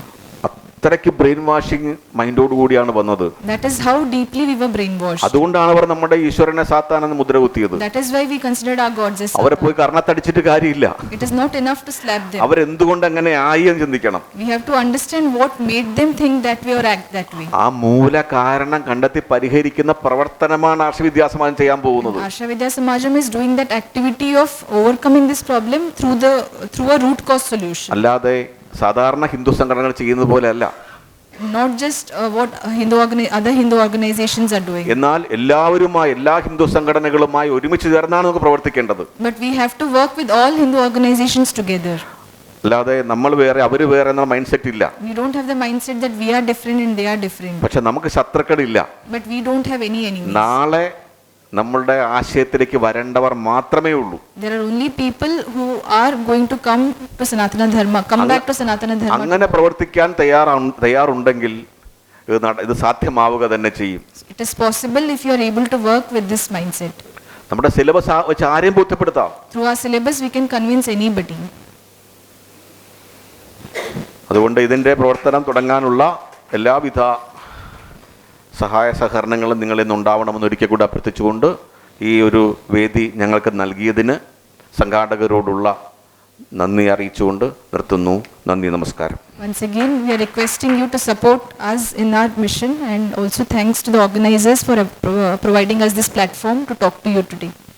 അത്രയ്ക്ക് brain washing മൈൻഡോട് കൂടിയാണ് വന്നത്. That is how deeply we were brainwashed. അതുകൊണ്ടാണ് അവർ നമ്മുടെ ഈശ്വരനെ സാത്താനെന്ന് മുദ്ര കുത്തിയത്. That is why we considered our gods as അവരെ Satan. പോയി കർണത്തടിച്ചിട്ട് കാര്യമില്ല. It is not enough to slap them. അവരെന്തുകൊണ്ട് അങ്ങനെ ആയി എന്ന് ചിന്തിക്കണം. We have to understand what made them think that way or act that way. ആ മൂല കാരണം കണ്ടെത്തി പരിഹരിക്കുന്ന പ്രവർത്തനമാണ് ആർഷവിദ്യാസമാജം ചെയ്യാൻ പോകുന്നത്. Asha Vidya Samajam is doing that activity of overcoming this problem through a root cause solution. അല്ലാതെ സാധാരണ ഹിന്ദു സംഘടനകൾ ചെയ്യുന്നത് പോലെ അല്ല. Not just what other Hindu organizations are doing. എന്നാൽ എല്ലാവരുമായി, എല്ലാ ഹിന്ദു സംഘടനകളുമായി ഒരുമിച്ച് ചേർന്നാണ് നമുക്ക് പ്രവർത്തിക്കേണ്ടത്. But we have to work with all Hindu organizations together. അല്ലാതെ നമ്മൾ വേറെ അവർ വേറെ എന്ന മൈൻഡ് സെറ്റ് ഇല്ല. We don't have the mindset that we are different and they are different. പക്ഷെ നമുക്ക് ശത്രുക്കളില്ല. But we don't have any enemies. നാളെ നമ്മളുടെ ആശയത്തിലേക്ക് വരേണ്ടവർ മാത്രമേ ഉള്ളൂ. There are only people who are going to come to Sanatana Dharma, come back to Sanatana Dharma. അങ്ങനെ പ്രവർത്തിക്കാൻ തയ്യാറുണ്ടെങ്കിൽ ഇത് സാധ്യമാവുക തന്നെ ചെയ്യും. It is possible if you are able to work with this mindset. നമ്മുടെ സിലബസ് വെച്ച് ആരെയും ബോധ്യപ്പെടുത്താം. Through our syllabus we can convince anybody. അതുകൊണ്ട് ഇതിൻ്റെ പ്രവർത്തനം തുടങ്ങാനുള്ള എല്ലാവിധ സഹായ സഹകരണങ്ങളും നിങ്ങളിൽ നിന്നുണ്ടാവണമെന്ന് ഒരിക്കൽ കൂടി അഭ്യർത്ഥിച്ചുകൊണ്ട് ഈ ഒരു വേദി ഞങ്ങൾക്ക് നൽകിയതിന് സംഘാടകരോടുള്ള നന്ദി അറിയിച്ചുകൊണ്ട് നിർത്തുന്നു. നന്ദി, നമസ്കാരം. Once again, we are requesting you to support us in our mission, and also thanks to the organizers for providing us this platform to talk to you today.